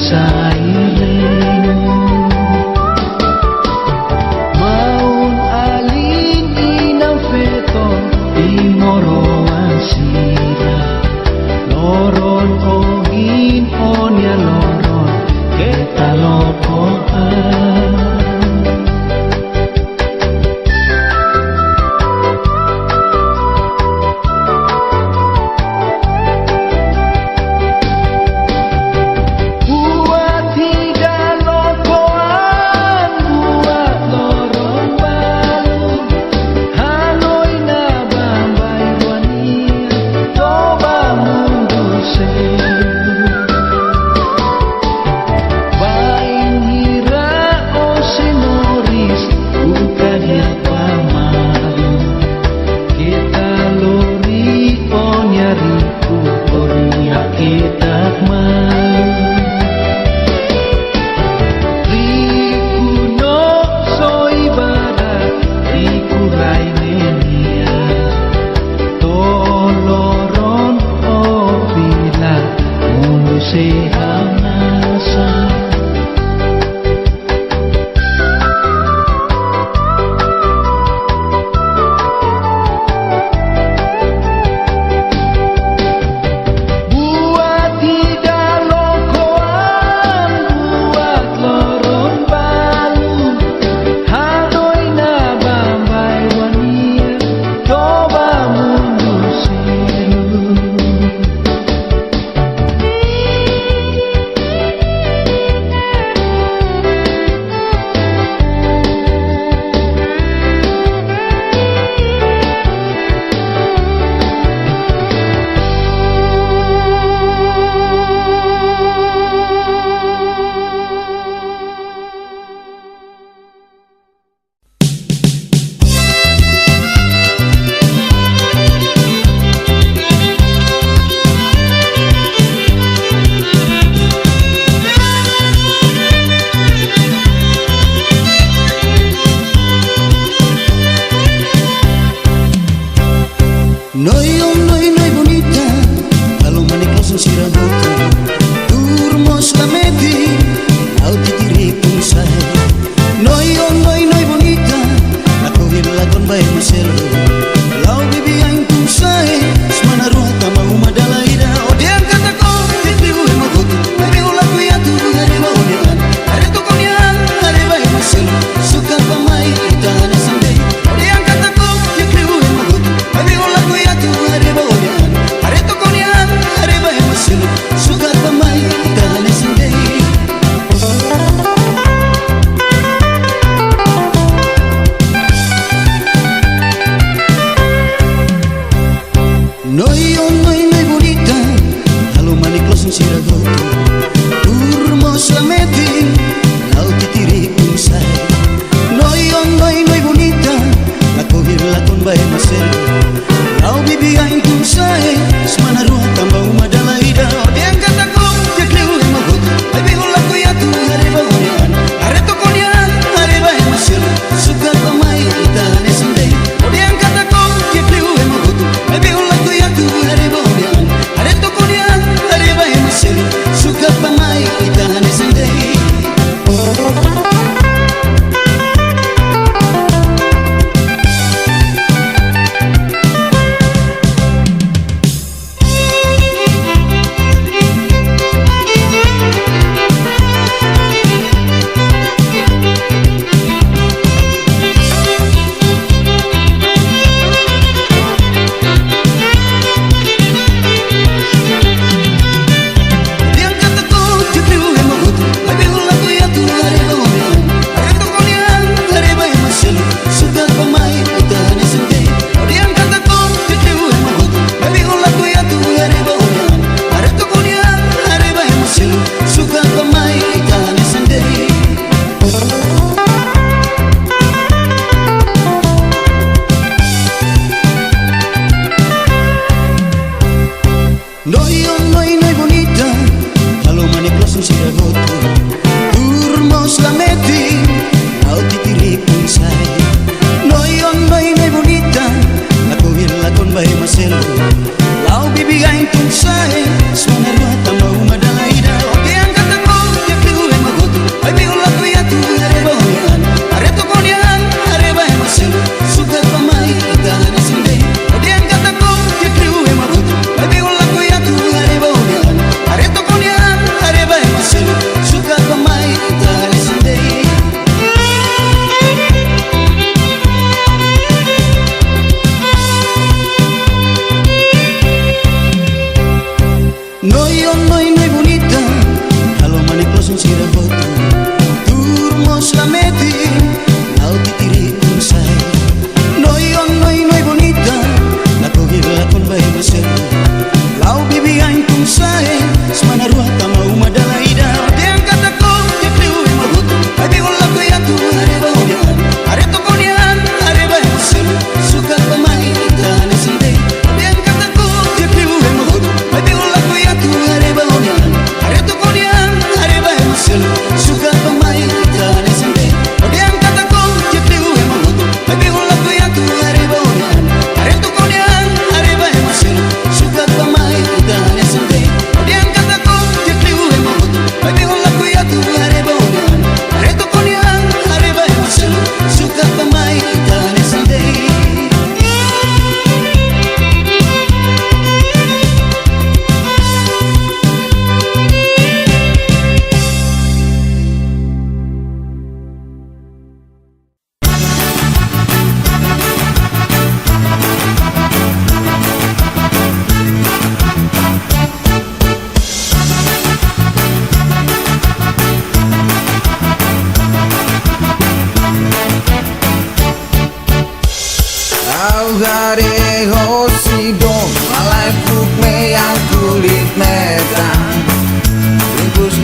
sairing maun aling inang feto imoroan sira loron ogin onya loron kita lokoan buat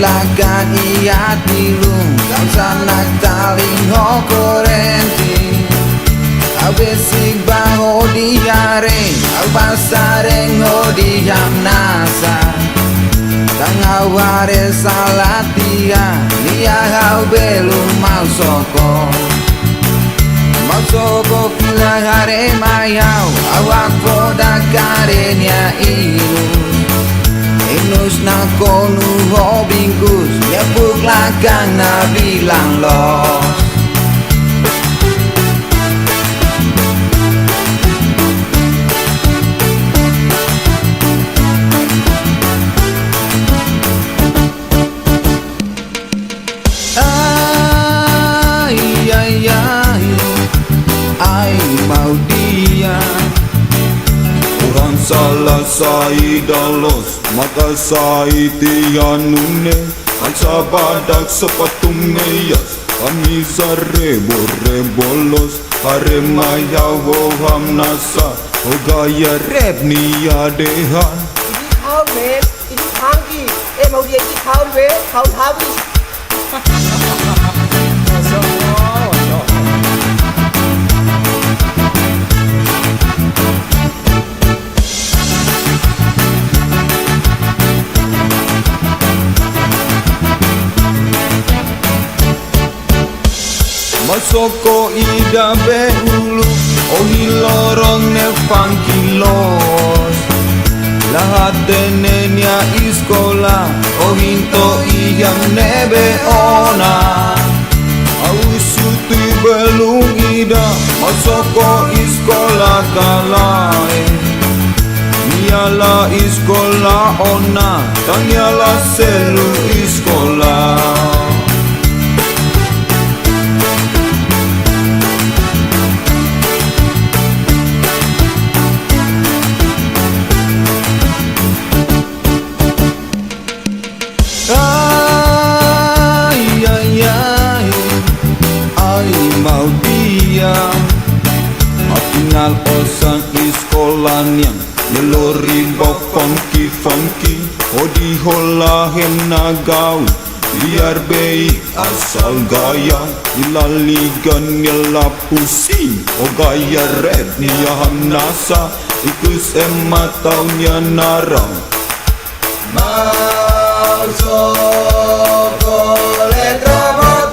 lagan iat nilung kau sanak taling ho korenti Abesig baho diareng Au pasareng ho diam nasa Tangaware salatia Nia hau belum mau soko Mau soko kila hare mayau Awak poda karenya inu Inus na konu ho bingkus Nyepuk lagang na bilang los Mau dia Orang salah sai dalos Maka sai tianune Alsa badak sepatu meyas Kami rebolos Hare maya woham nasa O gaya rep niya dehan Ini kau men, ini kangki mau dia ini kau we, kau habis Masoko ida behulu Ohi lorong ne fankilos Lahat denenya iskola Ohinto iyam nebe ona Ausuti belum ida Masoko iskola kalai Niala iskola ona Tanyala selu iskola Mau dia Atingal osan iskolanyang Nelori bok funky Odi holahen nagau Biar baik asal gaya Ilaligan nila pusing O gaya red niyahan nasa Ikus emataunya narang Mau sokolet robot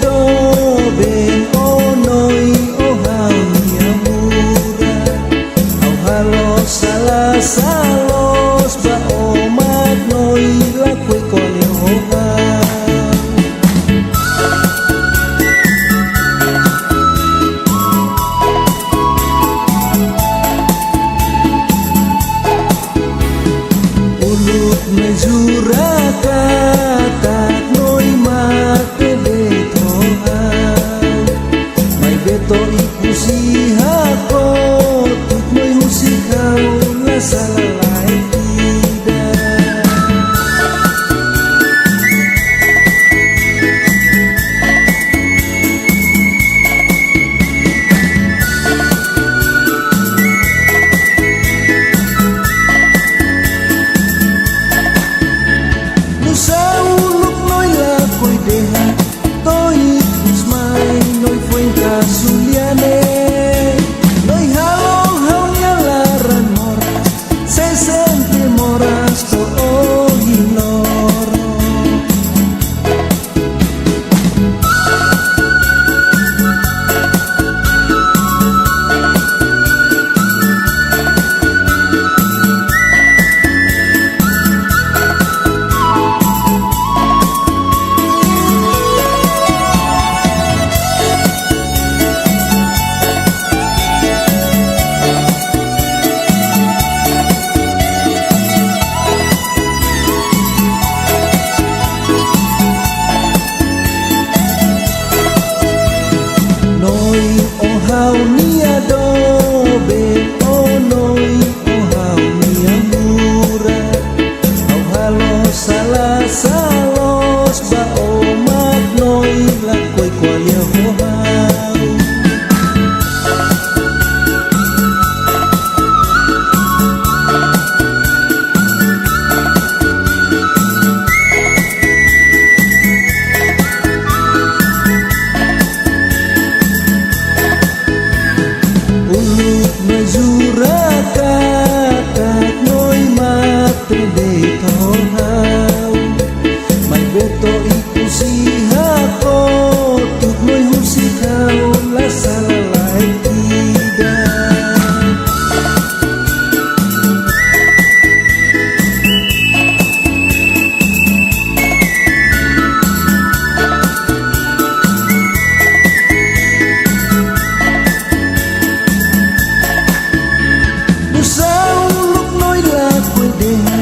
do ben onoi o hau ni amura au halos salah salos ba o magnoi la kwe kole o hau ulut mezuraka tak noi mate beto hau mai beto ikusi hako tuk noi musikau la salalai tidak Nusauluk noi la koi deha toi kusmai noi fuen kasuliane noi halo haunya laran moras se sente moras to ohinoro Noi o hau ni ado ben o noi o hau ni amura au halos salah salos ba o magnoi la koi kwalia ho hau ulut mezuraka tak noi mate beto hau mai beto ikusi hako tuk noi husikau la salalai tidak Nusauluk noi la koi deha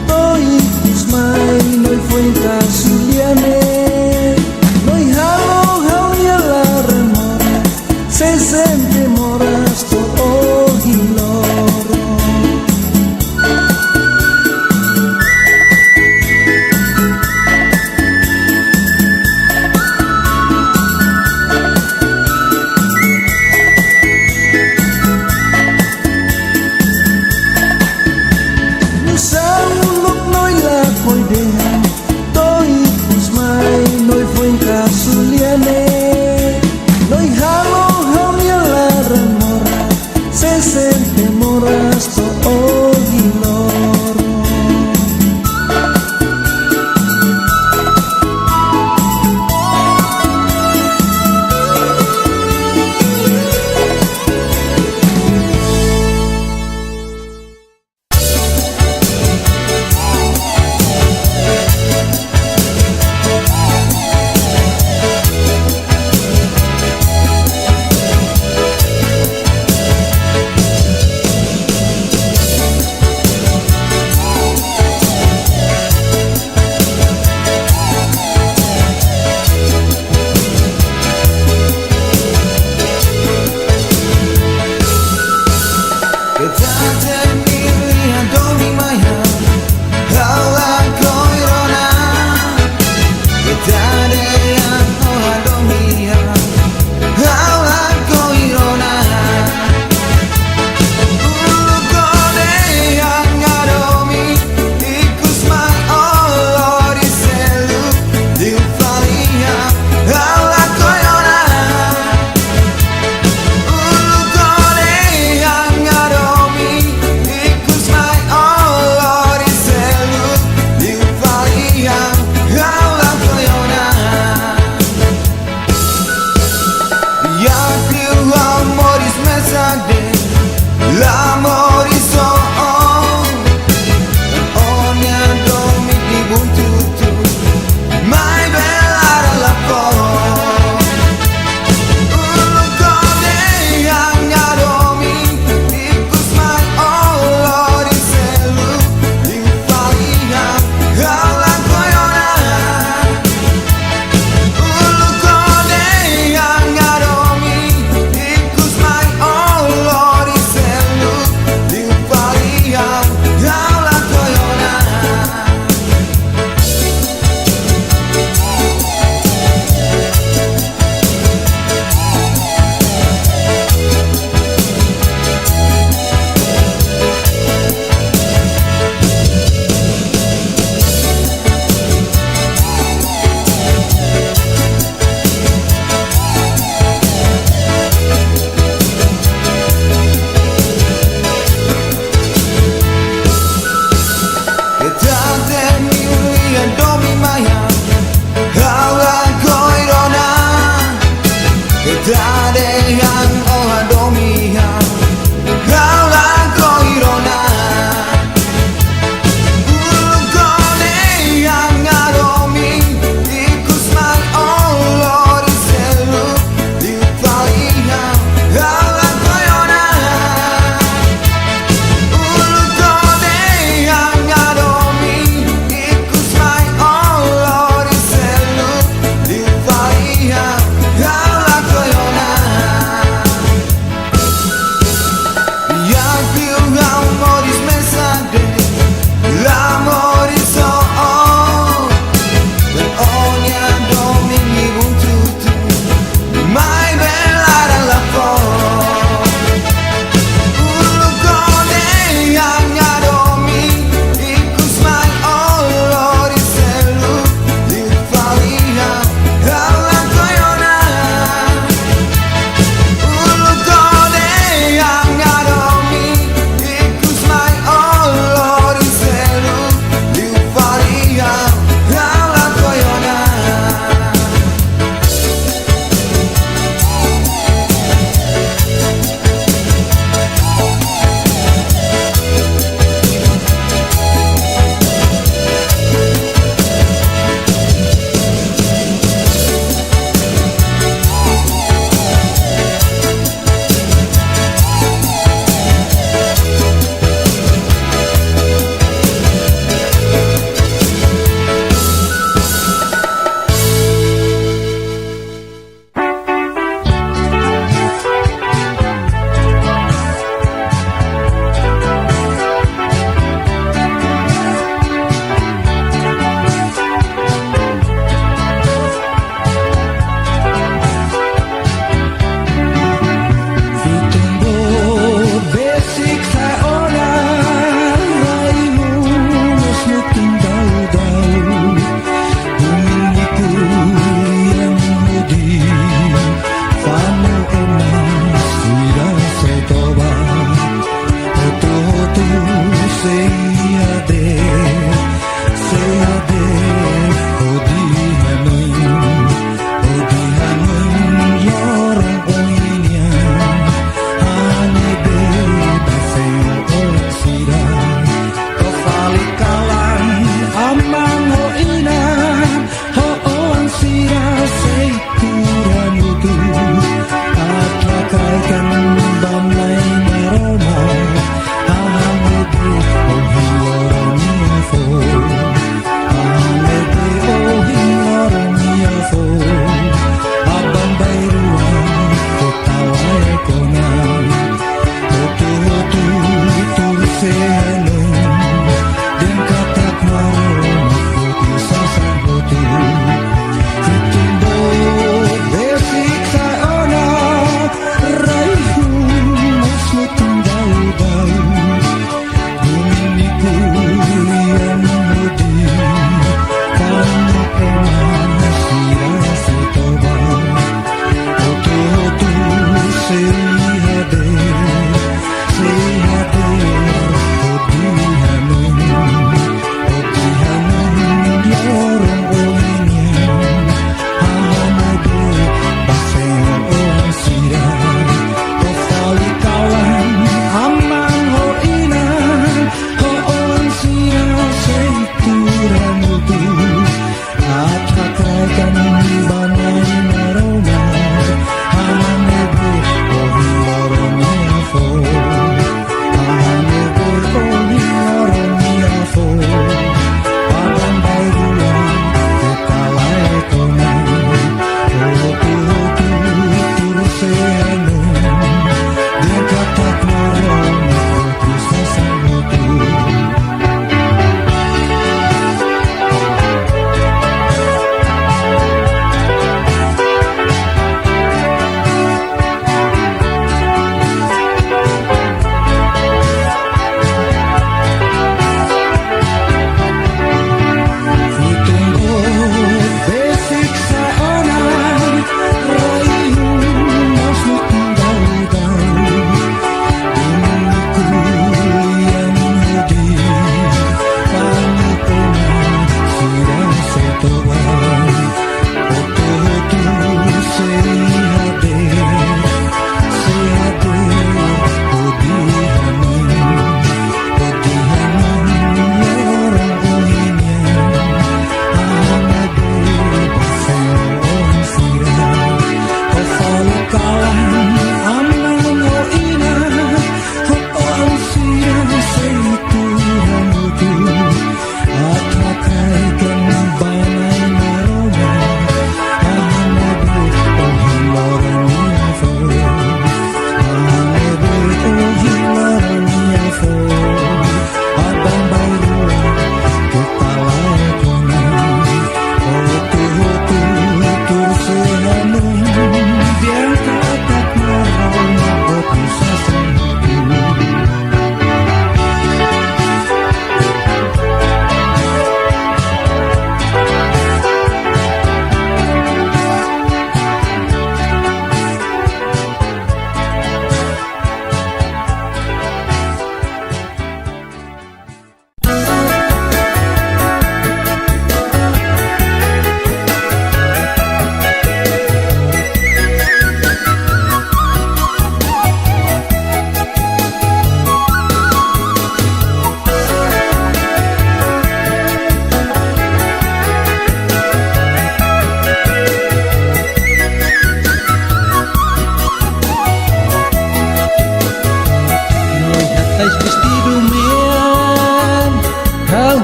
toi kusmai noi fuen kasuliane noi halo haunya laran moras se sente moras to ohinoro Nusauluk noi la koi deha toi kusmai noi fuen kasuliane noi halo haunya laran moras se sente moras to ohinoro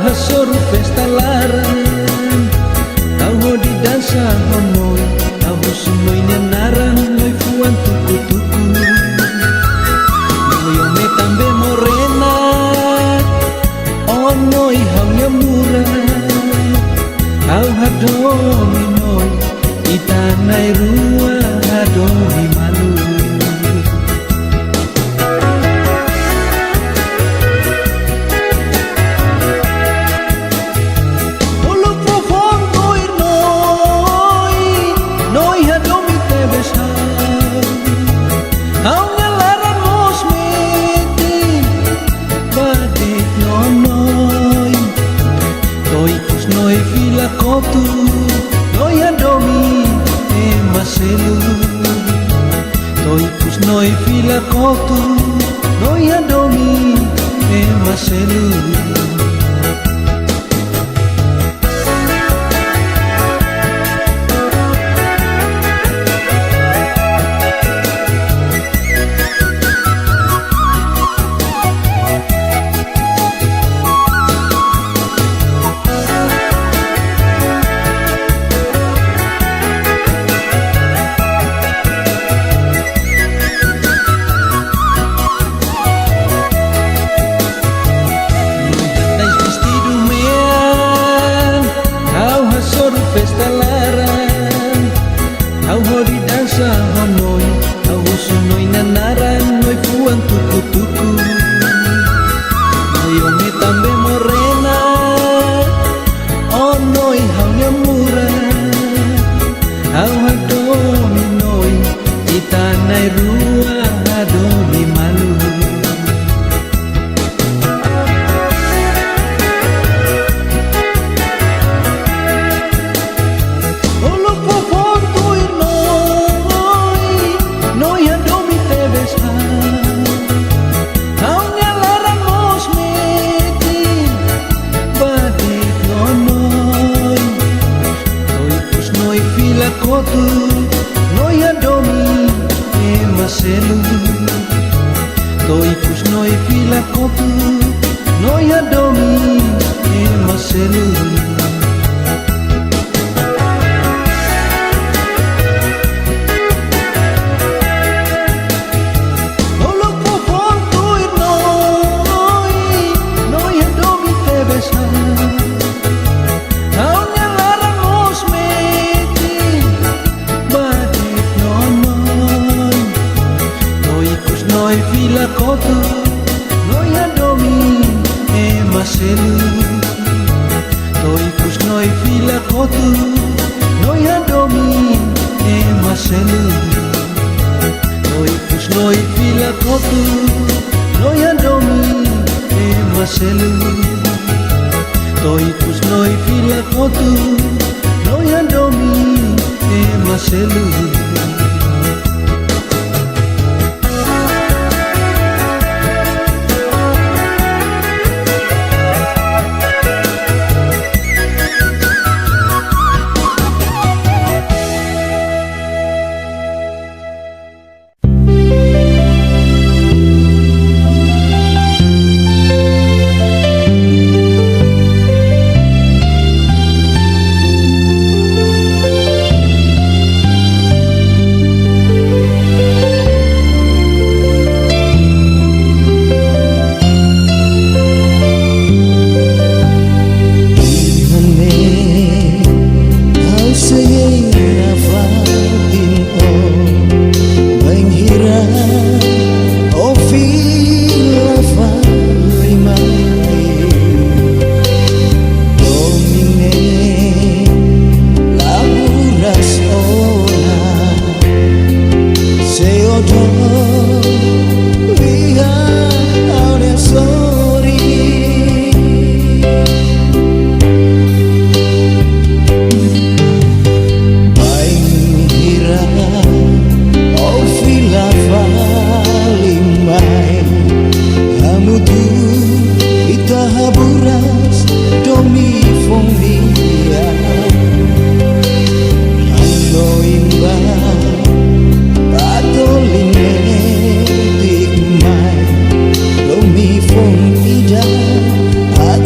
hasor pesta larang, au di dansa honoi, au sunoi nanaran, noi fuan tuku-tuku. Noi ome tambe morena, onoi haunya murah, au hadomi noi, itanai rua hadomi malu. Kotu noi adomi e maselu, toi pus noi fila kotu noi adomi e maselu. Pesta larang, au hori dansa honoi, au sunoi nanaran, noi fuan tuku-tuku. Noi ome tambe morena, onoi haunya murah, au hadomi noi, itanai rua hadomi malu. Kotu noi adomi e maselu, toi pus noi fila kotu noi adomi e maselu. Noi fila kotu, noi adomi e maselu. Toi pus noi fila kotu, noi adomi e maselu. Toi pus noi fila kotu, noi adomi e maselu. Toi pus noi fila kotu, noi adomi e maselu.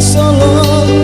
Solo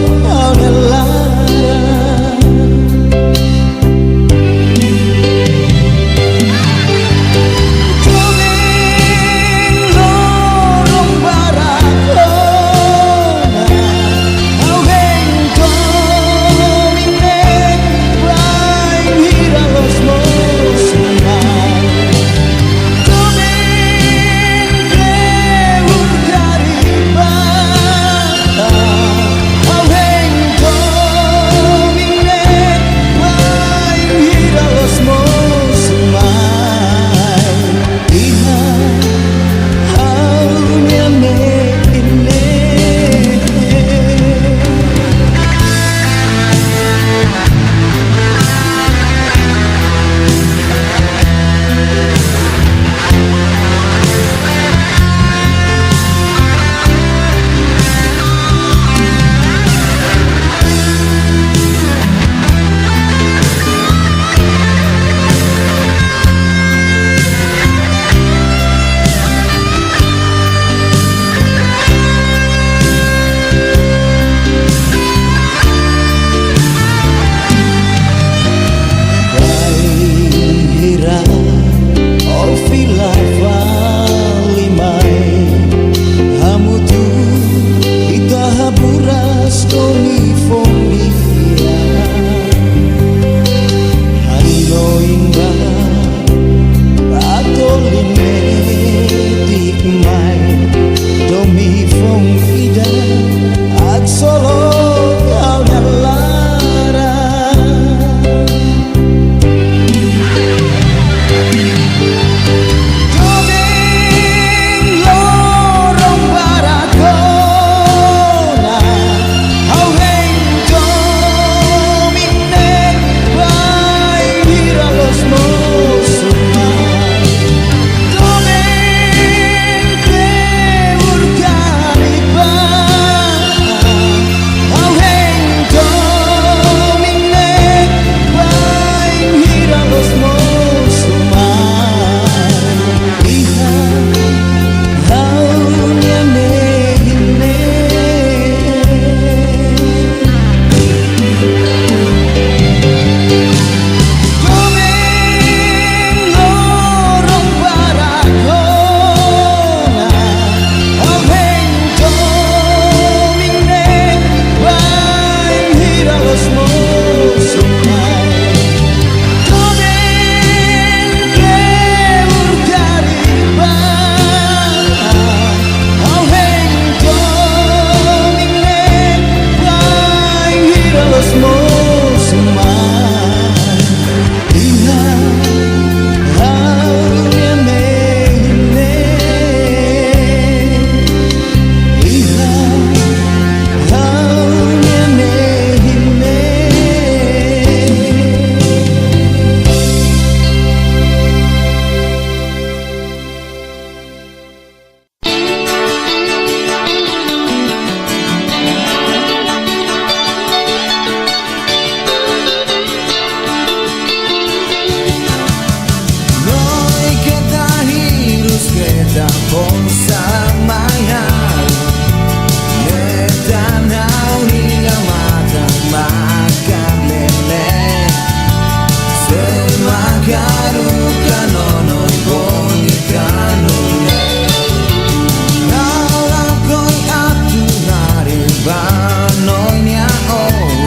noi nia oi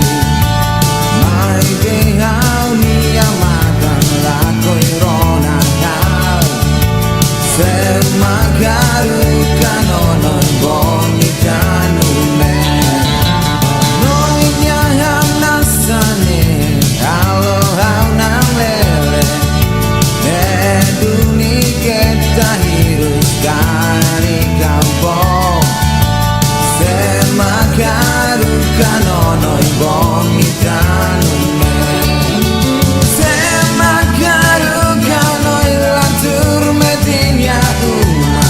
mai de hau nia makan la koi rona kau semagaru kanonoi boni kanu me noi nia ham nasane halo hau nang lele de duni kita hirus kari kampong semagaru kanonoi boni kanu me semagaru kanoi lantur medinya uma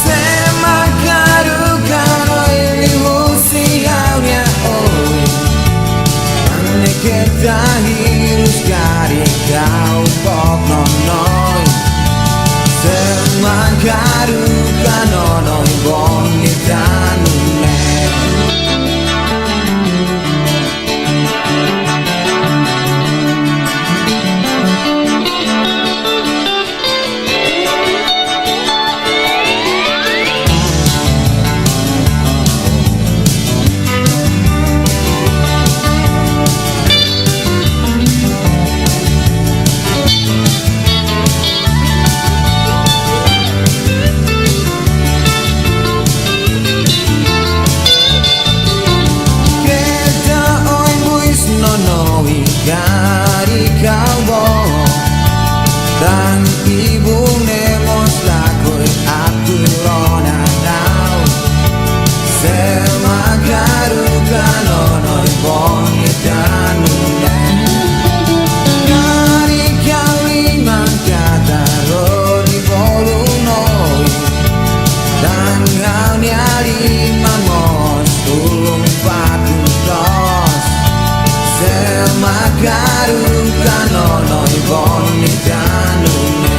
semagaru kanoi lihusi aunya oi ane kita hirus kari kau pok nonoi semagaru kanonoi boni kanu me Gari kau bohong dan ibu nemos lakoi aku rona nau semagaru kanonoi boni kanu me gari kau liman kata roni bolu noi dan kau nyari mamos tulung patu tos semagaru kanonoi boni kanu me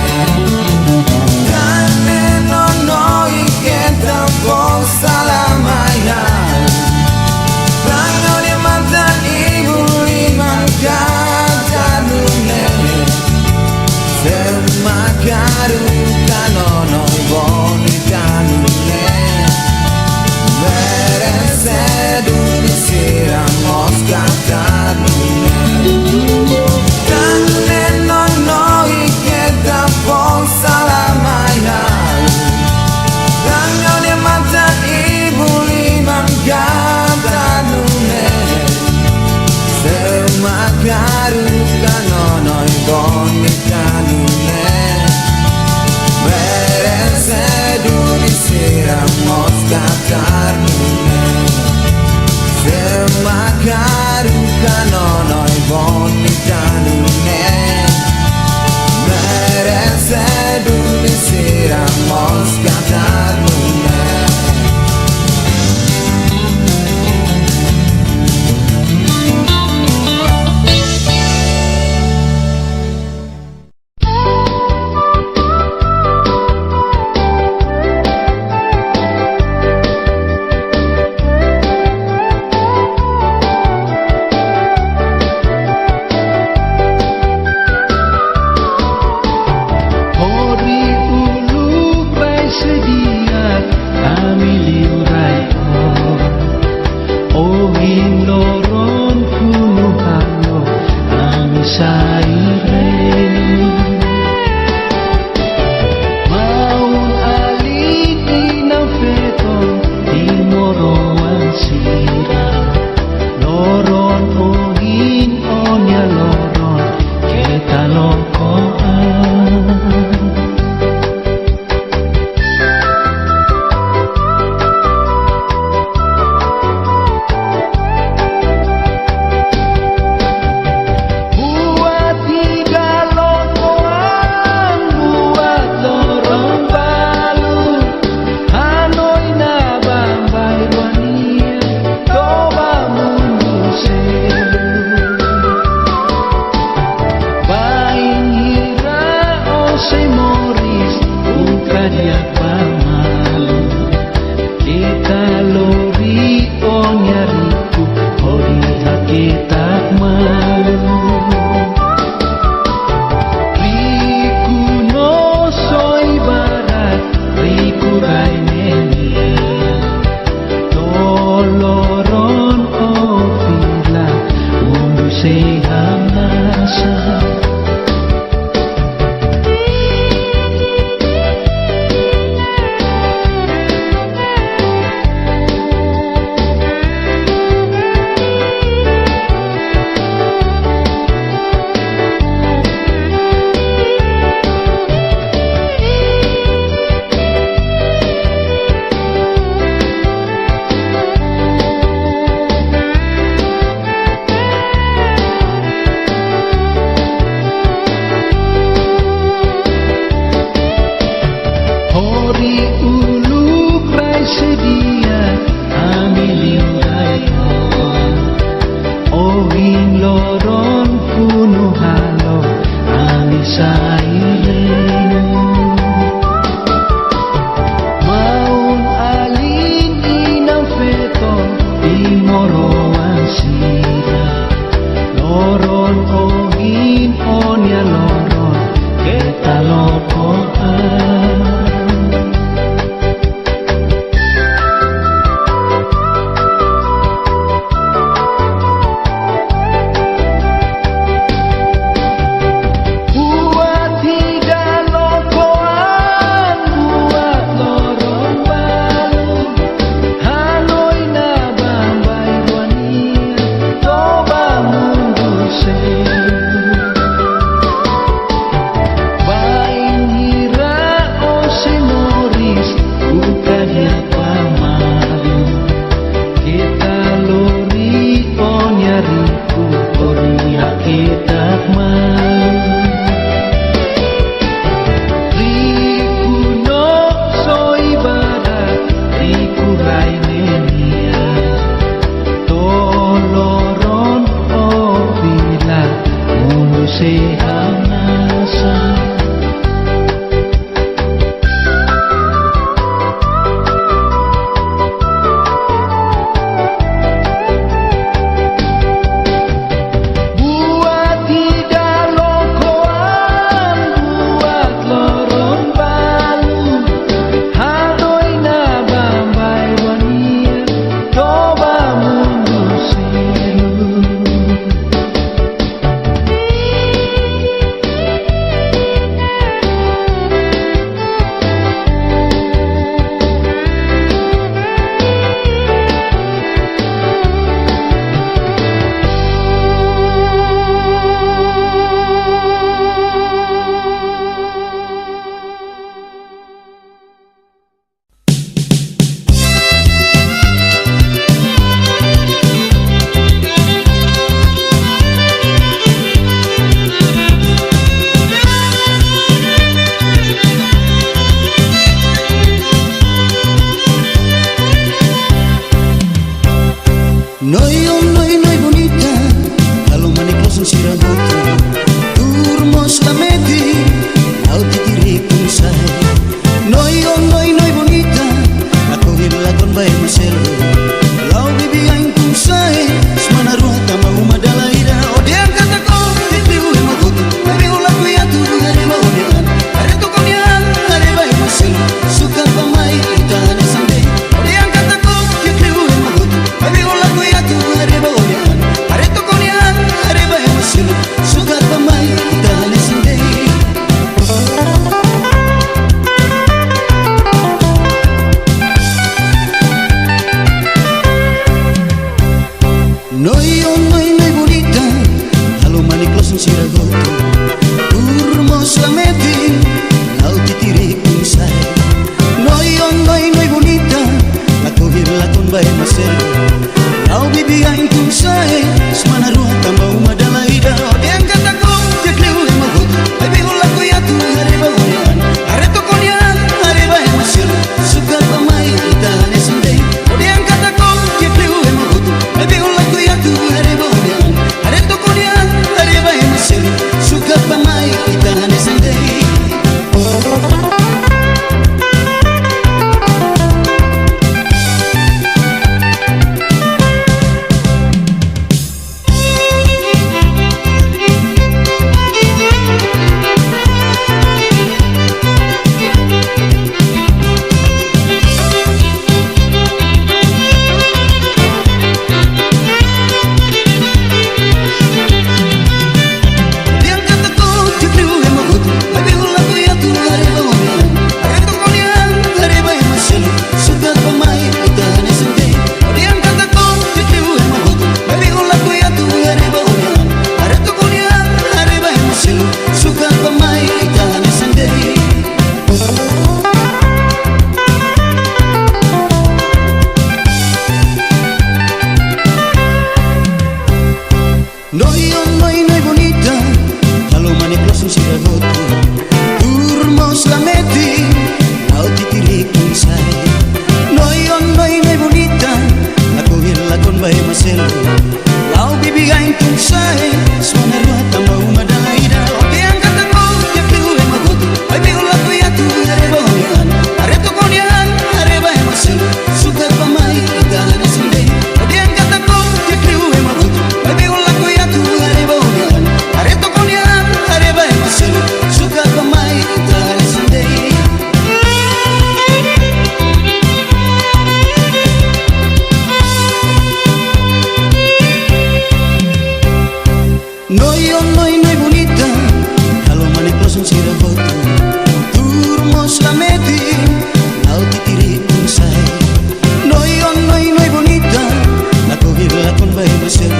kane nonoi kenta pong salamai hal rangoni mantan ibu liman kanu me semagaru kanonoi boni kanu me beresedu disiram Oscar kanu me kane nonoi kenta pong salamai hal rangoni mantan ibu liman kanu me semagaru kanonoi boni kanu me beresedu disiram Oscar kanu me semagaru kanonoi boni kanu me beresedu disiram Oscar kanu me Hori ulu baise moroan sira loron ogin onya loron kita lokoan Noi oh noi noi bonita, kalau mana kosong sira foto, turmos la meti, lau titiri unsai. Noi oh noi bonita, la cogi la con bai masel,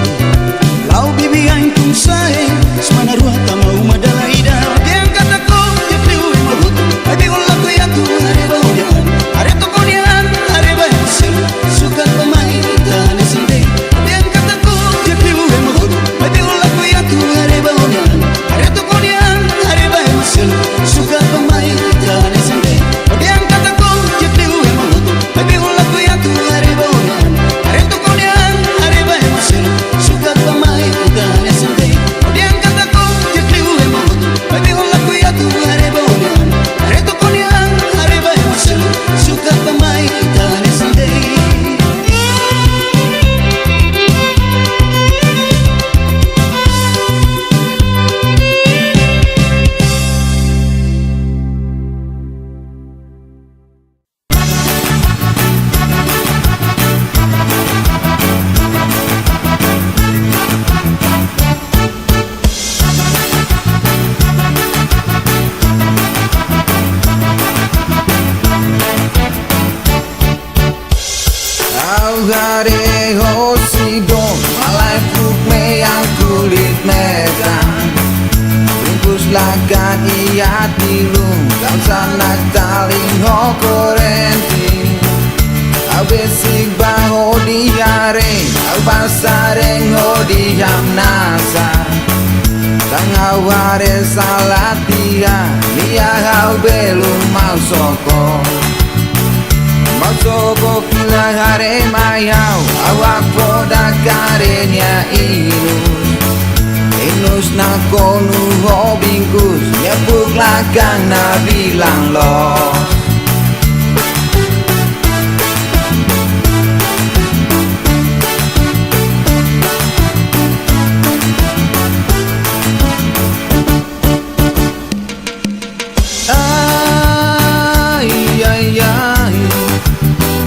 lau bibi ain unsai, semana ruah tamau madala ida. Yang kataku yang liu emabut, ai biol la ku ya tu areba udian, areto konian areba masel, suka pemain dan sendiri. Yang kataku yang liu emabut, ai biol la ku ya tu areba udian, areto konian areba masel, suka pemain dan sendiri. Yang kataku yang liu emabut, ai biol la ku ya tu areba udian, areto konian areba masel, suka pemain dan sendiri. Yang kataku yang liu emabut, ai biol la ku ya tu areba udian, areto konian areba masel, suka pemain dan sendiri. Augare hosidong malai puk meyang kulit medan bungkus lagan iya tilung kau sana taling ho korenti au besik baho diare au basareng ho diam nasa kang aware salatia lia au belum mau soko Masoko kila hare mayau awak poda karenya inus na konu ho bingkus nyebuk lagang na bilang lo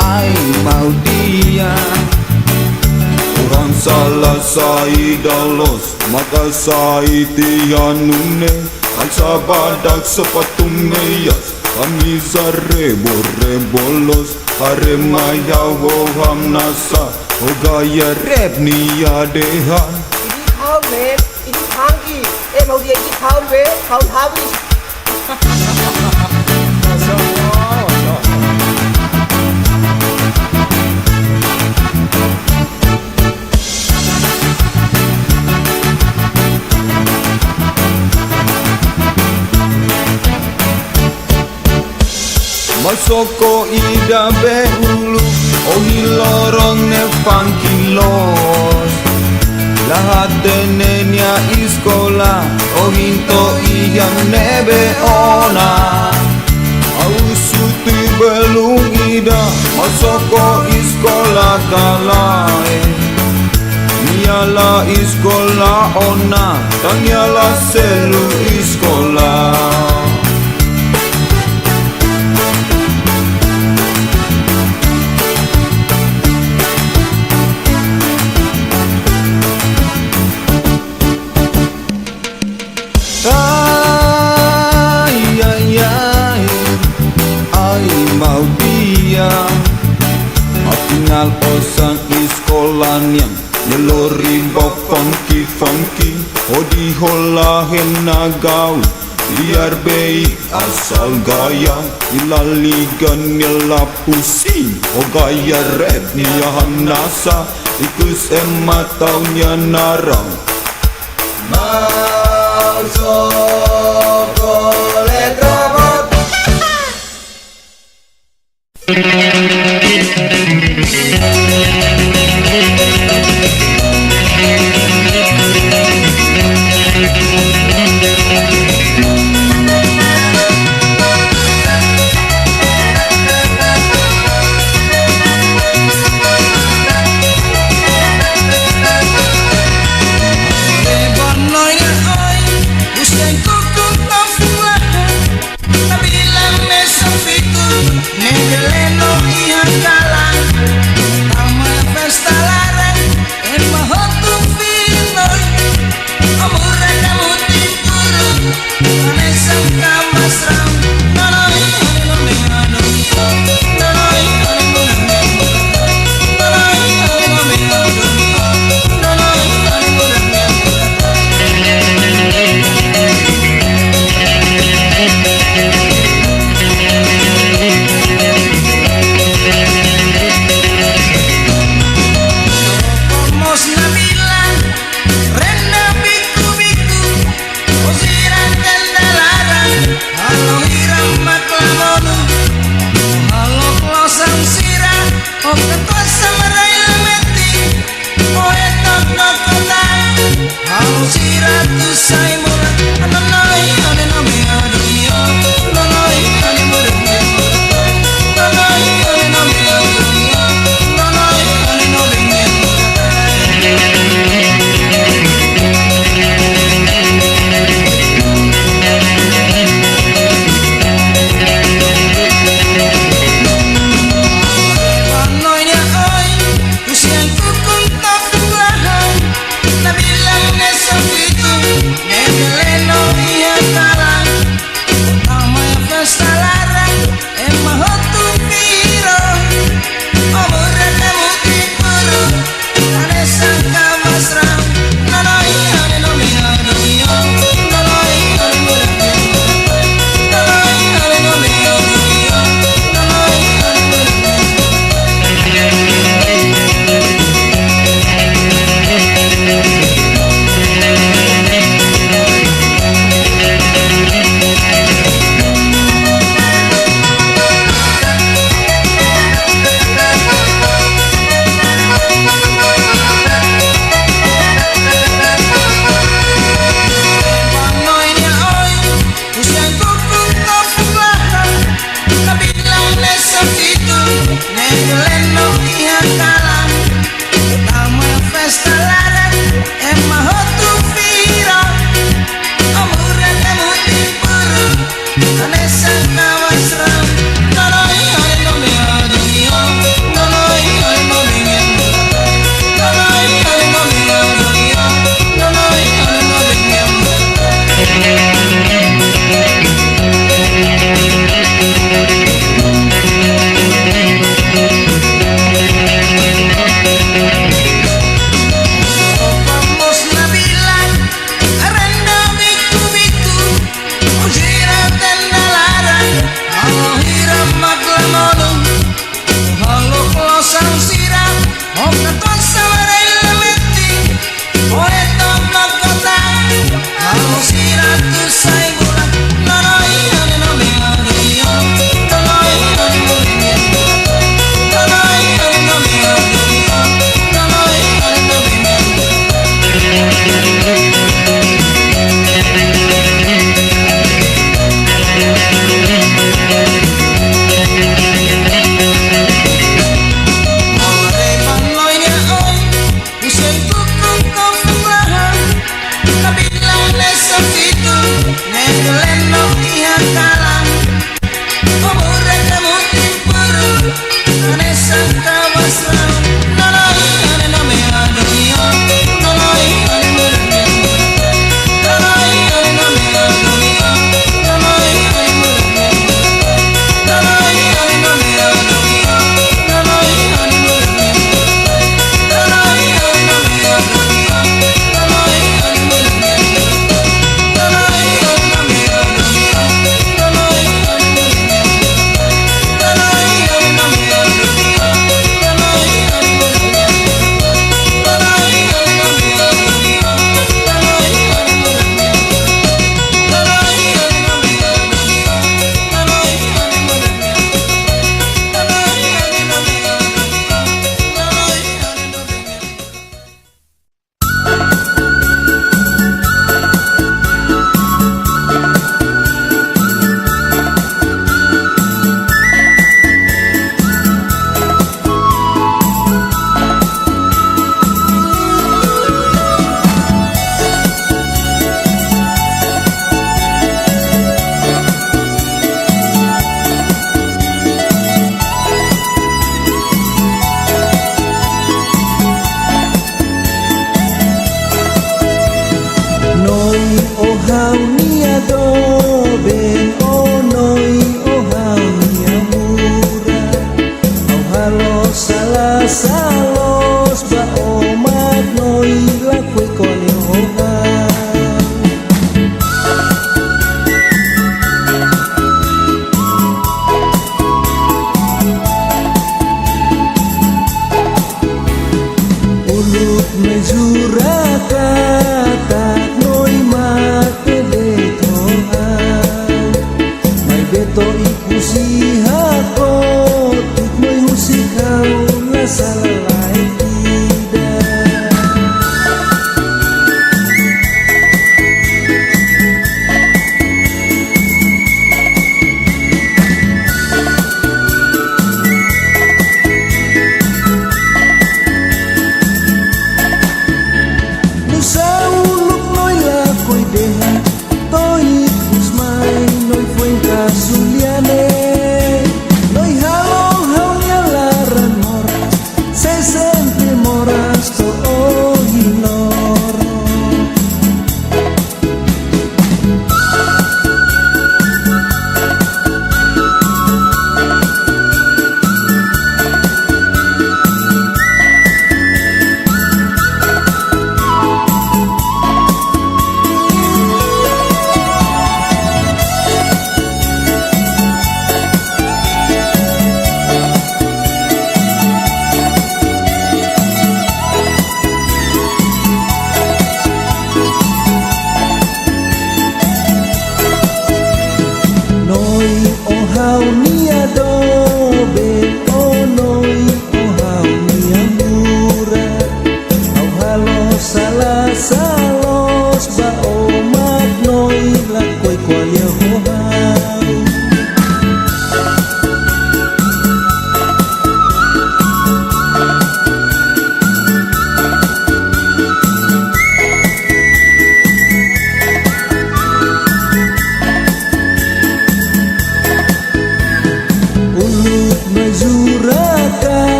ai mau dia orang salah sai dalos maka sai tianune alsa badak sepatung meyas kami zarebo rebolos hare maya woham nasa ogaya rep niya deha ini kau men ini panggi mau dia ini kau we kau habis Masoko ida beulu ohi lorong ne fankilos lahat denenya iskola ohinto iya nebe ona au suti belung ida masoko iskola kalae niala iskola ona tangyala selu iskola mau dia Atingal osan iskolanya Nyelori bok funky Odi holahen nagau Biar baik asal gaya Ilaligan nila pusing O gaya rap niyahan nasa Ikus emat taunya narang Mau sokolet robot Negeleno ihan kalang,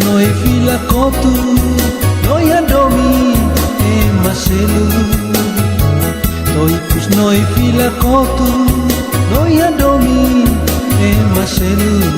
noi fila kotu noi adomi e maselu toi pus noi fila kotu noi adomi e maselu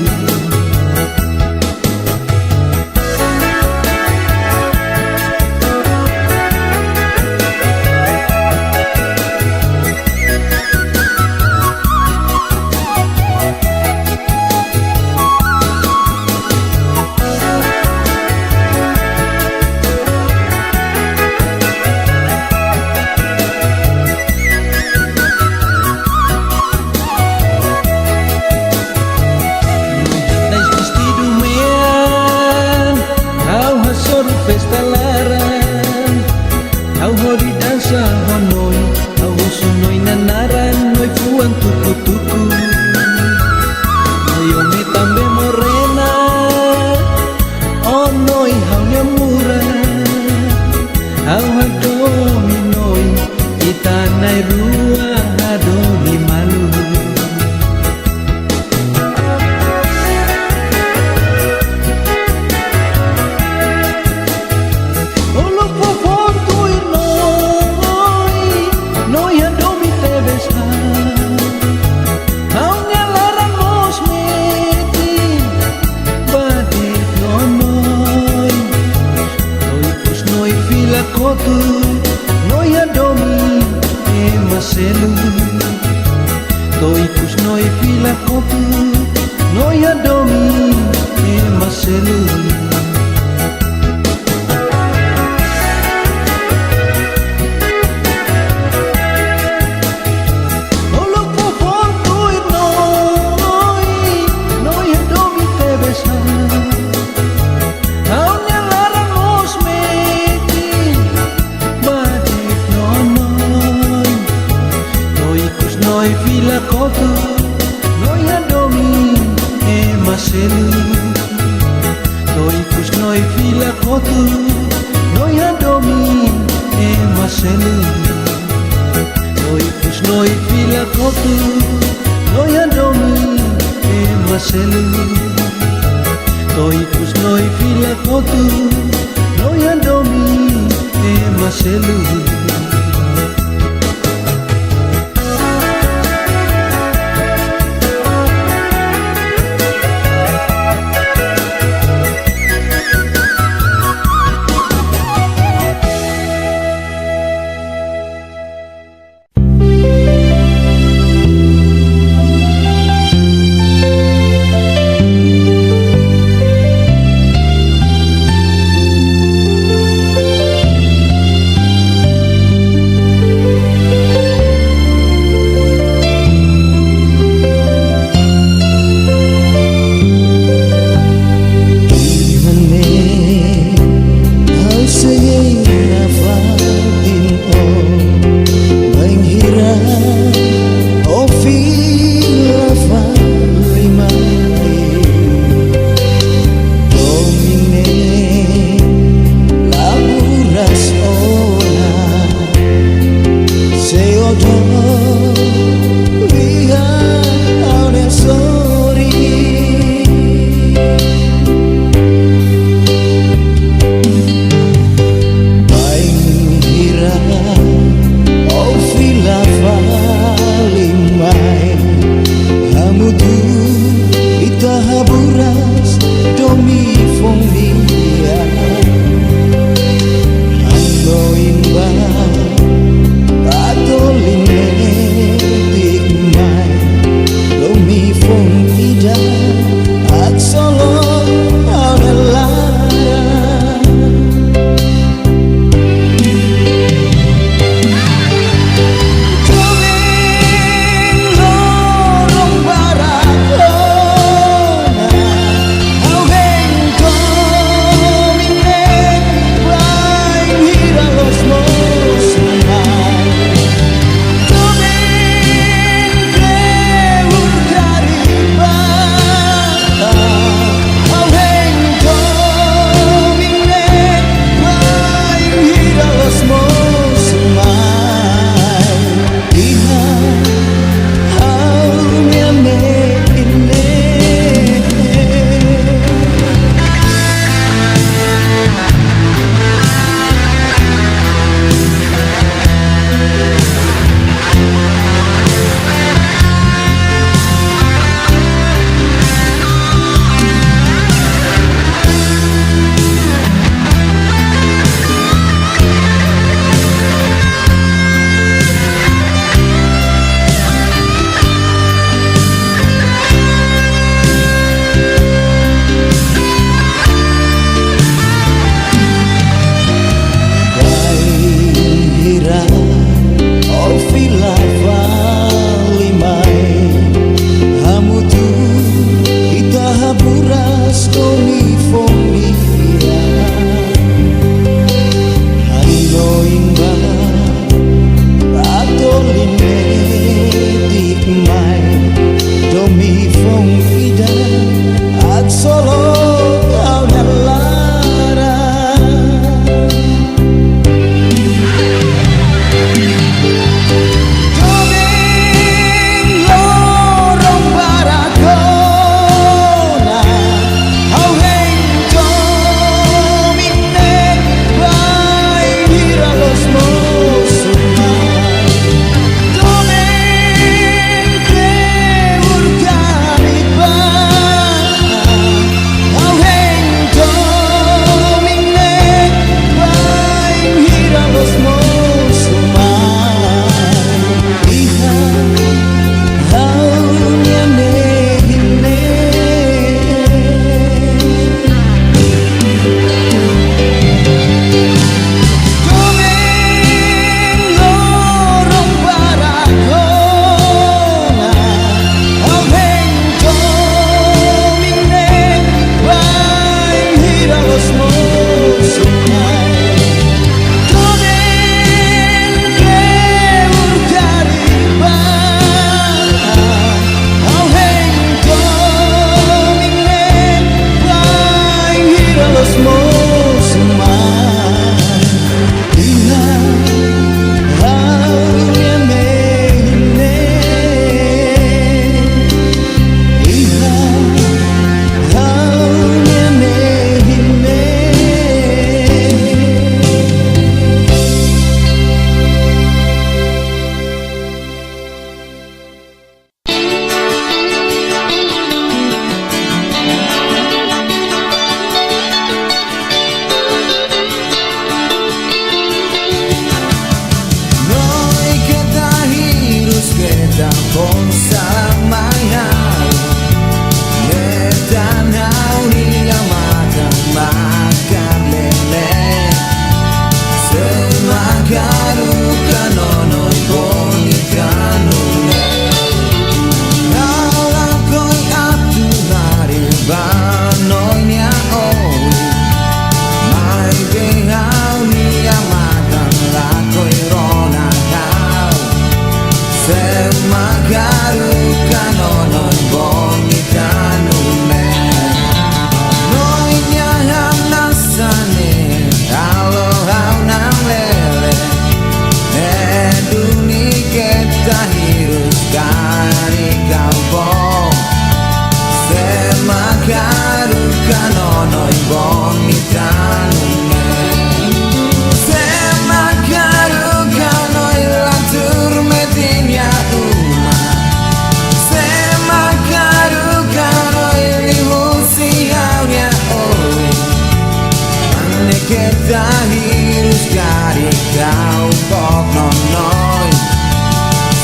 kita hirus kari kau kok nonoi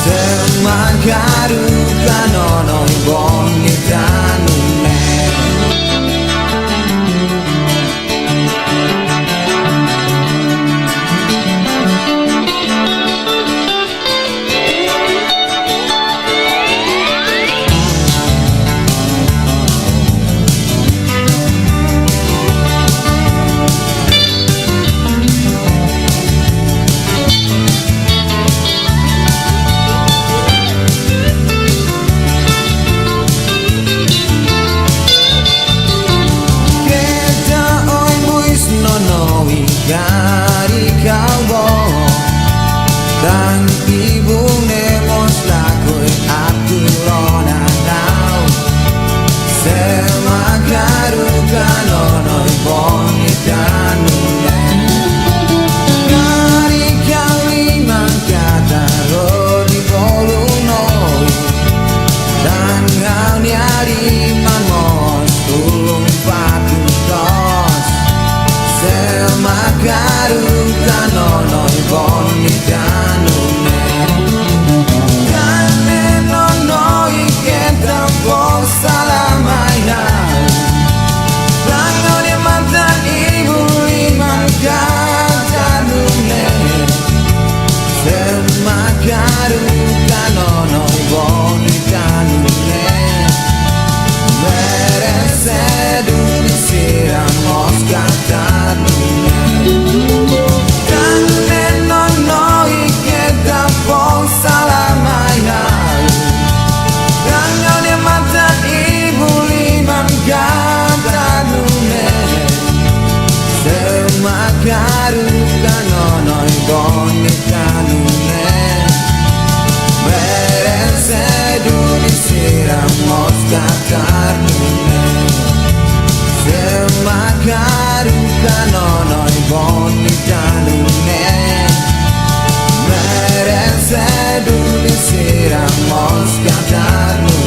semakaru kanonoi bonita nune Gari kau bawa dan ibu nemos lakoi aku lona tau semakaru kanonoi bonita nune gari kau liman kata rodi bolunoi dan kau nyari mamos tulung patung tos semakaru kanonoi bonita nune kane nonoi kita salamai hai langoni mantan ibu liman kata nune semakaru kanonoi bonita nune meresedu disiram kata nune kane nonoi kita salamai hai langoni mantan ibu liman kata nune semakaru kanonoi bonita nune meresedu disiram kata nune semakaru kanonoi bonita nune meresedu disiram kata nune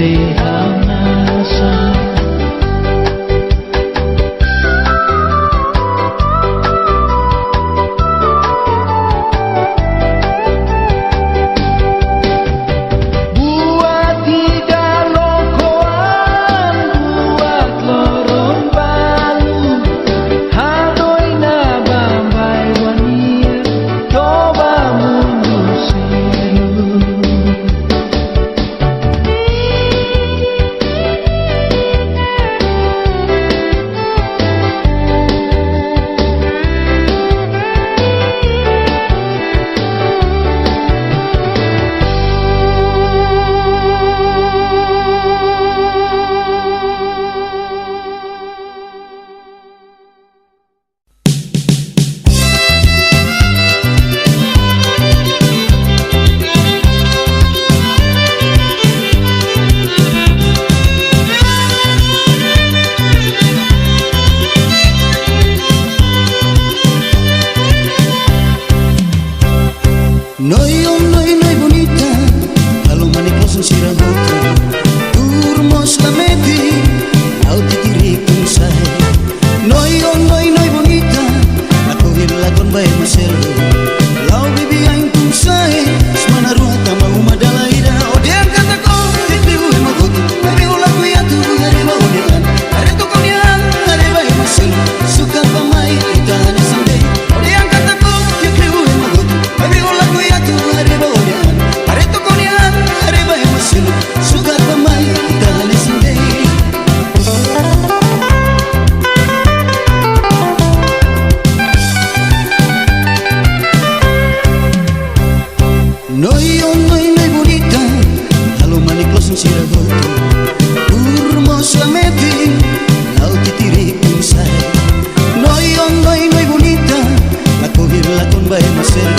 sehanasa. Buat tidak lokoan, buat lorong balu, hadoi na bambai wania, coba mundur selu. Noi, oh, noi bonita, kalau manik langsung siraboto, turmos lameti, au titirikun saya. Noi, oh, noi bonita, aku hilakon bae maselo, lau bibi aing tum saya, semana ruah tama uma dalaida, odian kataku, tipiu emakutu, baby ulaku ya tu, hareba odian, hareto konian, hareba maselo, suka pamai kita hanya sande, odian kataku, tipiu emakutu, baby ulaku ya tu, hareba odian, hareto konian, hareba maselo, suka pamai kita hanya sande. Noi, oh, noi bonita, halo manik langsung siraboto, turmos lameti, lau titirikun saya. Noi, oh, noi bonita, laku hilakon bae maselo,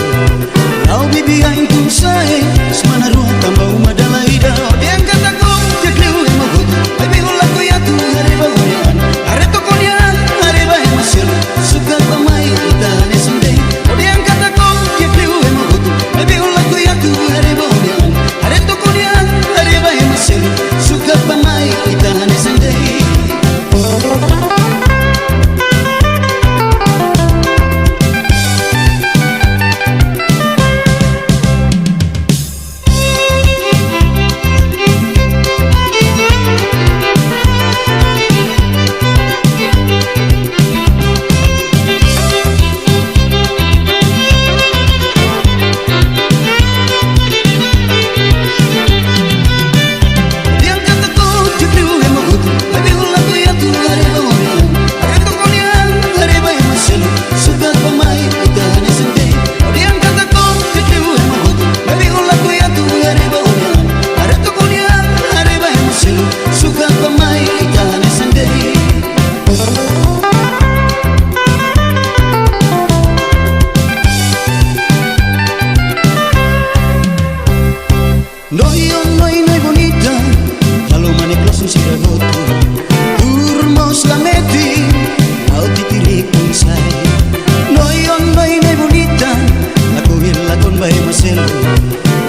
lau bibi aing tum saya, semana ruah tambah uma dalaida, odian kataku, tiakliu emakutu, baby ulaku ya tu, hareba odian, hareto konian, hareba maselo, suka pamai kita hanya sande, odian kataku, tiakliu emakutu, baby ulaku ya tu, hareba odian, hareto konian, hareba maselo, suka pamai kita hanya sande. Odian kataku, tiakliu emakutu, baby ulaku ya tu, hareba odian, hareto konian, hareba maselo, suka pamai kita hanya sande. Odian kataku, tiakliu emakutu, baby ulaku ya tu, hareba odian, hareto konian, hareba maselo, suka pamai kita hanya sande. Noi, oh, noi bonita, kalau manik langsung siraboto, turmos lameti, au titirikun saya. Noi, oh, noi bonita, aku hilakon bae maselo,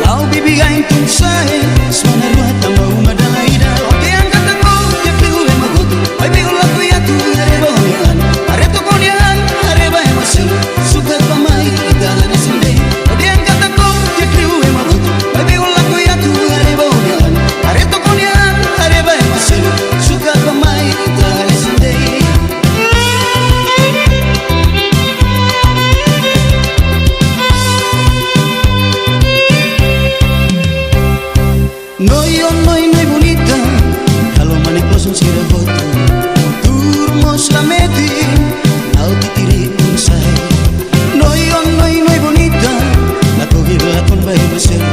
lau bibi aing tum saya, semana ruah tambah uma dalaida, odian kataku, tiakliu emakutu, baby ulaku ya tu, hareba odian, hareto konian, hareba maselo, suka pamai kita hanya sande, odian kataku, tiakliu emakutu, baby ulaku ya tu, hareba odian, hareto konian, hareba maselo, suka pamai kita hanya sande. Noi, oh, noi bonita, kalau manik langsung siraboto, turmos lameti, lau titirikun saya. Noi, oh, noi bonita, laku hilakon bae maselo,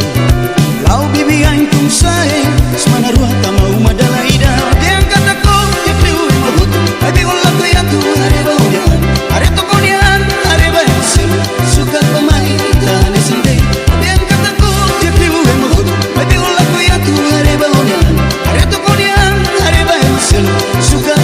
lau bibi aing tum saya, semana ruah tama uma dalaida, odian kataku, tiakliu emakutu, baby ulaku ya tu, hareba odian, hareto konian, hareba maselo, suka pamai kita hanya sande. Odian kataku, tiakliu emakutu, baby ulaku ya tu, hareba odian, hareto konian, hareba maselo, suka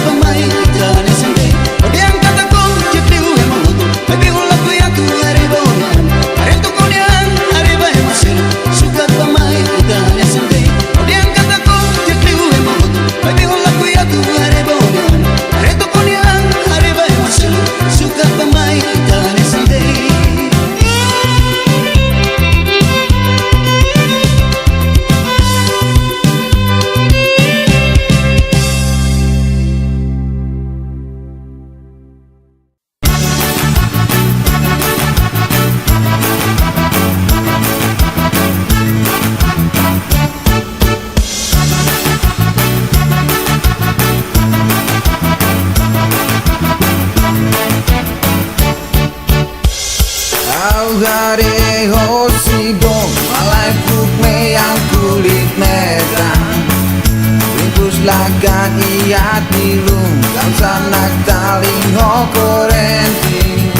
nakan iya tilung kau sanak taling ho korenti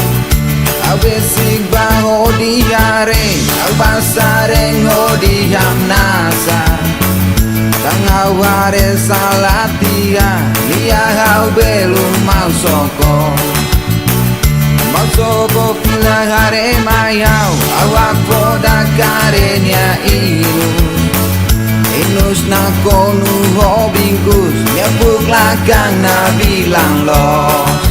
abesig baho diare au basareng ho diham nasa tangaware salatia lia hau belum mau soko pila hare mayau awak poda karenya inus na konu ho bingkus nyebuk lakang na bilang los.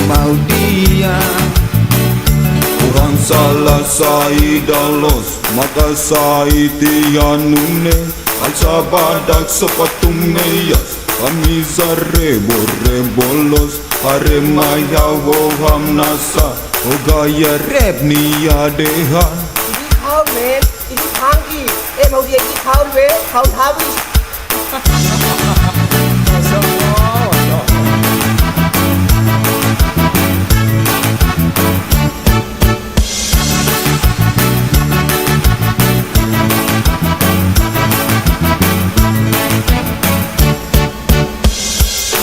Mau dia Kurang salah sai dalos maka sai tianune alsa badak sepatum meyas kami zarebo rebolos hare maya woham nasa ogaya rep niya dehan ini tangki mau dia ini kau we kau habis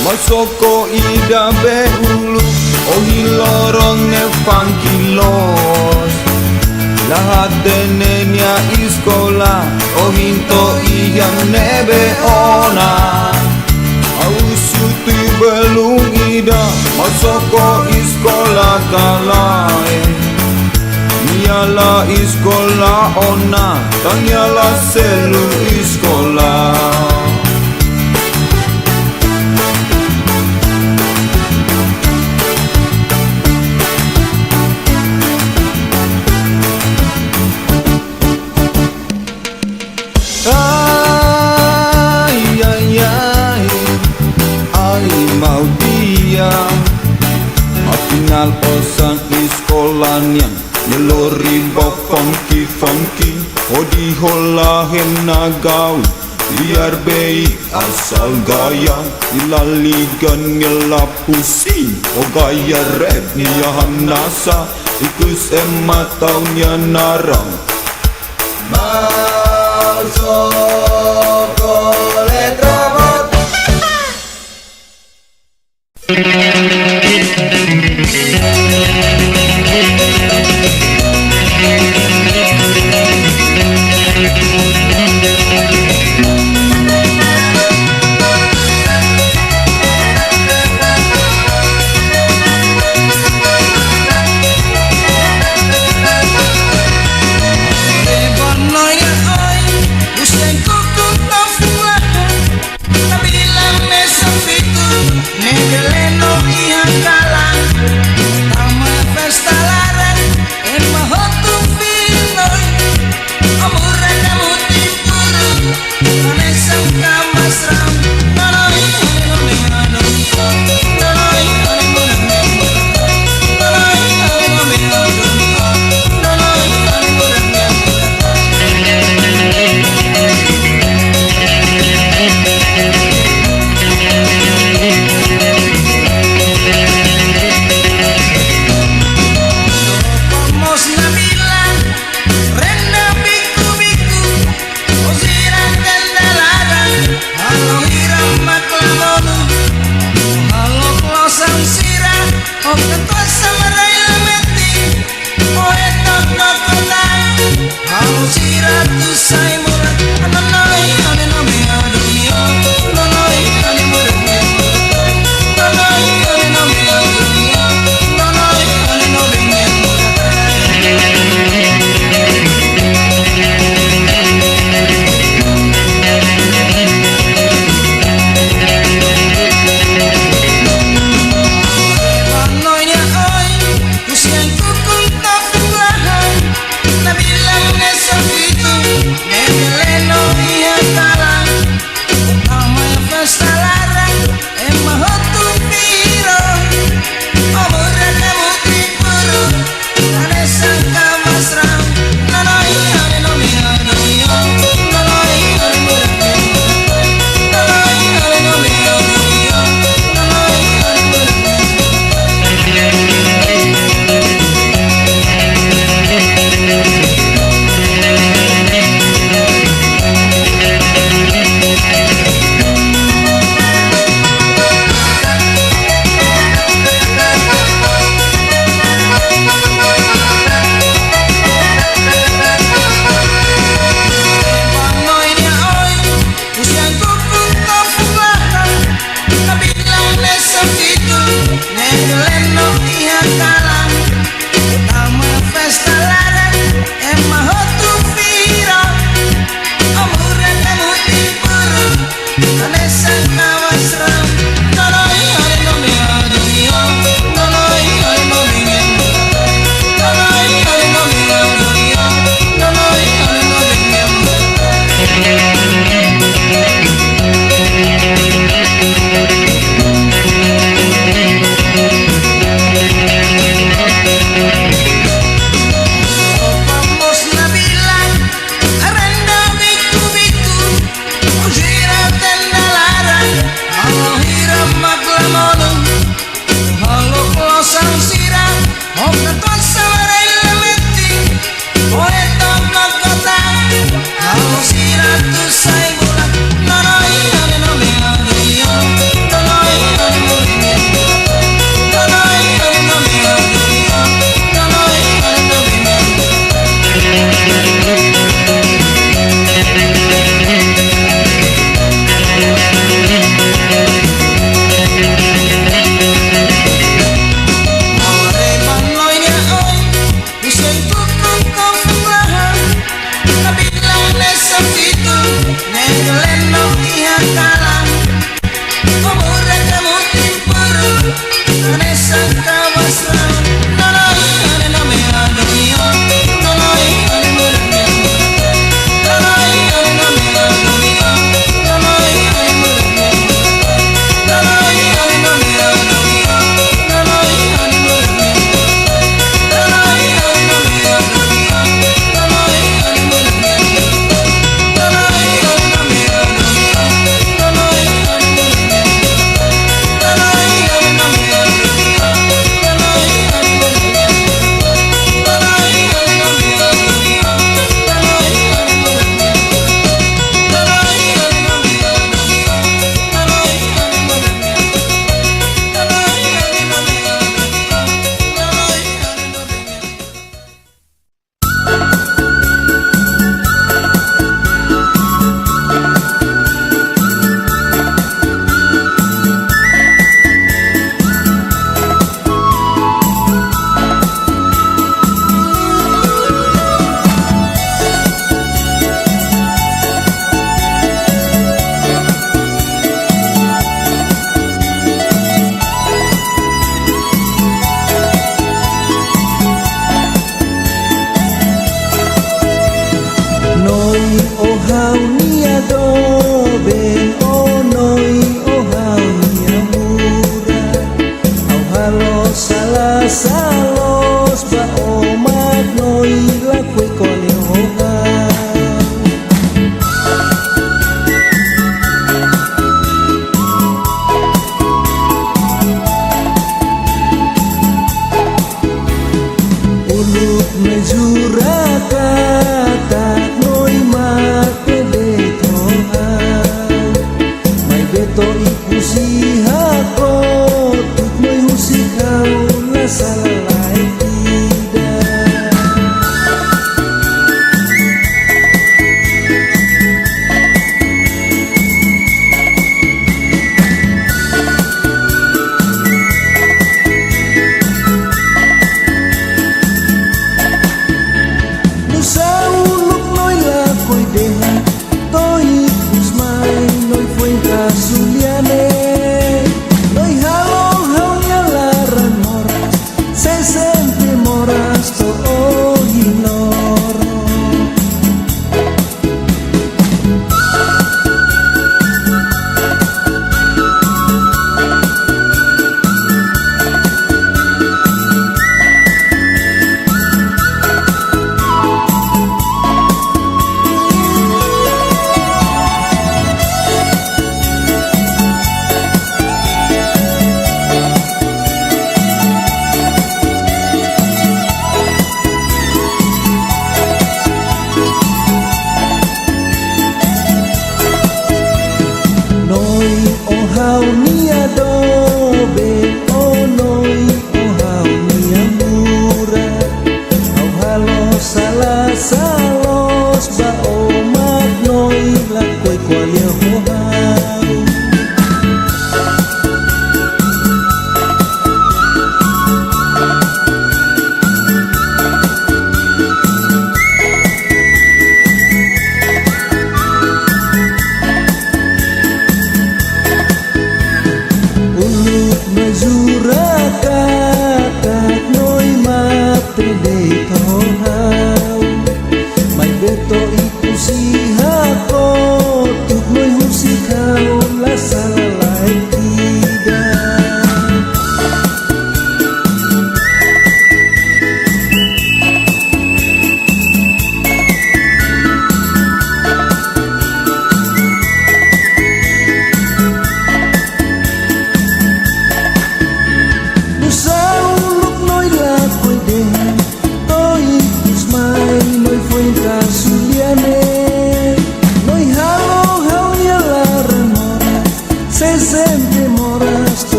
Masoko ida behulu ohi lorong ne fankilos lahat denenya iskola ohinto iyang nebe ona ausuti belum ida masoko iskola kalae niala iskola ona tanyala selu iskola. Mau dia Afinal osan iskolanya Nelori bok funky Odi holahen nagau Biar baik asal gaya Ilaligan ngelapusing O gaya rap niyahan nasa Ikus emat tahunnya narang Masoko letrobot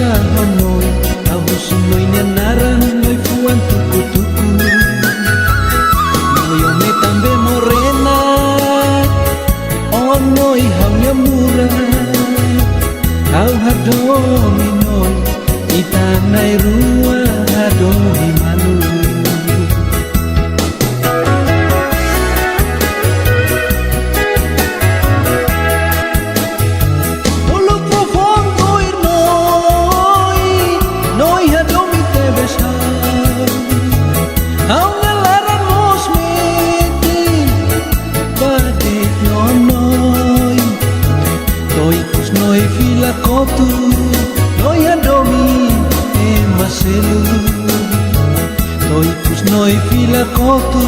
dansa honoi Ahu sunoi nianaran noi fuan tuku-tuku Noi ome tambe morena Onoi haunya murah Au hadomi noi Itanai rua hadomi malu Kotu noi adomi e maselu noi kus noi fila kotu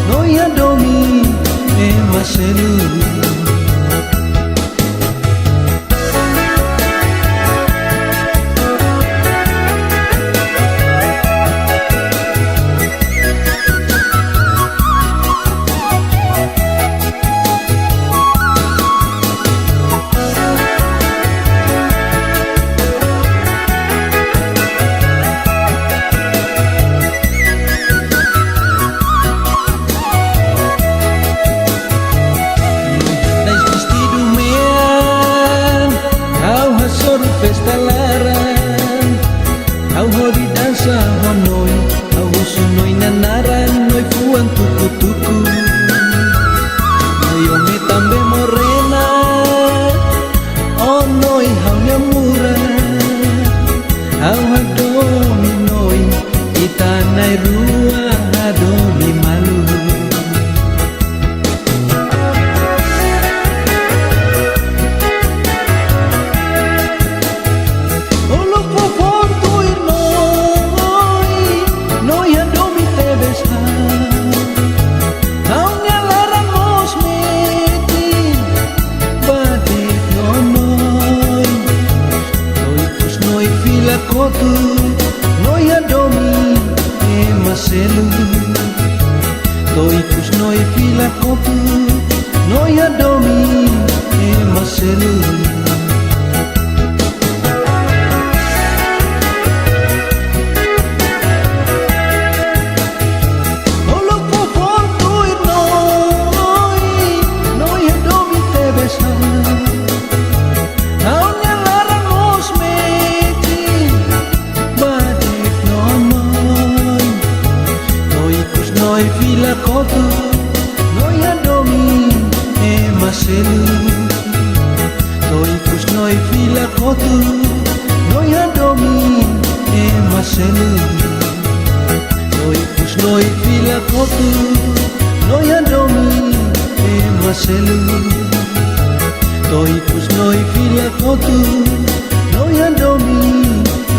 noi adomi e maselu festa laran Au hori dansa honoi Au sunoi nanaran Noi fuan tuku-tuku Noi ome tambe morena Oh noi haunya murah Au hadomi noi Itanai rua hadomi malu Kotu noi adomi e maselu Toi kus noi fila kotu noi adomi e maselu Kotu noi adomi e maselu Toi kus noi fila kotu noi adomi e maselu Toi kus noi fila kotu noi adomi e maselu Toi kus noi fila kotu noi adomi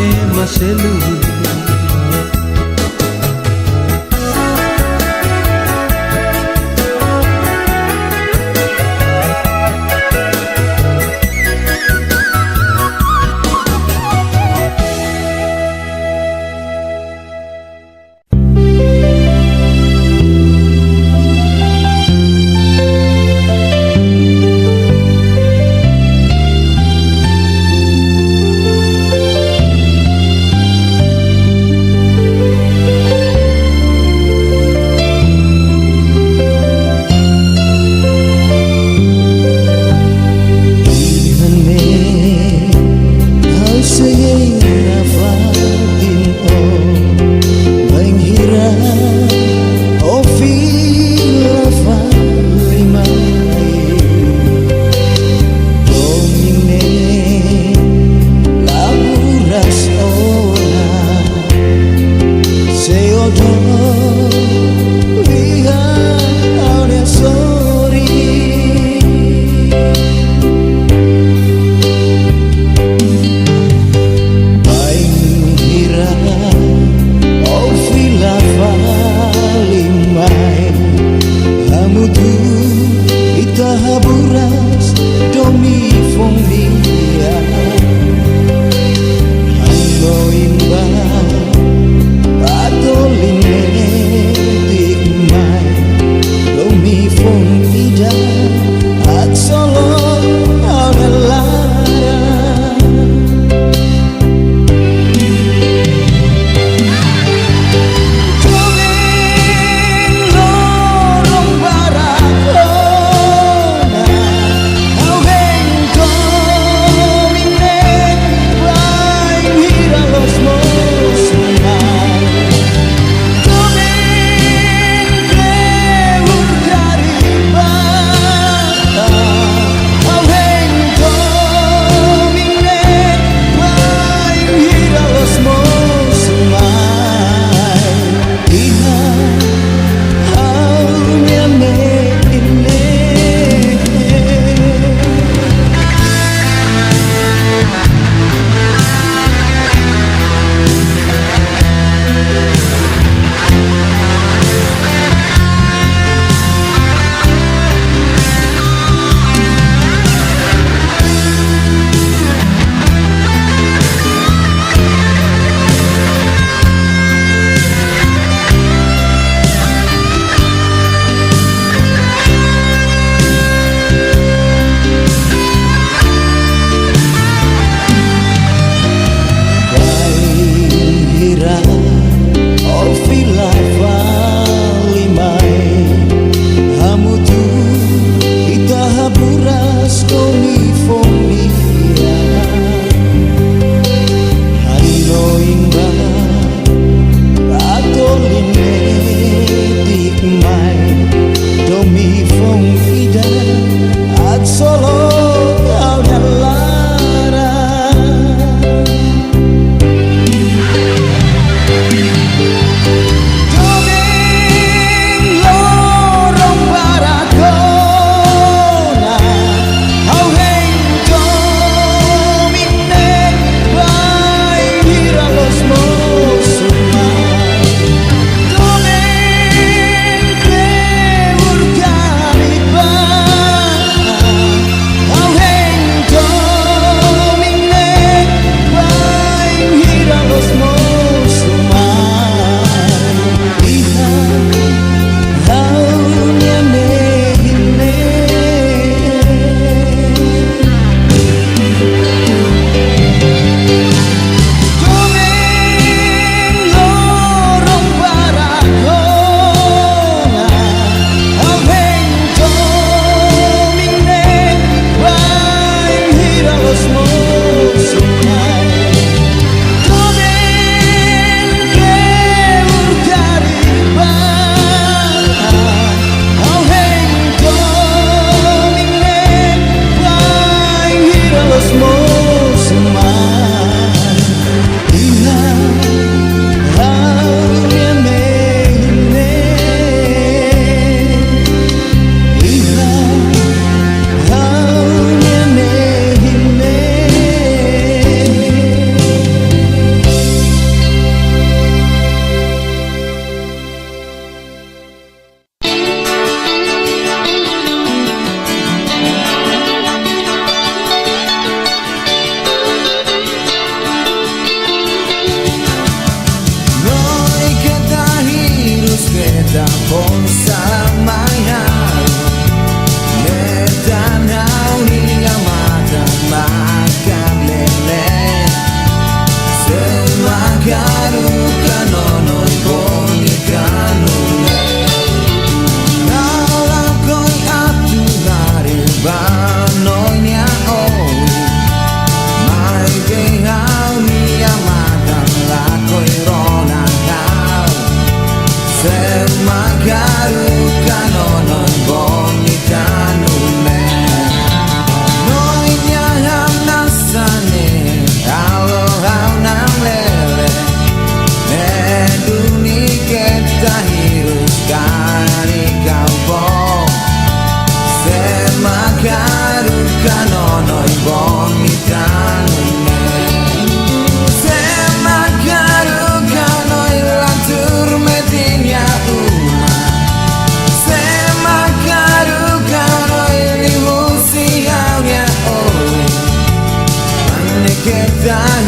e maselu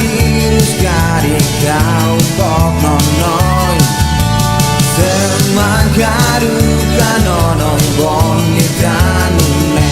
hirus kari kau pok nonoi semagaru kanonoi boni tanune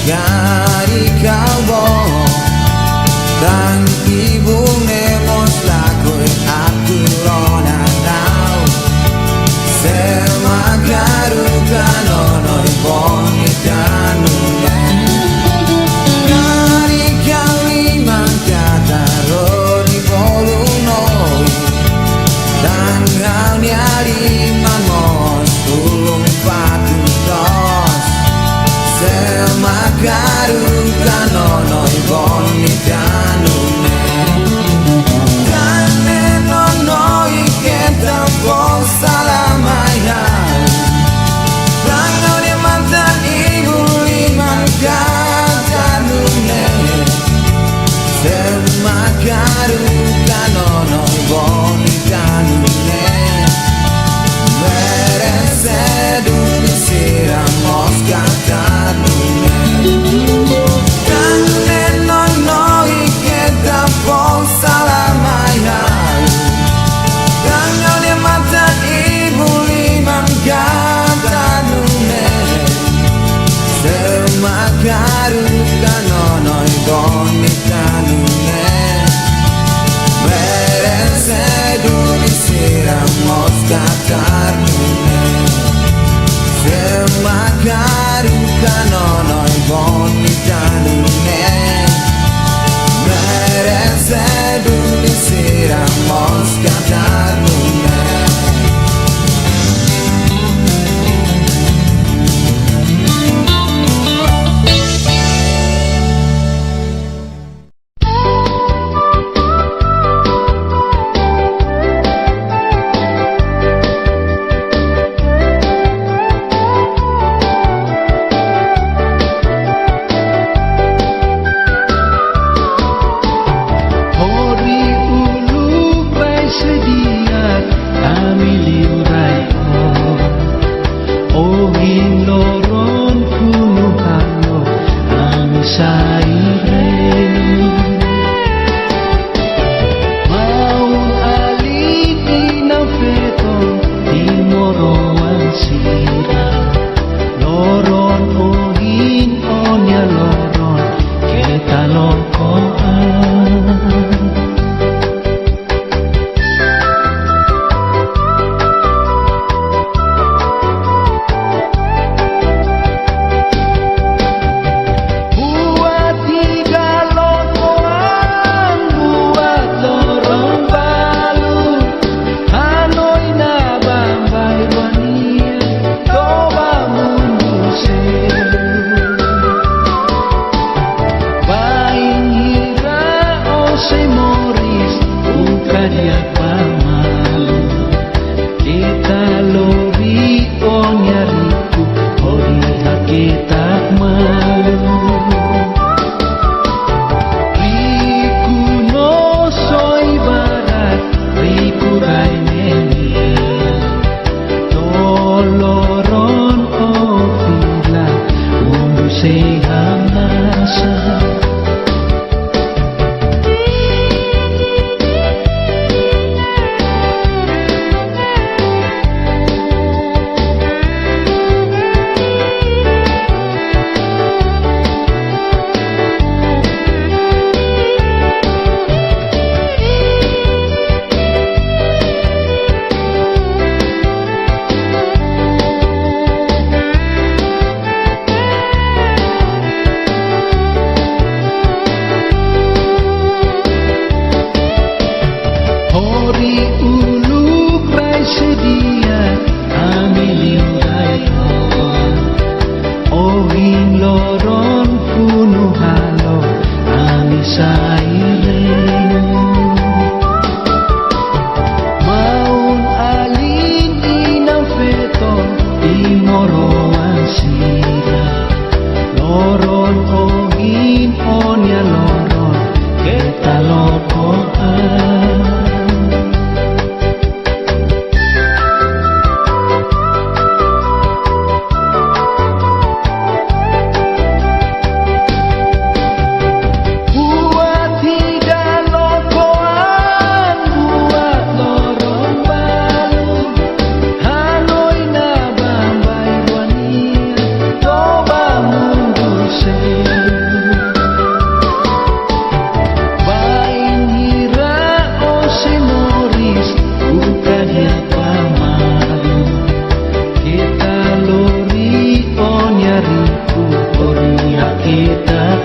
Gari kalbo dan ibu nemos lakoi aturona tau semagaru kanonoi boni tanune gari kalima kata rodi bolunoi dan kau nyari mamos tulung patutos semagaru kanonoi boni tanune kane nonoi kenta posalamaya langone mantan ibu liman katanune semagaru kanonoi boni tanune meresedu disiramos katanune kane nonoi kenta posalamaya langone mantan ibu liman katanune semagaru kanonoi boni tanune meresedu disiramos katanune semagaru kanonoi boni tanune meresedu disiramos katanune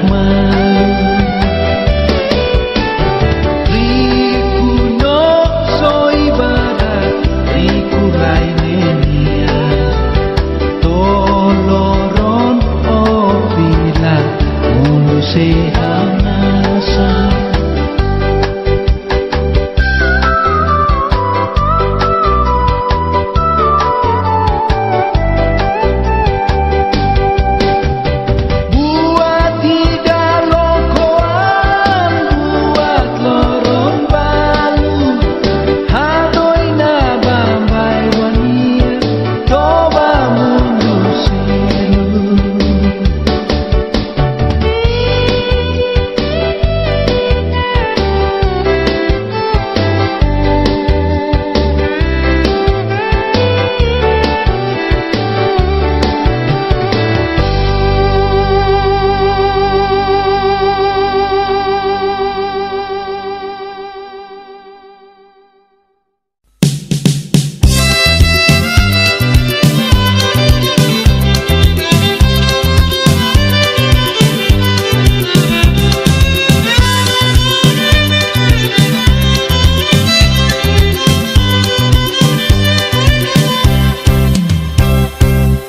malu. Riku no soy barat, riku rainenia. Toloron opila, mundo se amasa.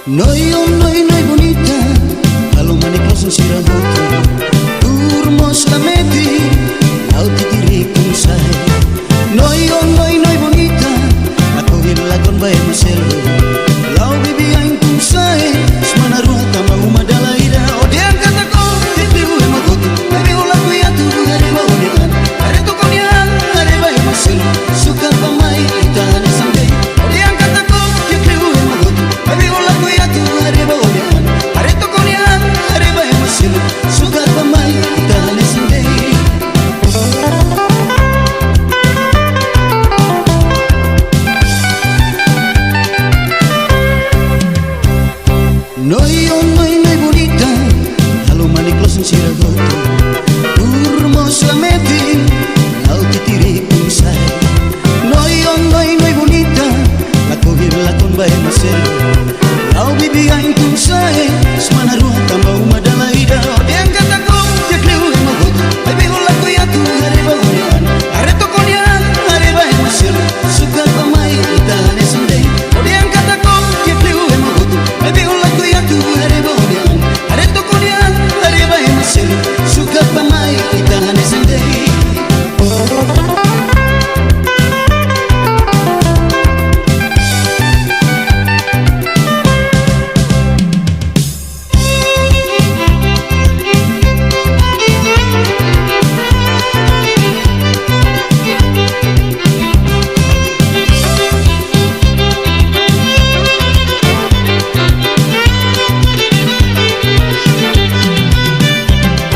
Noi, oh, noi bonita, kalau manik langsung siraboto. Turmos lameti, kau titirikum say. Noi, oh, noi bonita, aku hilakon bae muselo. Lau bibiain kum say, semana ruah tama umadala ida. Odian kataku, tipiu emagotu, baby ulaku ya tu hareba odian. Areto konian, hareba emaselo, suka pamai itahan sangde. Odian kataku, tipiu emagotu, baby ulaku ya tu hareba odian. Areto konian, hareba emaselo, suka pamai itahan sangde. Noi, oh, noi bonita, kalau manik langsung siraboto. Turmos lameti, kau titirikum say. Noi, oh, noi bonita, aku hilakon bae maselo. Kau bibiain kum say, semana ruah tambah umadala ida. Odian kataku, tiakliu emagotu, baby ulaku ya tu hareba odian. Areto konian, hareba emaselo, suka pamai itahan sandai. Odian kataku, tiakliu emagotu, baby ulaku ya tu hareba odian. Areto konian, hareba emaselo, suka pamai itahan sandai.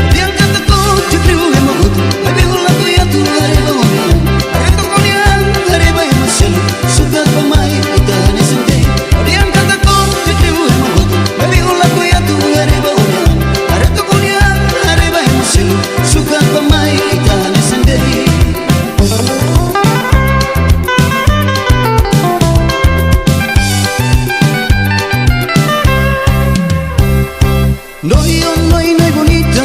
Odian kataku, tiakliu emagotu, baby ulaku ya tu hareba odian. Areto konian, hareba emaselo, suka pamai itahan sandai. Odian kataku, tiakliu emagotu, baby ulaku ya tu hareba odian. Areto konian, hareba emaselo, suka pamai itahan sandai. Noi, oh, noi bonita,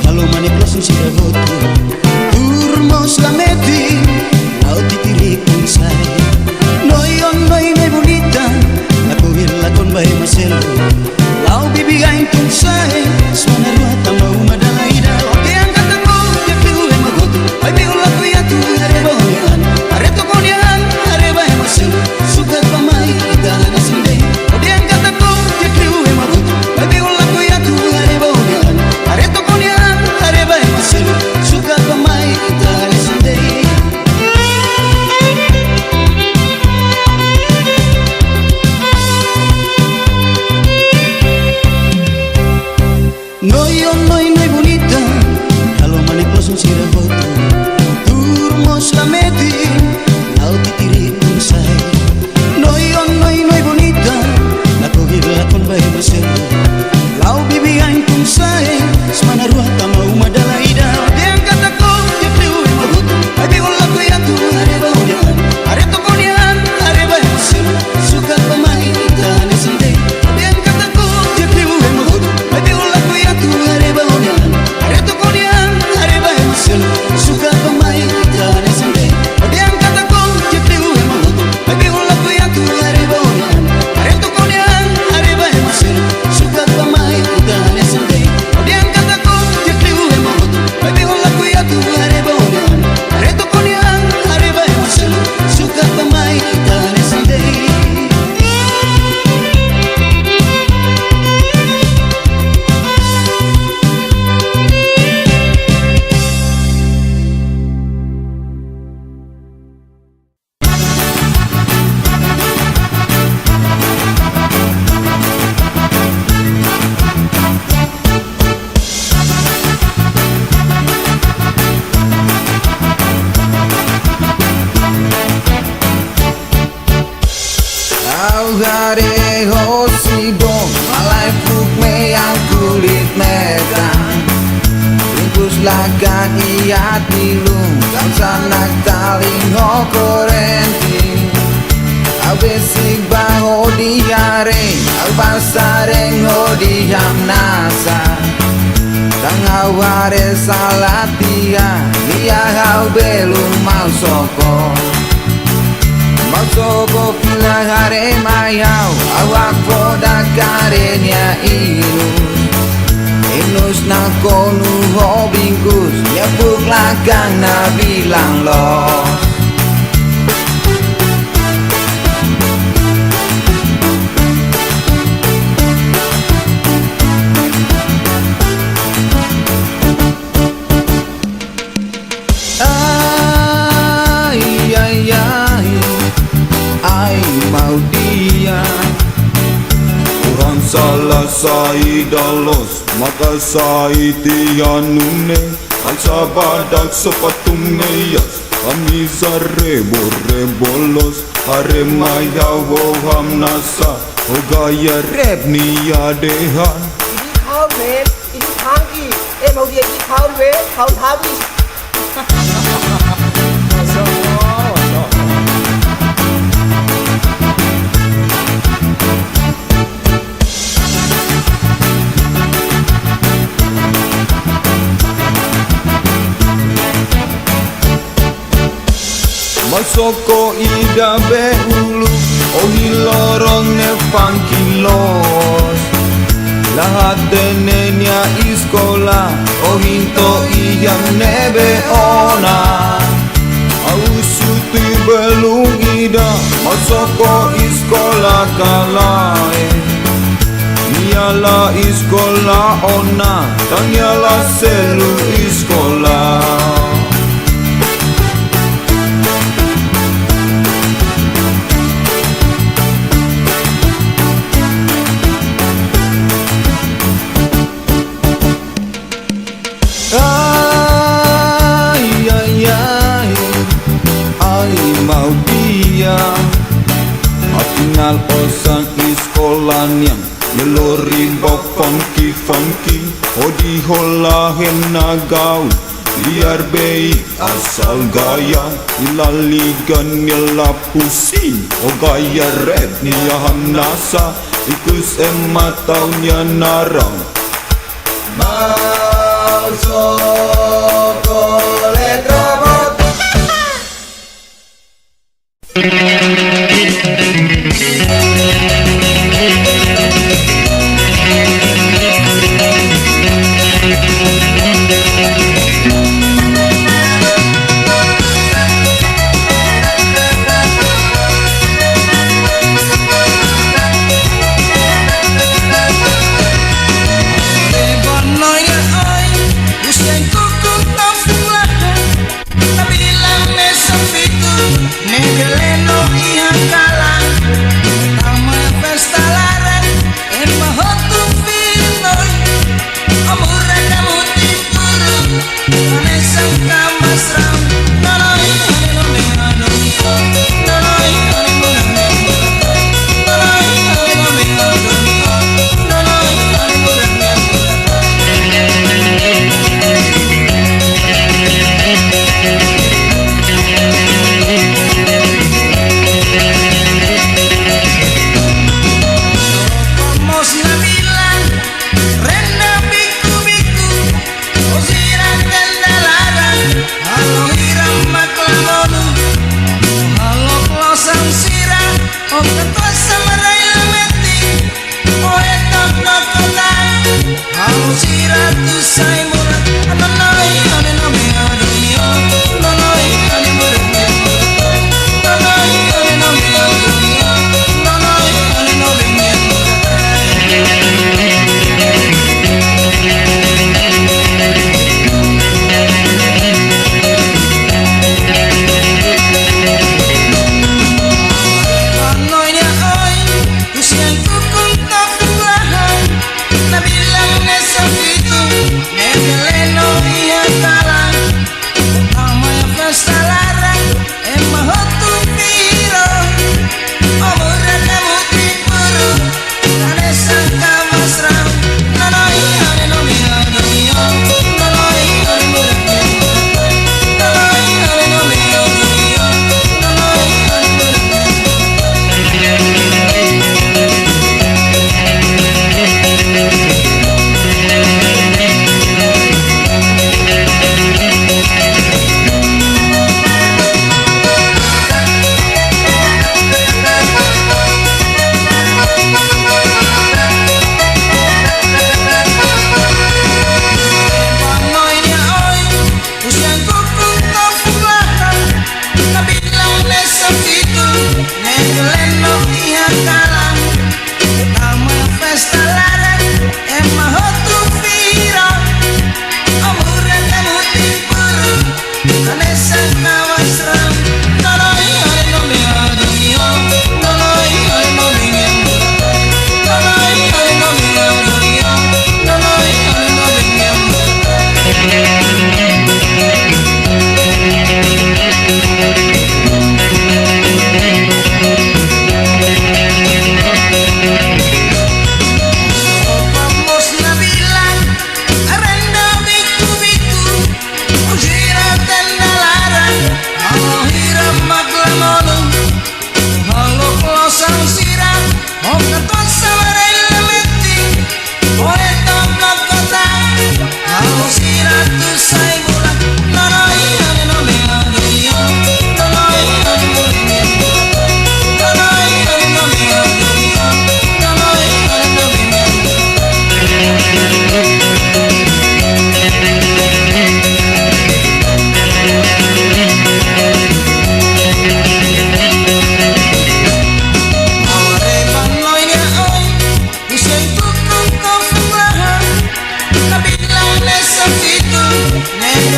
kalau manik langsung siraboto. Turmos lameti, kau titirikum say. Noi, oh, noi bonita, aku hilakon bae maselo. Lau bibiain kum say, semana ruah tambah umadala ida. Odian kataku, tiakliu emagotu, baby ulaku ya tu hareba odian. Areto konian, hareba emaselo, suka pamai itahan sandai. Odian kataku, tiakliu emagotu, baby ulaku ya tu hareba odian. Areto konian, hareba emaselo, suka pamai itahan sandai. Noi, oh, noi bonita, kalau manik langsung siraboto. Turmos lameti, kau titirikum say. Noi, oh, noi bonita, aku hilakon bae maselo. Lau bibiain kum say, semana ruah tambah umadala ida. Odian kataku, tiakliu emagotu, baby ulaku ya tu hareba odian. Areto konian, hareba emaselo, suka pamai itahan sandai. Odian kataku, tiakliu emagotu, baby ulaku ya tu hareba odian. lagan iya tilung kang sanak taling ho korenti abesig baho diare albasareng ho diham nasa tangaware salatia dia hau belum mau soko pila hare mayau awak poda karenya inus na konu ho bingkus nyebuk lagang na bilang los mau dia orang salah sai dalos maka sai tianune alsa badak sepatunge yas kami zarebo rebolos hare maya woham nasa ogaya rep niya dehan ini tangki mau dia ini kau we kau habis Masoko ida behulu ohi lorong ne fankilos lahat denenya iskola ohinto iyang nebe ona ausuti belung ida masoko iskola kalae niala iskola ona tanyala selu iskola mau dia atingal osang iskolannya melori bok funky odi holahen nagau biar baik asal gaya ilaligan nila pusing o gaya red niya hamnasa ikus emataunya narang mau sokolet robot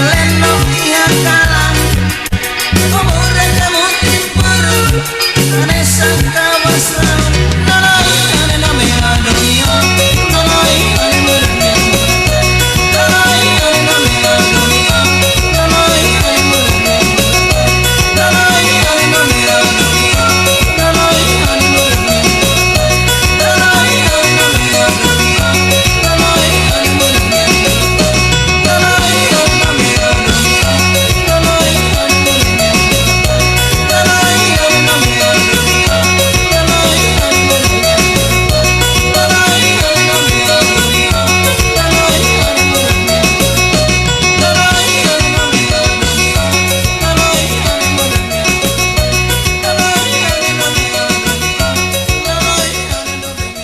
leno pihak kalah como rekamu tipuru Vanessa Kawasra nalai ane name adunia nalai ane murni nalai ane name adunia nalai ane murni nalai ane name adunia nalai ane murni nalai ane name adunia nalai ane murni nalai ane name adunia nalai ane murni nalai ane name adunia nalai ane murni nalai ane name adunia nalai ane murni nalai ane name adunia nalai ane murni nalai ane name adunia nalai ane murni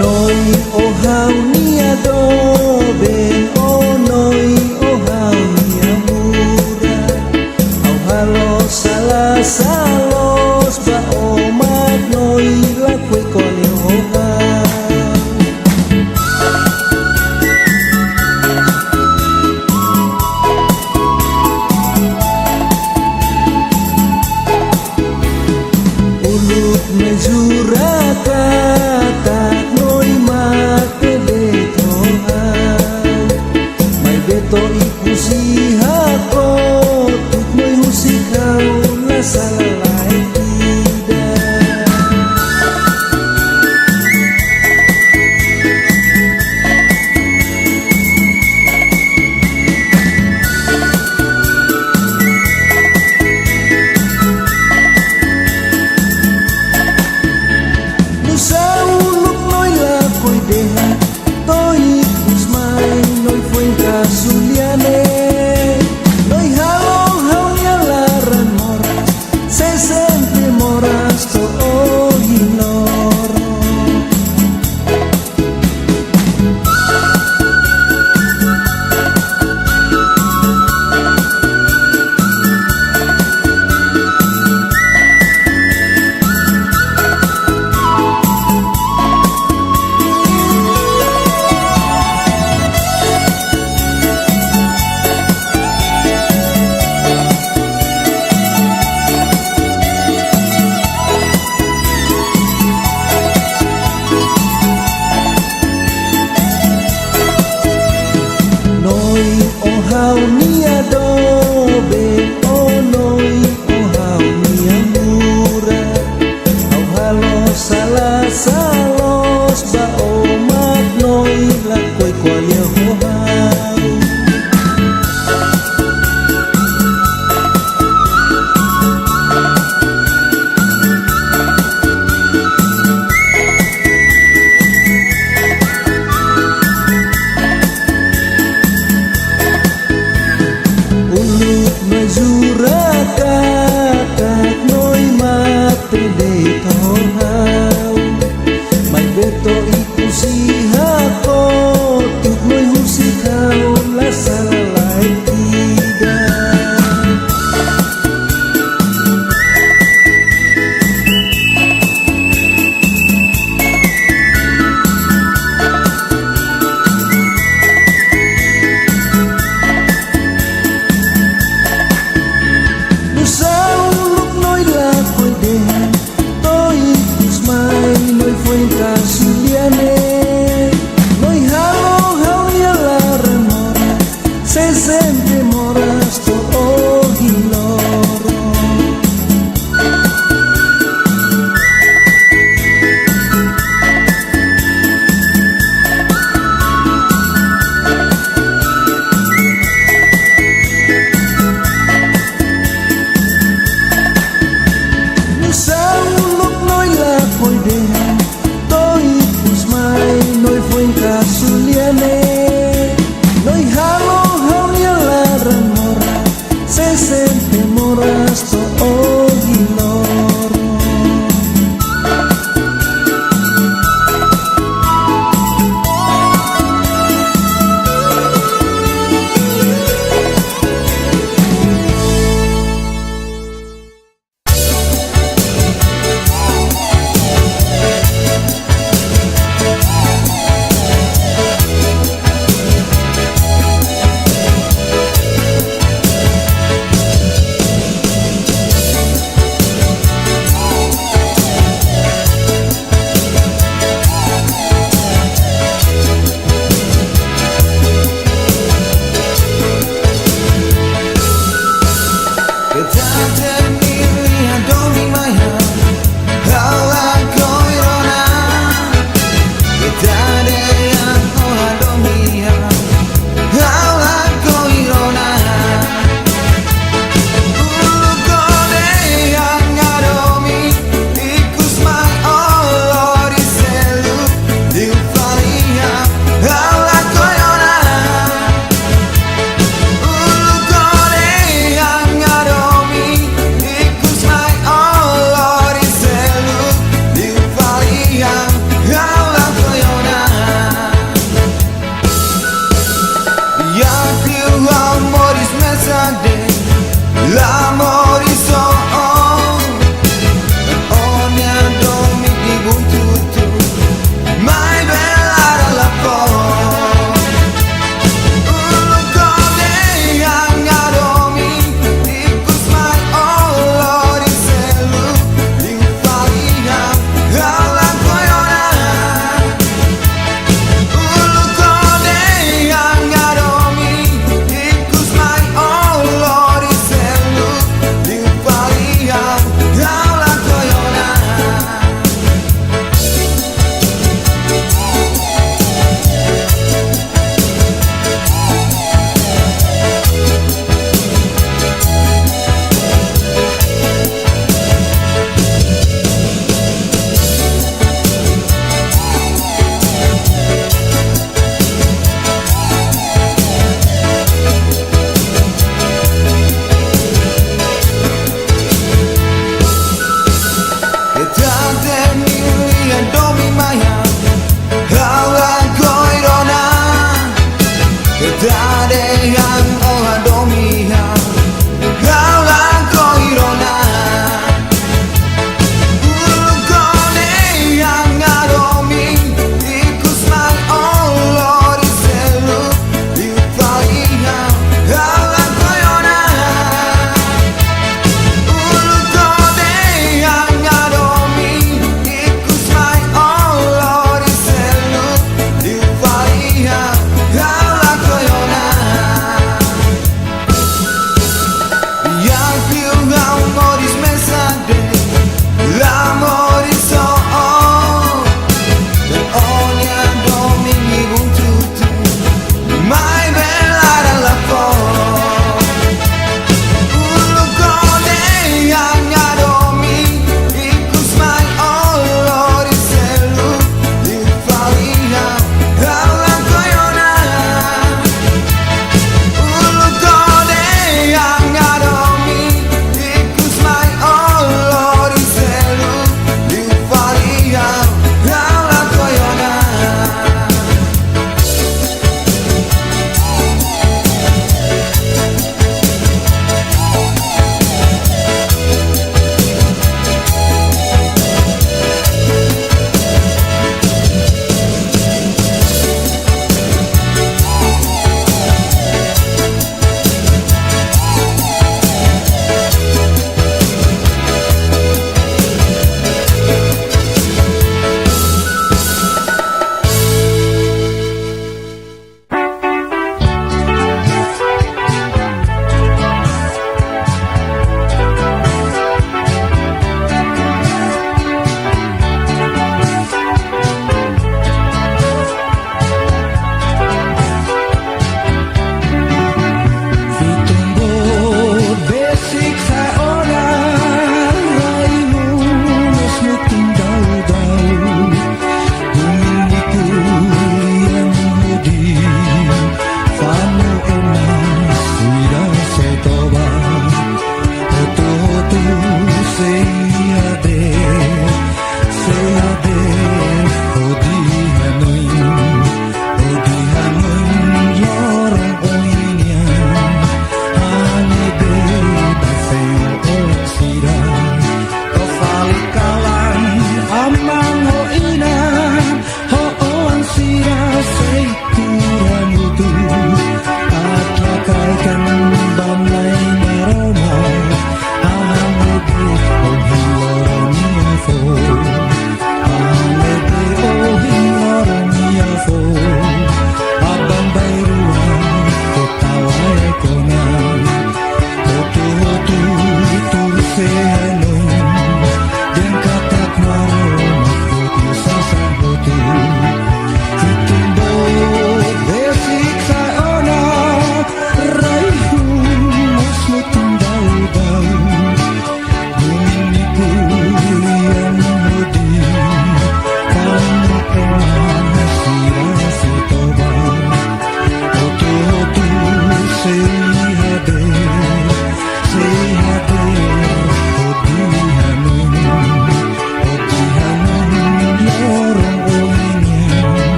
Noi o hau ni adobe o noi o hau ni amura au halo salah salos ba o mat noi la kwe kone o hau ulut mezuraka tak noi mate de tohan mai beto ikusi hako tuk noi husikau la salalai tidak Nusa uluk noi la koi deha toi kusmai noi foi kasuliane noi halo hau nyalaran moras se sempre moras to ignoro Noi o hau ni adobe o noi o hau ni amura au halo salah salos ba o mat noi la koi kwalia ho hau ulut mezuraka tak noi mate de tohau mai beto ikusi hako tuk noi husikau la salalai tidak Nusa uluk noi la koi deha toi kusmai noi foi kasuliane noi halo hau nyalaran moras se sempre moras to ignoro Nusa uluk noi la koi deha toi kusmai noi foi kasuliane kene noi halo haunya larang mora se sente moras to ogiloro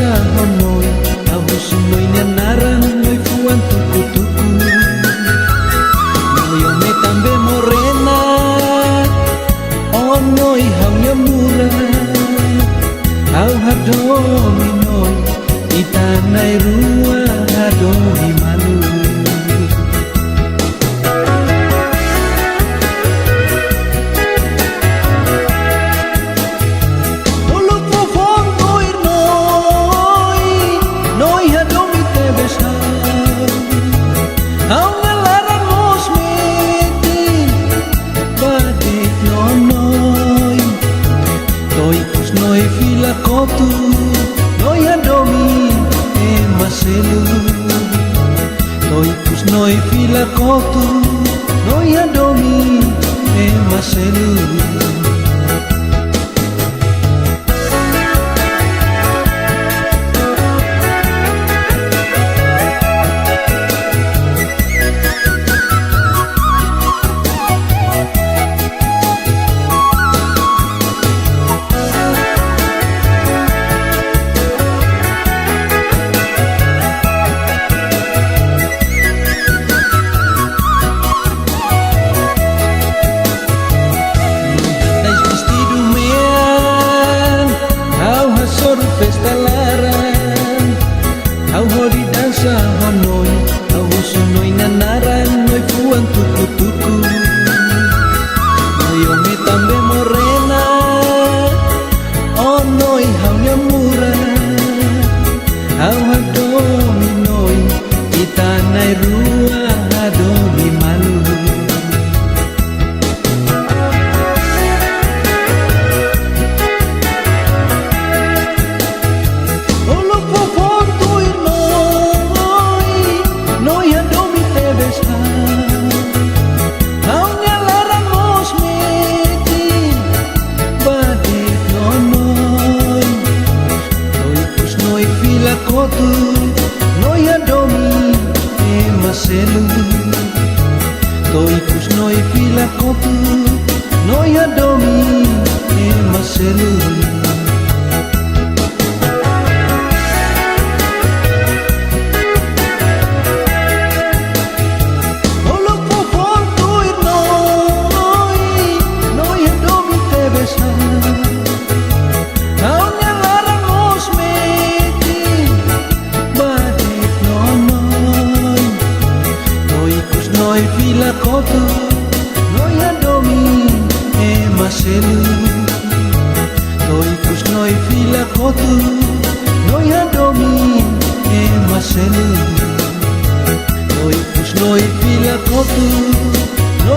dansa honoi au sumoi naran noi fuan tuku noi me tambe morena onoi hau nyamura au hadomi noi itanai rua hadomi malu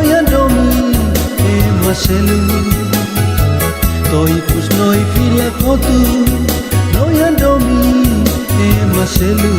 noi adomi e maselu noi pus noi fila kotu noi adomi e maselu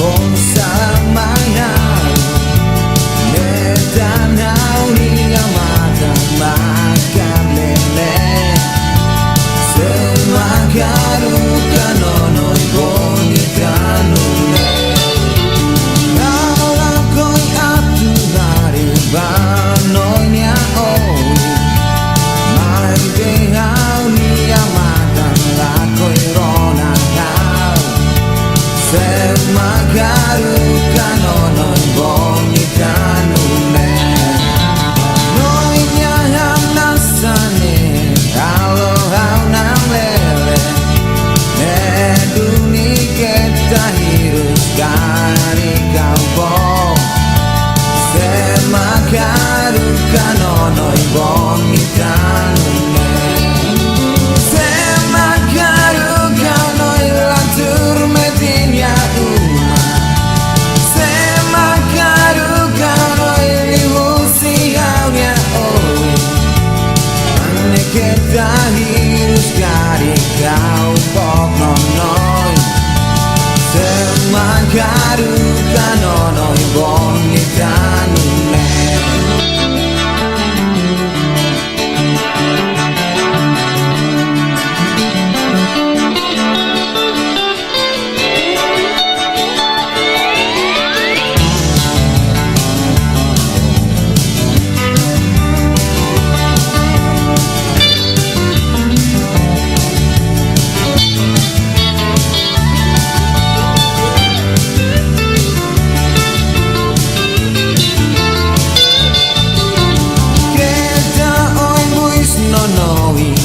con salamaya netanau ni amata makan lele semagaru kanono bonitanune kalau koi atu hari banonya oi mai dehau ni amata lakoi rona kau semagaru kanono bonitanune noinya ham nasane kalau hau nang lele neduni kita hirus kari kampung semagaru kanono bonitanune semagaru kanono lantur medinya uma semagaru kanono lihusi haunya oi ane kita hirus kari kampung nonoi semagaru kanono bonitanune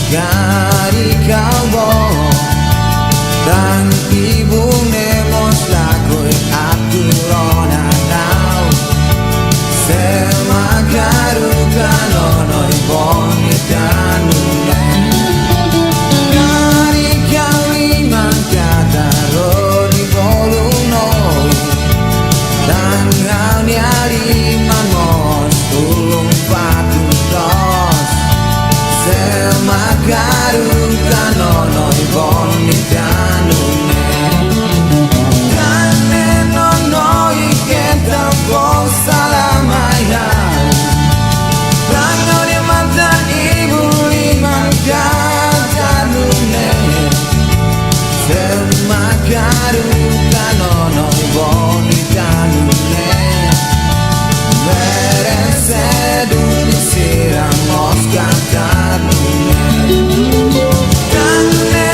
Gari kalbo dan ibu nemos lakoi aturona tau semagaru kanono bonitanune gari kaliman kata rodi bolunoi dan hau nyari mamos tulung patutos semagaru kanono bonitanune kane nono ikenta po salamaya rango di mata ibu liman katanune semagaru kanono bonitanune meresedu disiramos katanune kane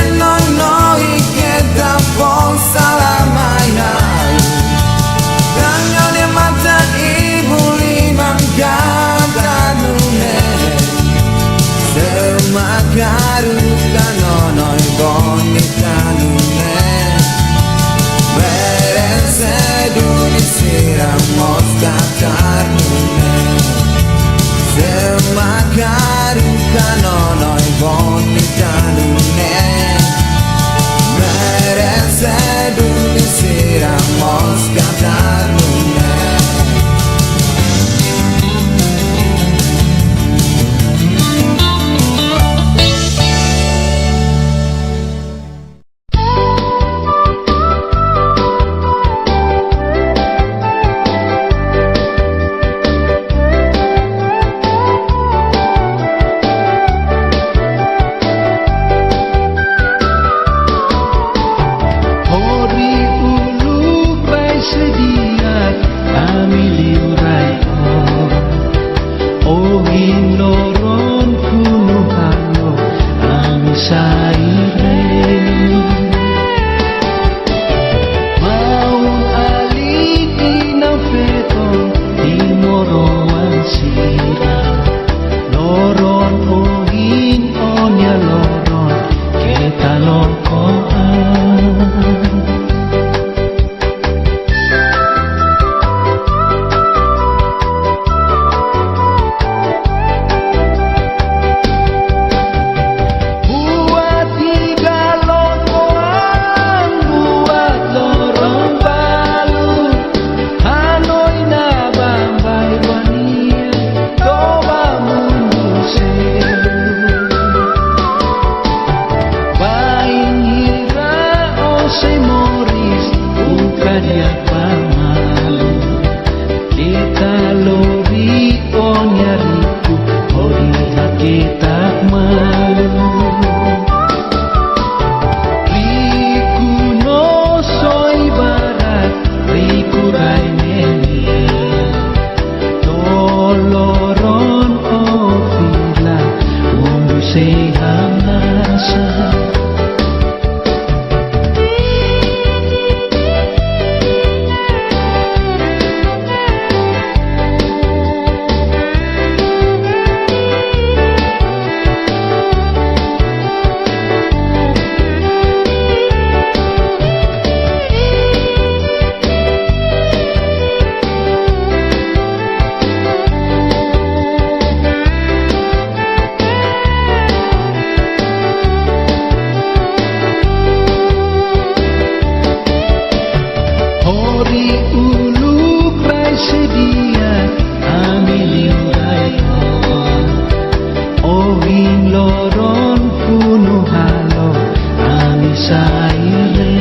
saire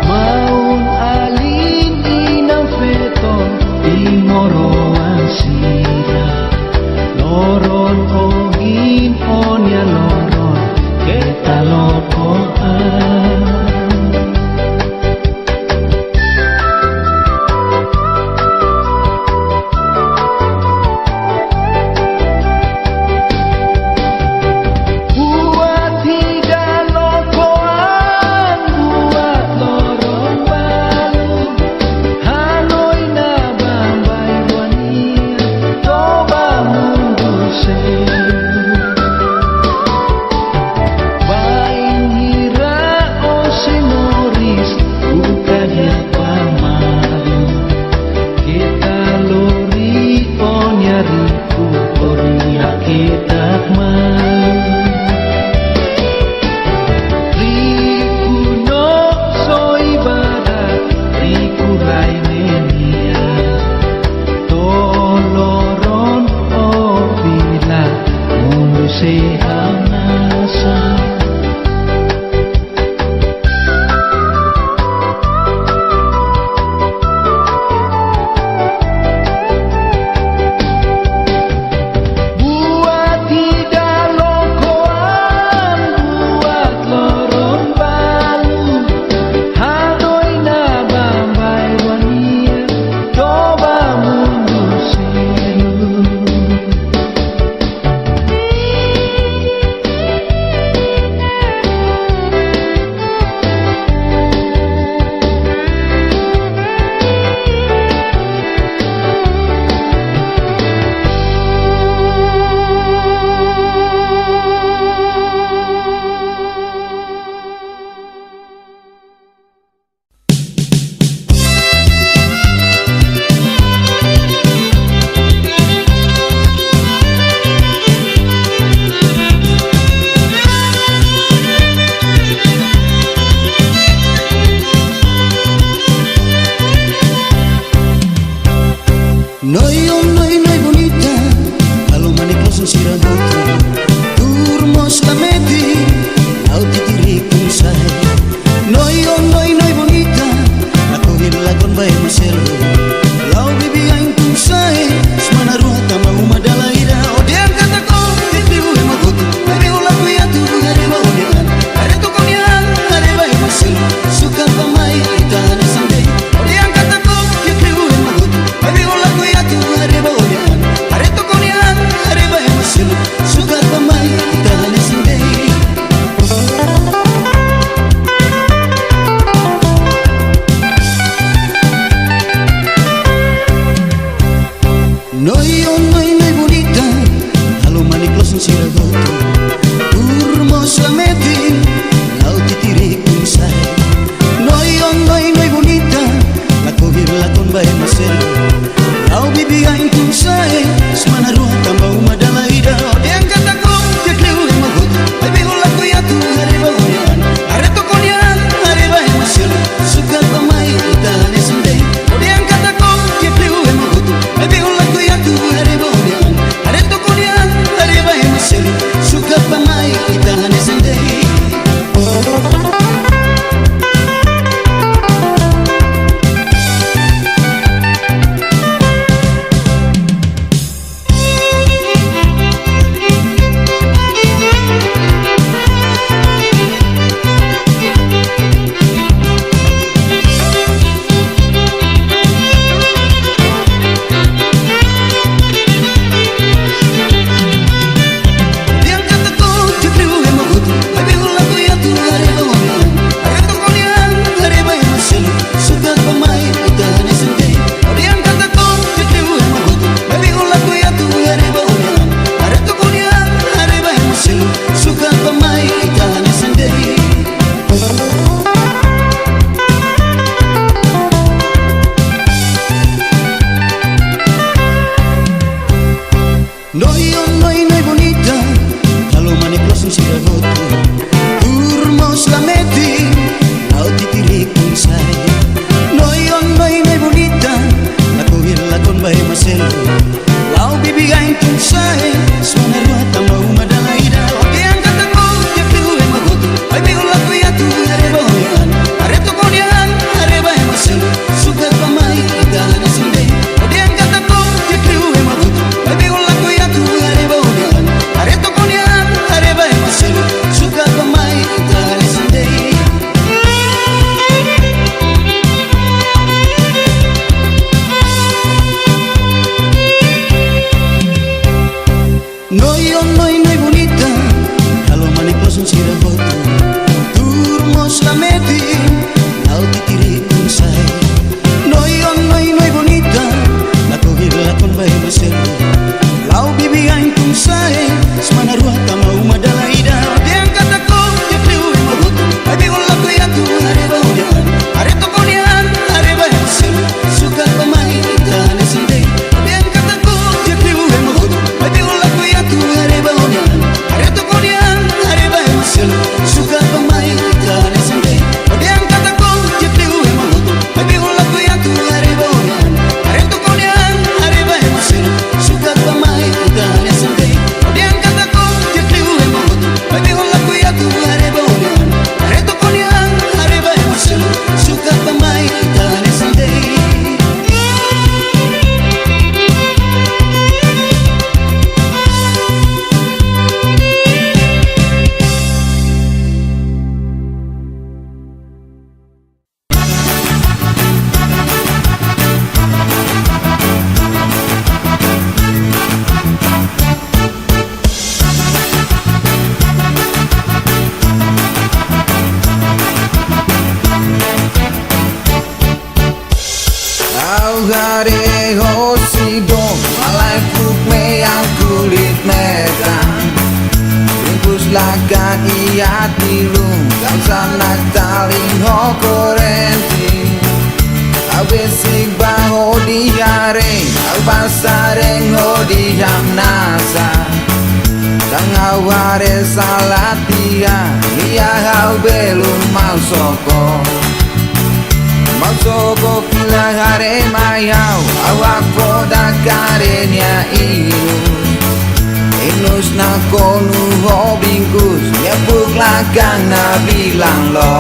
maun alin inang feton timoroan sira loron ogin onya loron kita lokoan Noi, oh, noi, noi bonita, kalau manik langsung siragotu turmos lameti, au titirikun say. Noi, oh, noi, noi bonita, aku hilakon bae muselo, lau bibi aing kun say, semana ruah tama umadala ida, odian kataku, titiu emagotu, baby ulah kuyatu, hareba odian, are tu konian, hareba muselo, suka pamai ita hane sandai, odian kataku, titiu emagotu, baby ulah kuyatu, hareba odian, are tu konian, hareba muselo, suka pamai ita hane sandai. Noi, oh, noi, noi bonita, kalau manik langsung siragotu turmos lameti, lau titirikun say. Noi, oh, noi, noi bonita, lako hilakon bae maselo, lau bibi aing kun say, semana ruah tambah umadala ida, odian kataku, titiu emagotu, baby ulah kuyatu, hareba odian, are tu konian, hareba maselo, suka pamai ita hane sandai, odian kataku, titiu emagotu, baby ulah kuyatu, hareba odian, are tu konian, hareba maselo, suka pamai ita hane sandai. Noi, oh, noi, noi bonita, kalau manik langsung siragotu turmos lameti, lau titirikun say. Noi, oh, noi, noi bonita, lako hilakon bae maselo, lau bibi aing kun say, semana ruah tambah umadala ida, odian kataku, belakang ia tilung kau sana taling ho korenti awesik baho diare au basareng ho diam nasa kang aware salatia ia hau belum mau soko kila hare mayau awak poda karenya inus na konu ho bingkus nyebuk lagang na bilang lo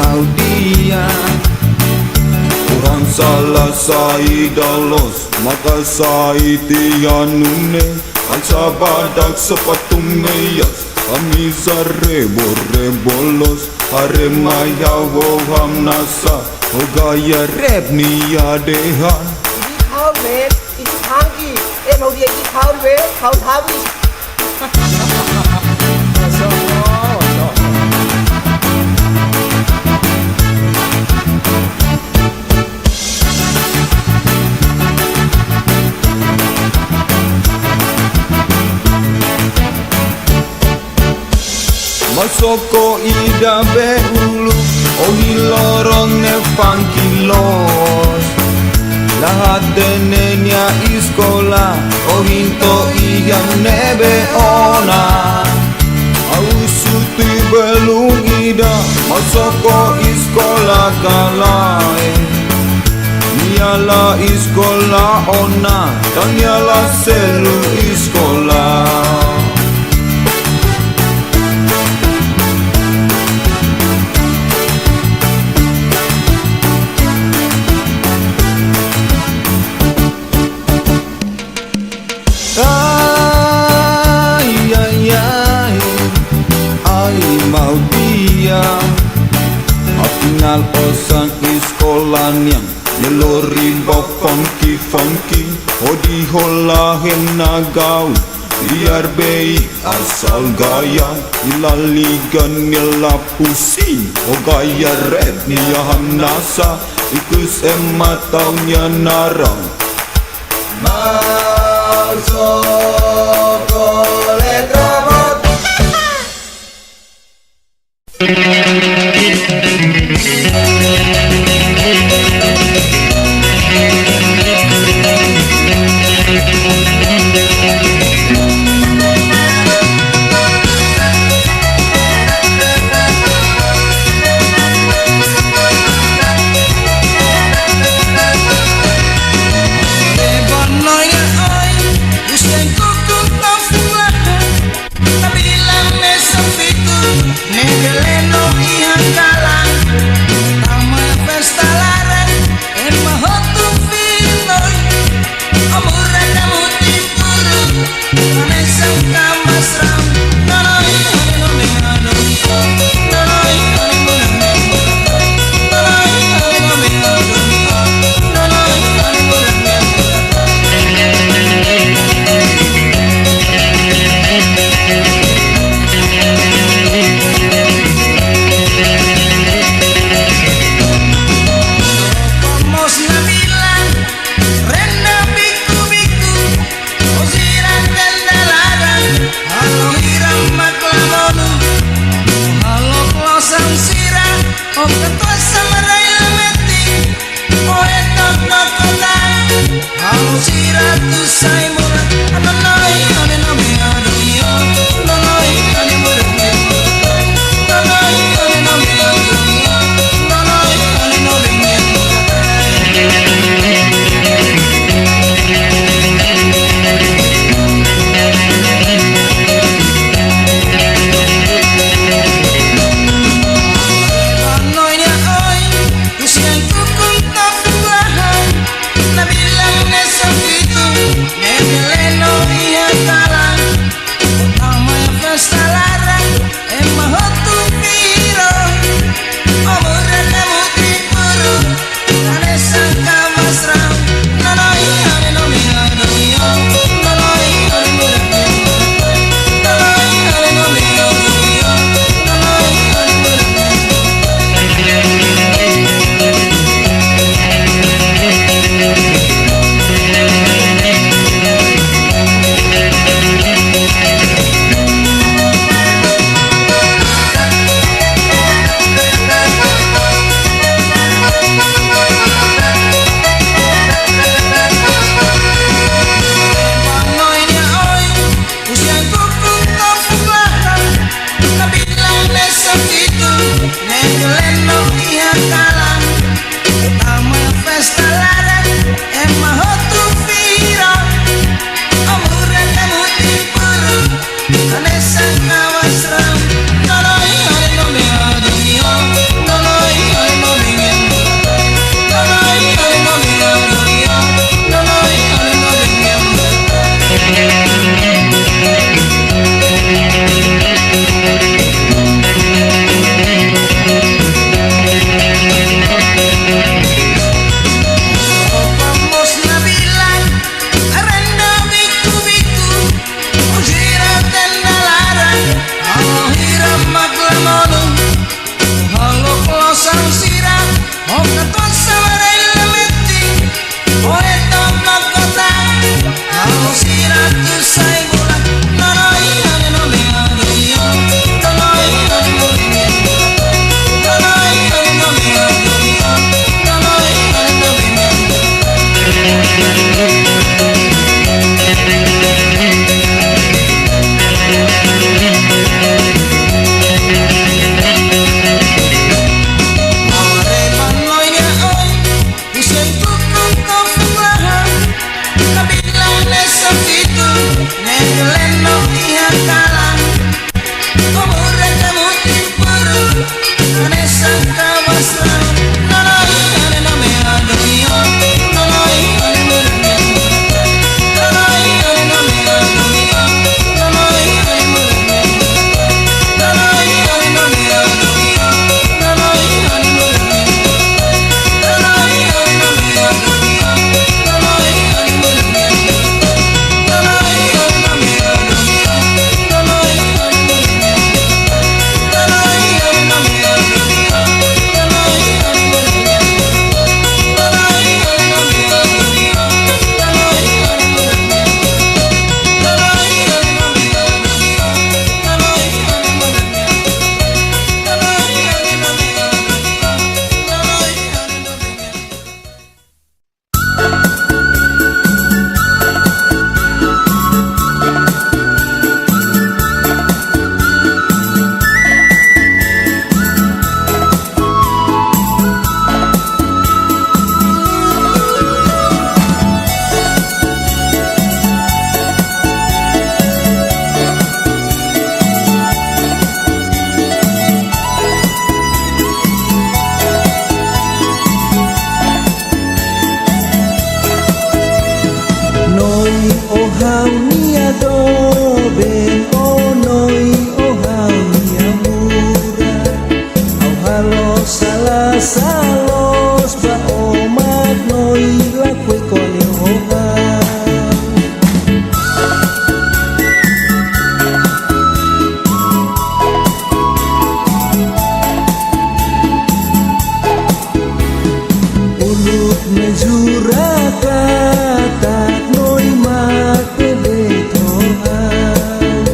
mau dia orang salah sai dalos maka sai tianune alsa badak sepatu meyas kami zarebo bolos hare maya woham nasa ogaya rep niya dehan ဒီထောင်းမယ်ဒီထောင်းကြီးမဟုတ်ဒီထောင်းတွေထောင်းထားပြီ Masoko ida beulu ohi lorong ne fankilos lahat denenya iskola ohinto iya nebe ona ausuti belung ida masoko iskola kalai niala iskola ona dan niala selu iskola mau dia Afinal osan iskolanya Nelori bok funky Odi holahen nagau Biar baik asal gaya Ilaligan nila pusing O gaya rap niya hamnasa Ikus emat taunya narang Mau sokolet robot Lebar noya ai, useng kok adobe onoi ohau ni amura au halo salah salos ba o magnoi la kue kone hoha ulut mejura kata noi mate de tohan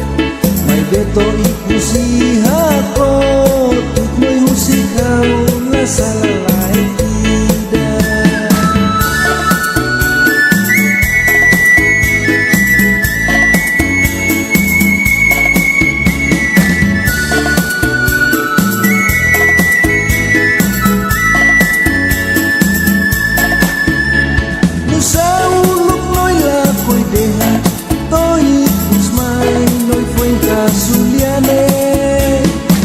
mai beto ikusi hako tuk noi musikau la salalai tidak Nusauluk noi la koi deha toi kusmai noi foi kasuliane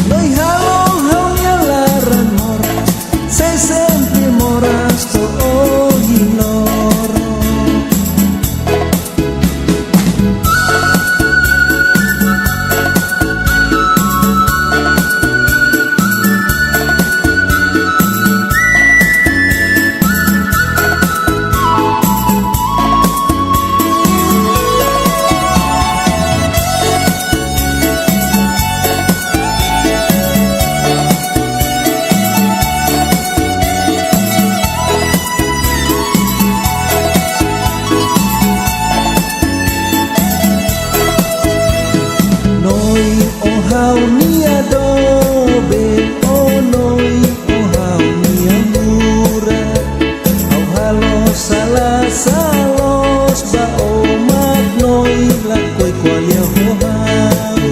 noi halong halnya laran moras se sempre moras to ohinoro Noi ohau ni adobe onoi ohau ni amura au halo salah salos ba o magnoi la koi kualia hohau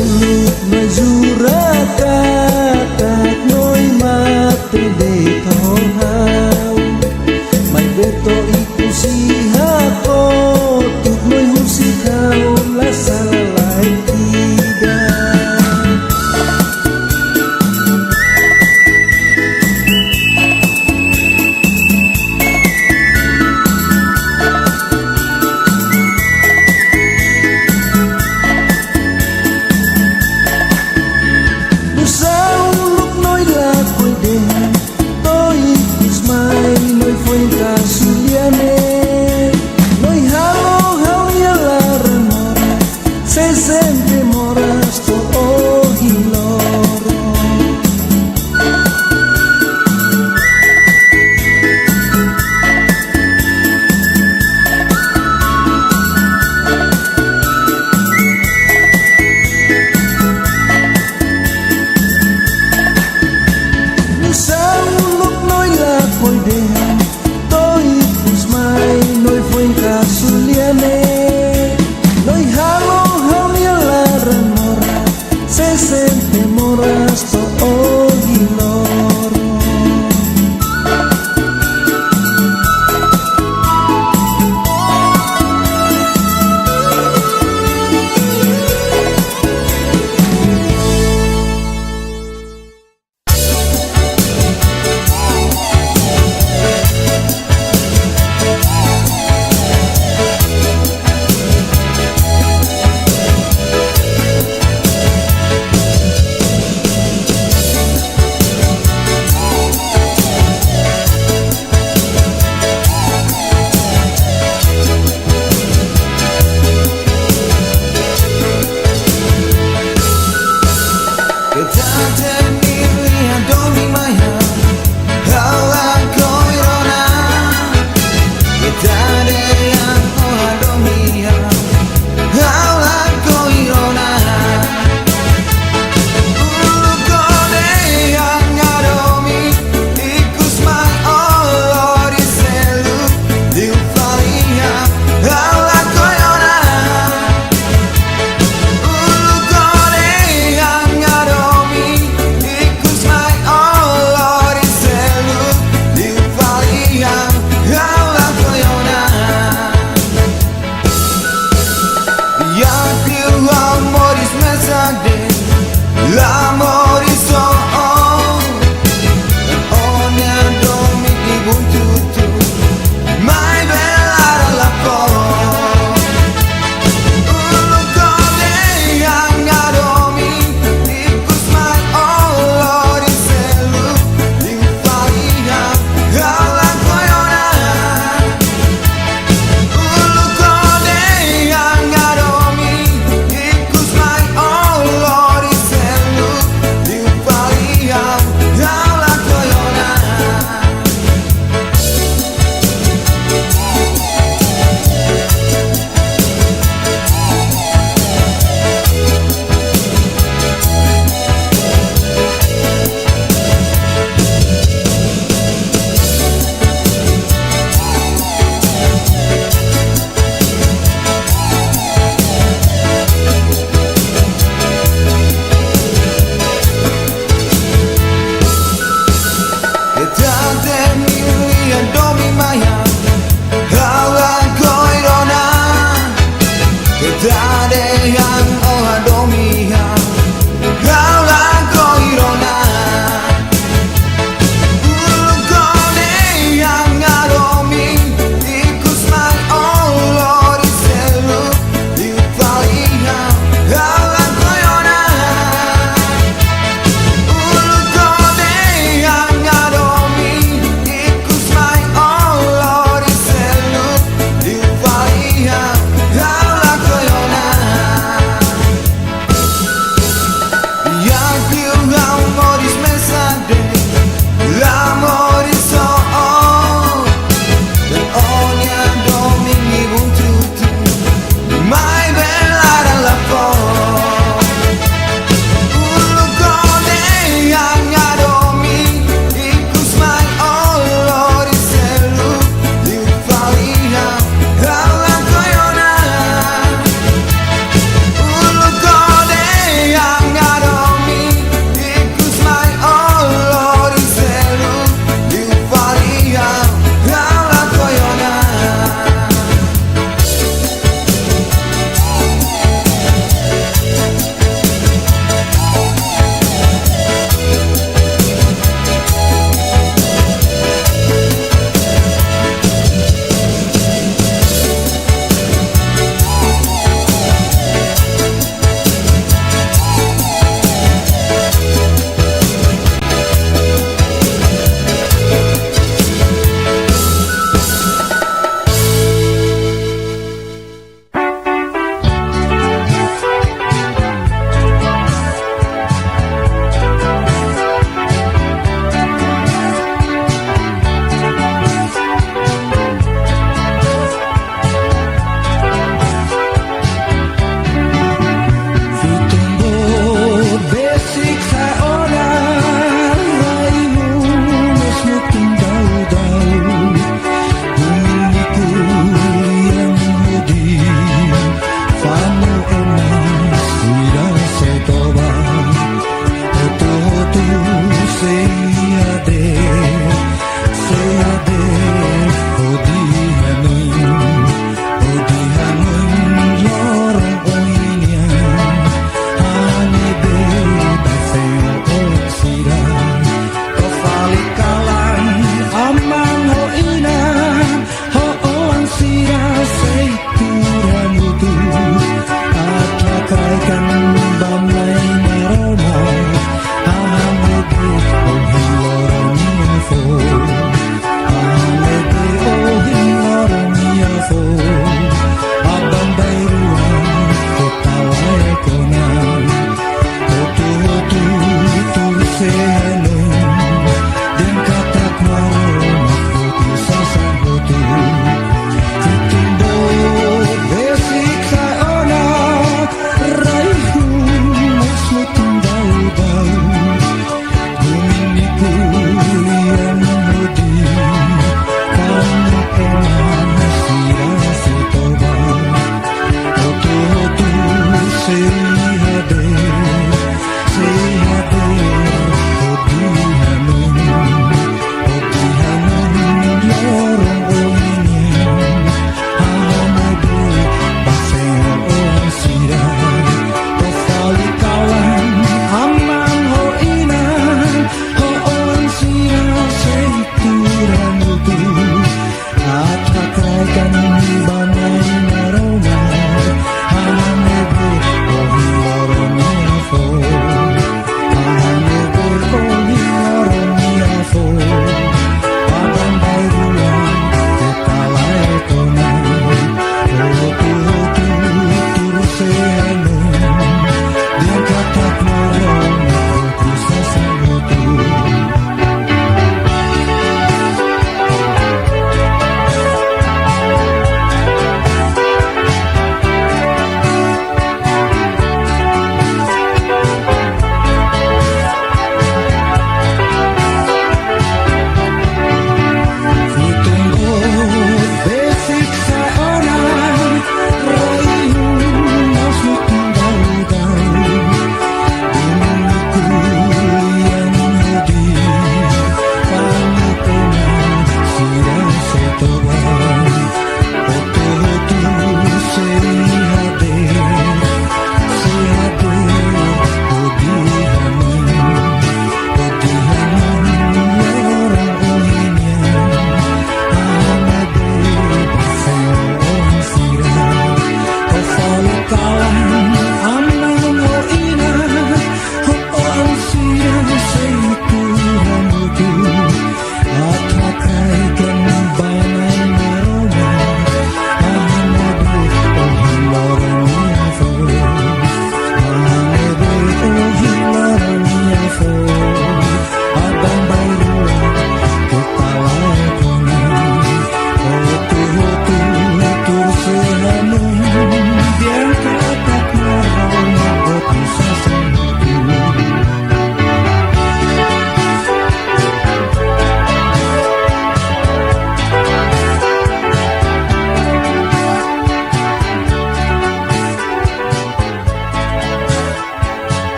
ulut majura katak noi mate de tohau mai beto ikusi hako tuk noi musik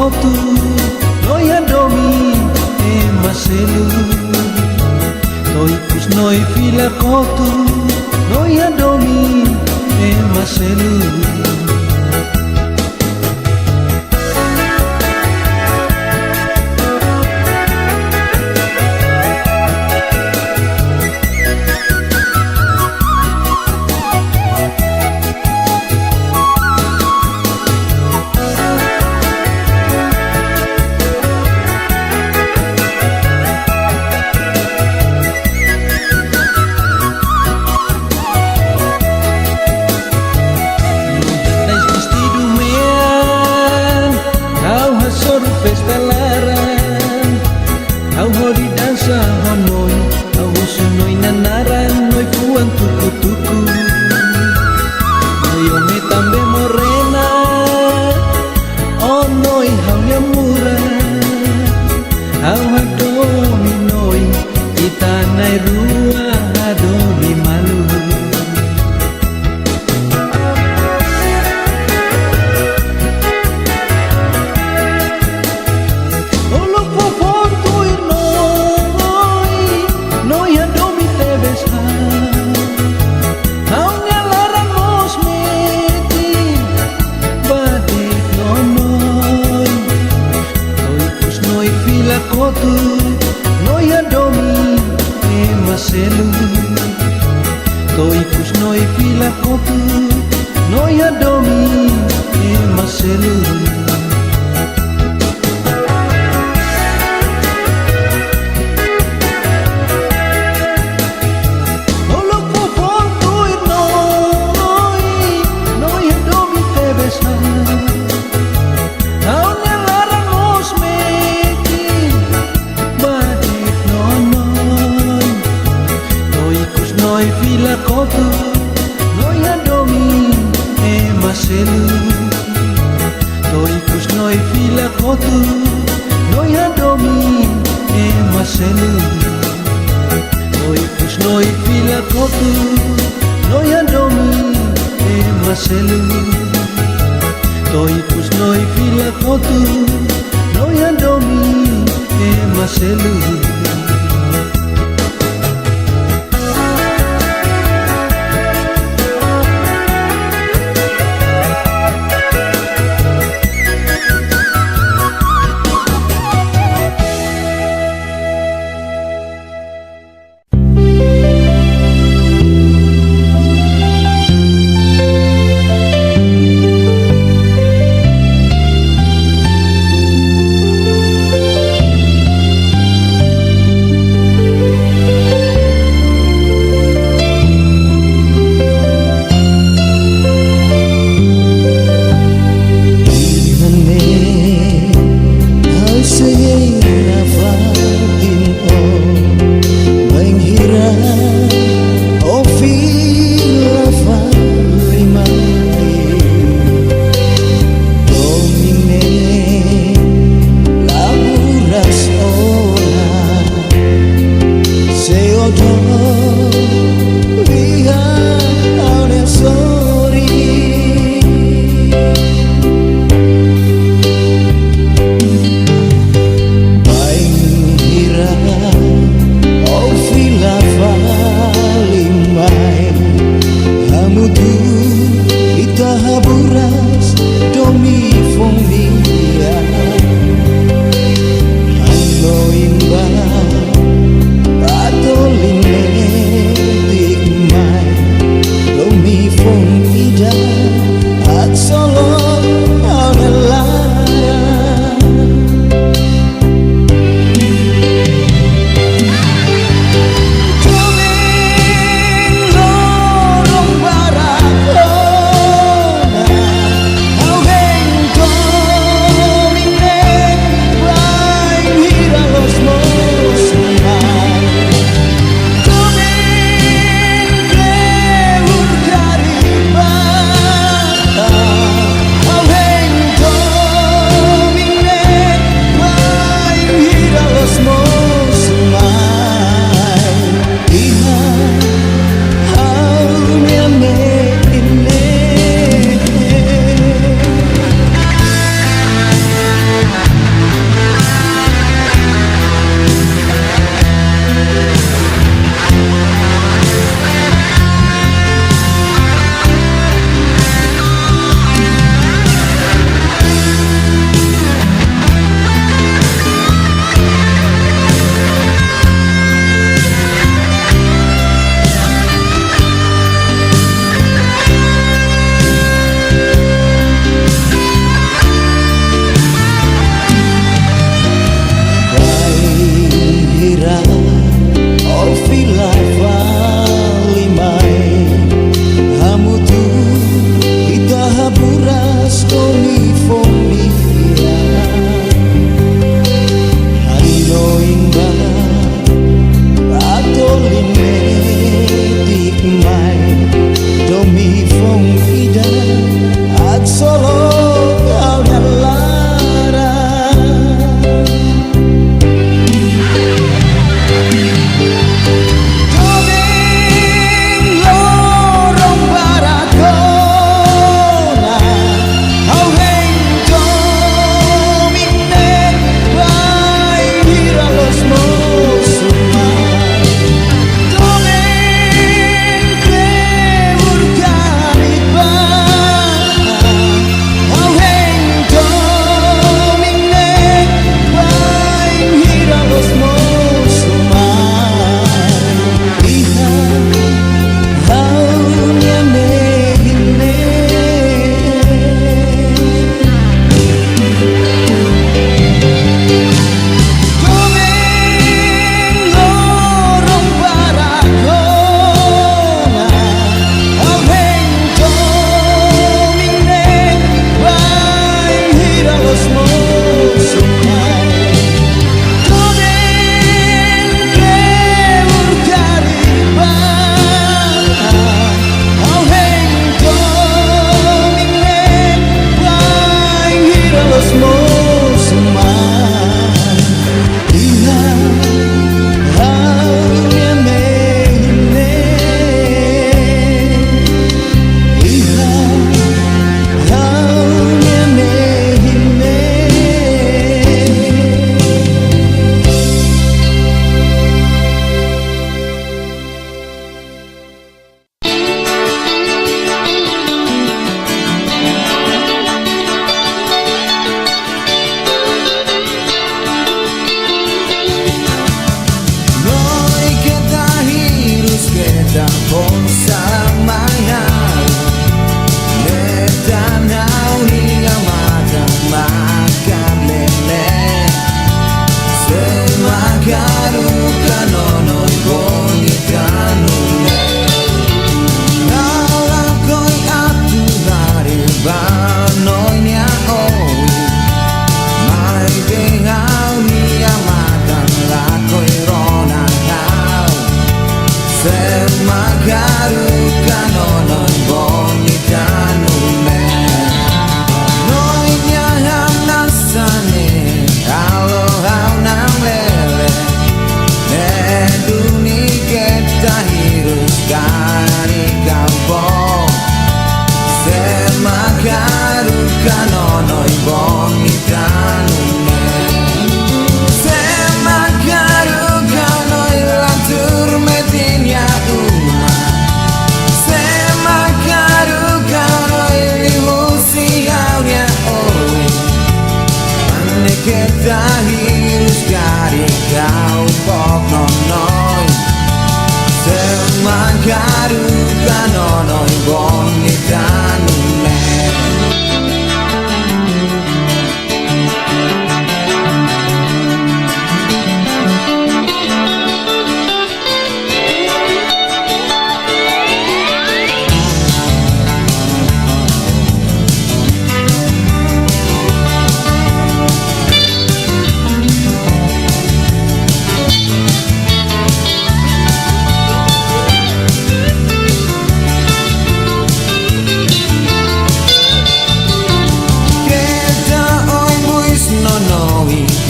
kotu noi adomi e maselu toi kus noi fila kotu noi adomi e maselu Indah, Rato Line Magaru kanonon bonita nume Noi nyaham nasane Halo hau nang lele Neduni kita hirus kari kampong Semagaru kanonoi bonita nume Semagaru kanoi lantur medinya uma Semagaru kanoi limusi haunya oi Ane kita hirus kari kau pok nonoi Semagaru kanonoi bonita nume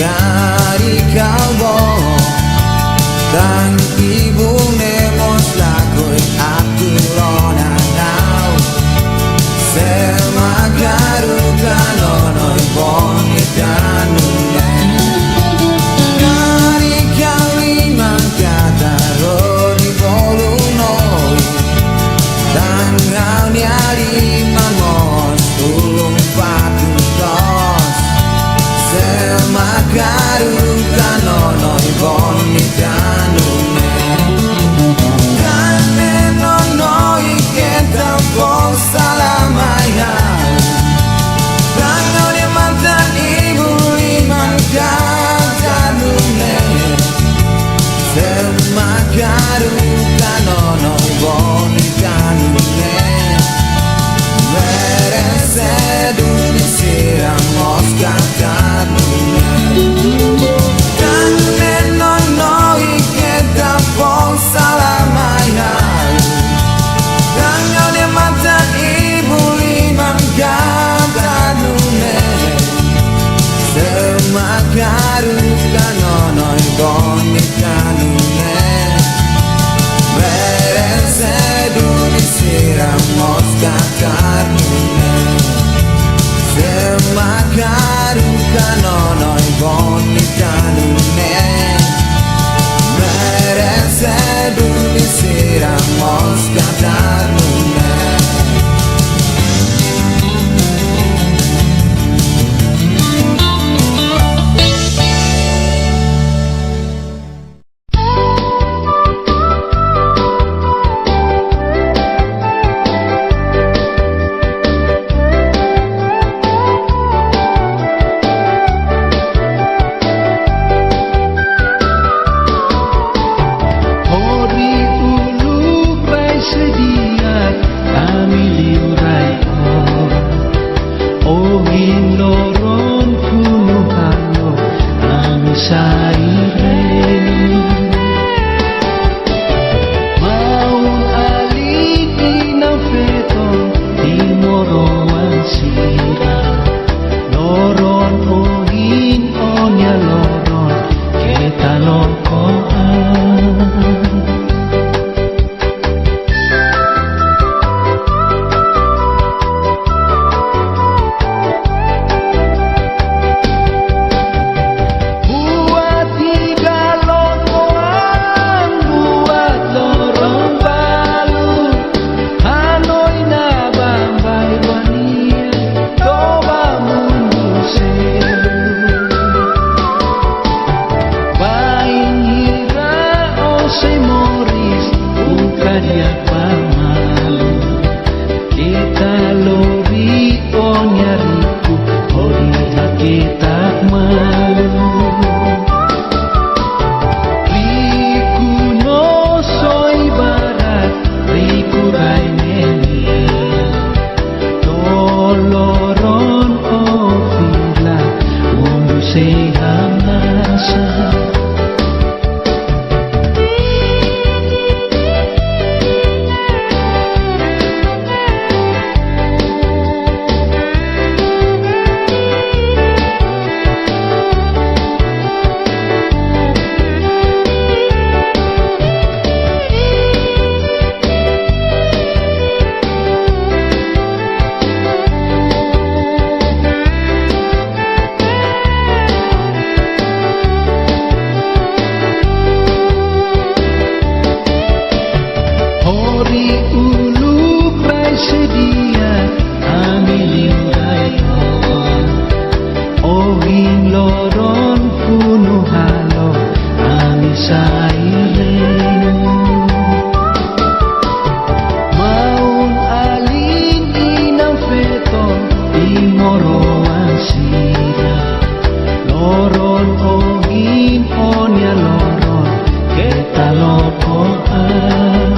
Dari kalbo Dan ibu nemos lakoi aturona nau Semagaru kanonoi bonita nume Dari kaliman kata roni bolunoi Dan rau nyari mamos ulung patuntos Semagaru kanonoi bonita nume Kane nonoi kenta pon salamaya Rangone mantan ibu liman kata nume Semagaru kanonoi bonita nume Merese duni siram moskata nume Kane nonoi keta pon salamaya Rangone mantan ibu liman kata nume Semagaru kanonoi bonita nume Merese duni siram moskata nume Semagaru kanonoi bonita nume Merese duni siram moskata nume aire Maun alin inang feto Imoroan sira Loron ogin onya loron Kita lokoan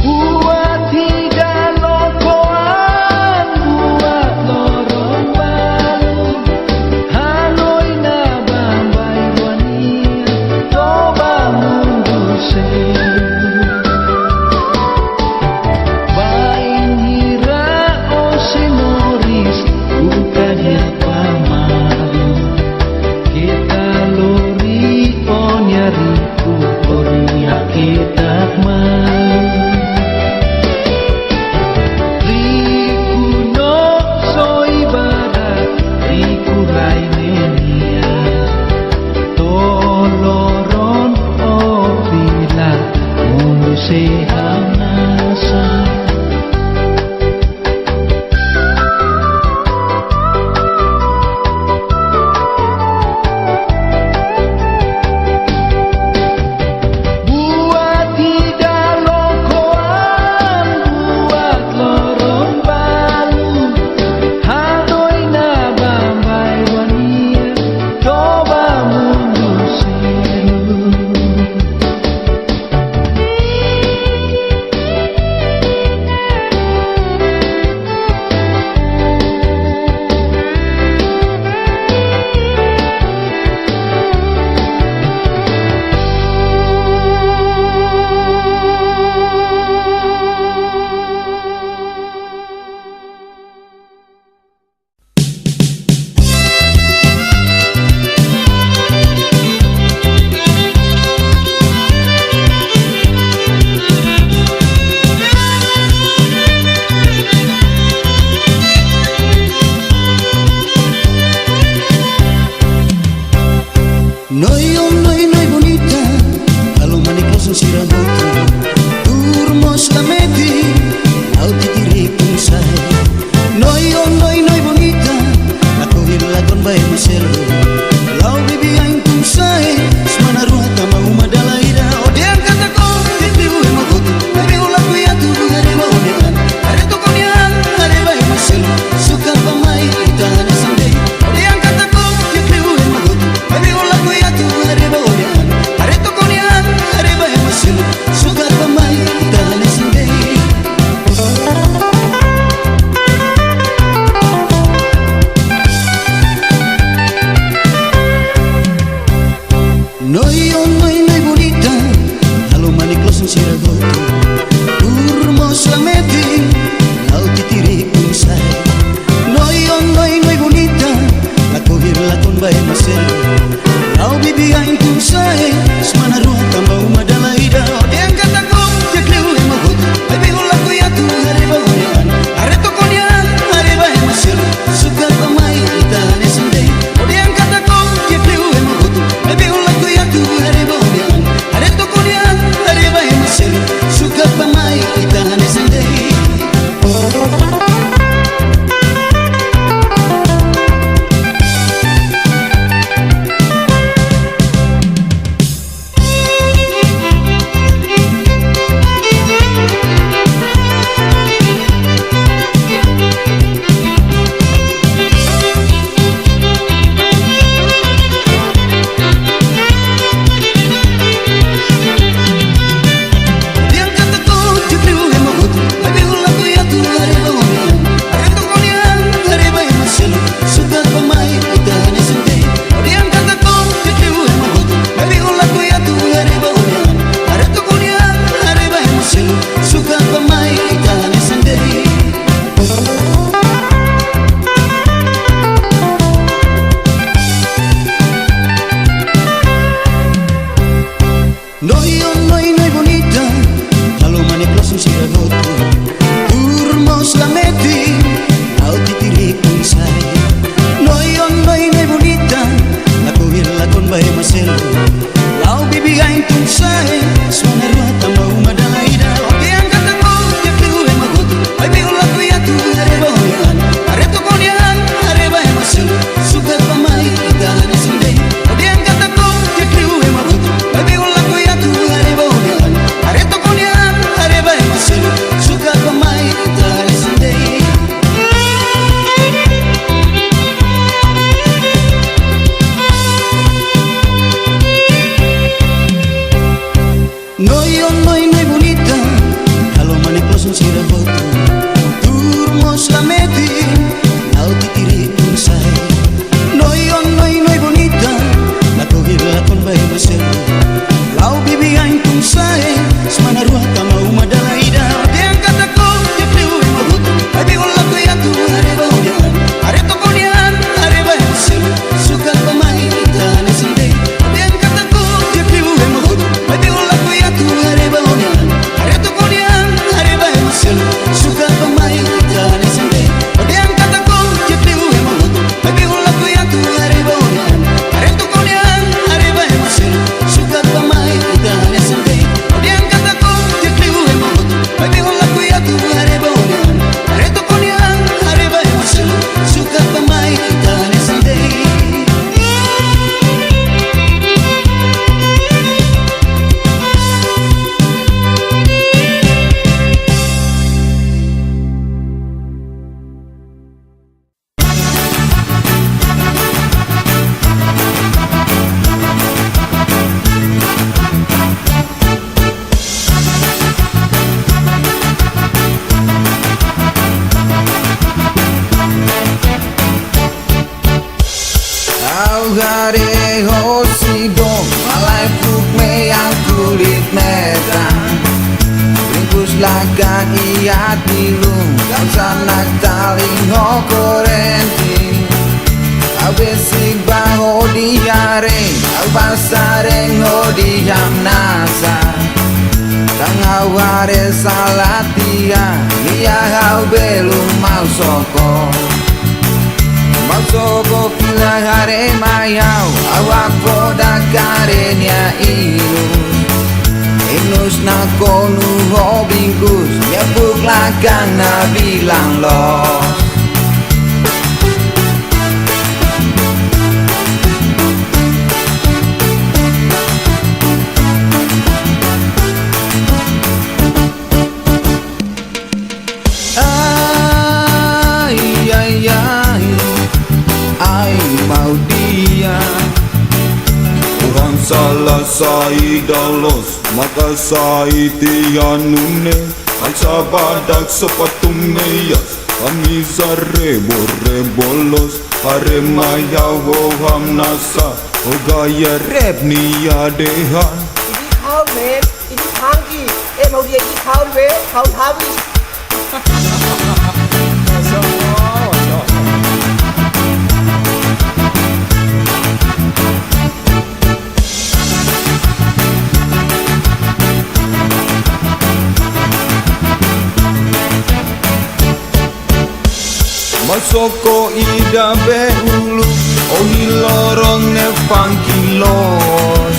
Buat higal hati lu kau sanak taling hokorenti kau besik baho diare kau pasareng ho diam nasa kang aware salah dia kau belum mau soko kila hare mayau awak poda karenya inus na konu hobingkus nyebuk lagang na bilang los mau dia Tuhan salah sai dalos maka sai tianune ai sabadak sepatu meyas kami rebolos hare maya woham nasa o gaya rap niya dehan ini kau men ini tangki mau dia ini kau be kau habis Masoko ida behulu ohi lorong ne fankilos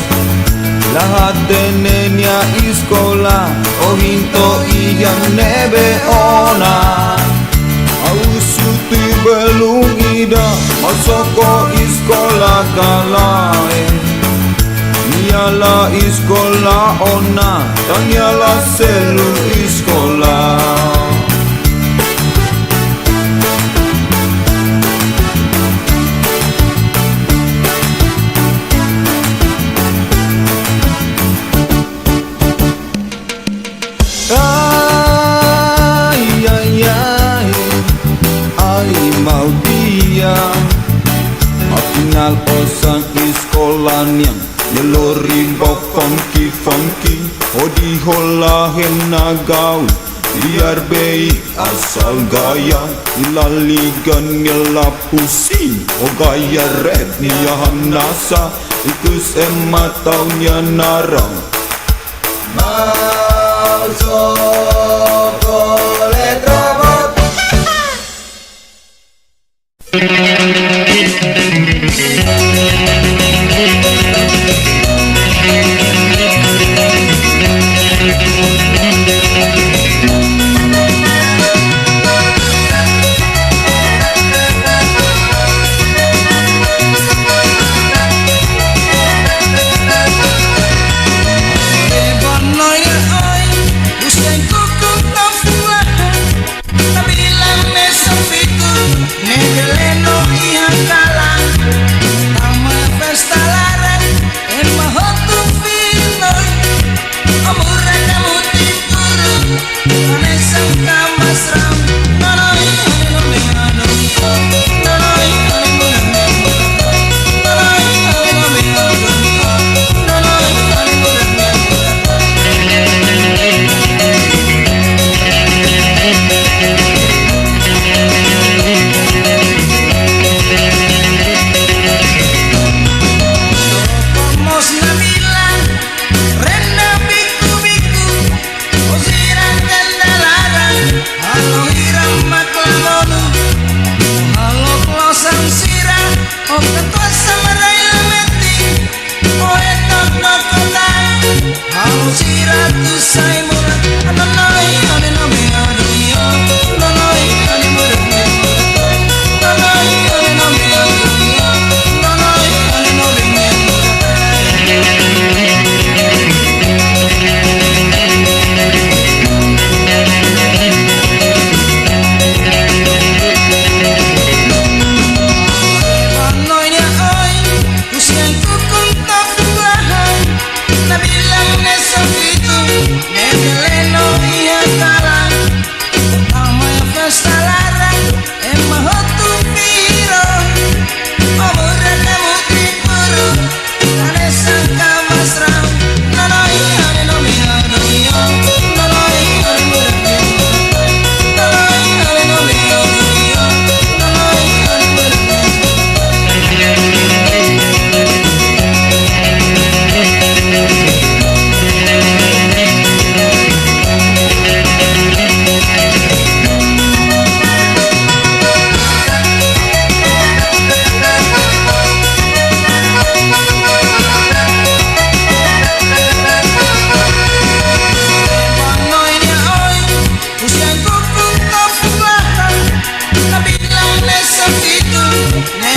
lahat denenya iskola ohinto iyan nebe ona ausuti belum ida masoko iskola kalae niala iskola ona tanyala selu iskola mau dia Atinal osang iskolanya Melori bau funky Odi holahen nagaw Biar baik asal gaya Ilaligan nila pusing O gaya red niya hamnasa Ikus ematau niya narang mau chocolate robot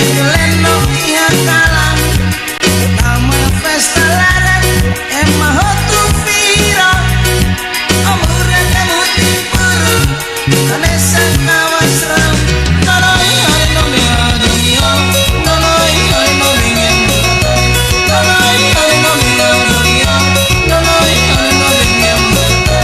Negeleno iha kalang Nama festa larang Emma hotu vira Amura kamu timpuru Kanesa kawasram Noloi hari no me adunia Noloi hari no me ngemura Noloi hari no me adunia Noloi hari no me ngemura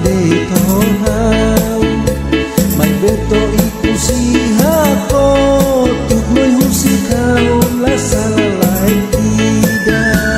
de tohau mai beto iku siha ko tuk noi husi kau la salalai tidak.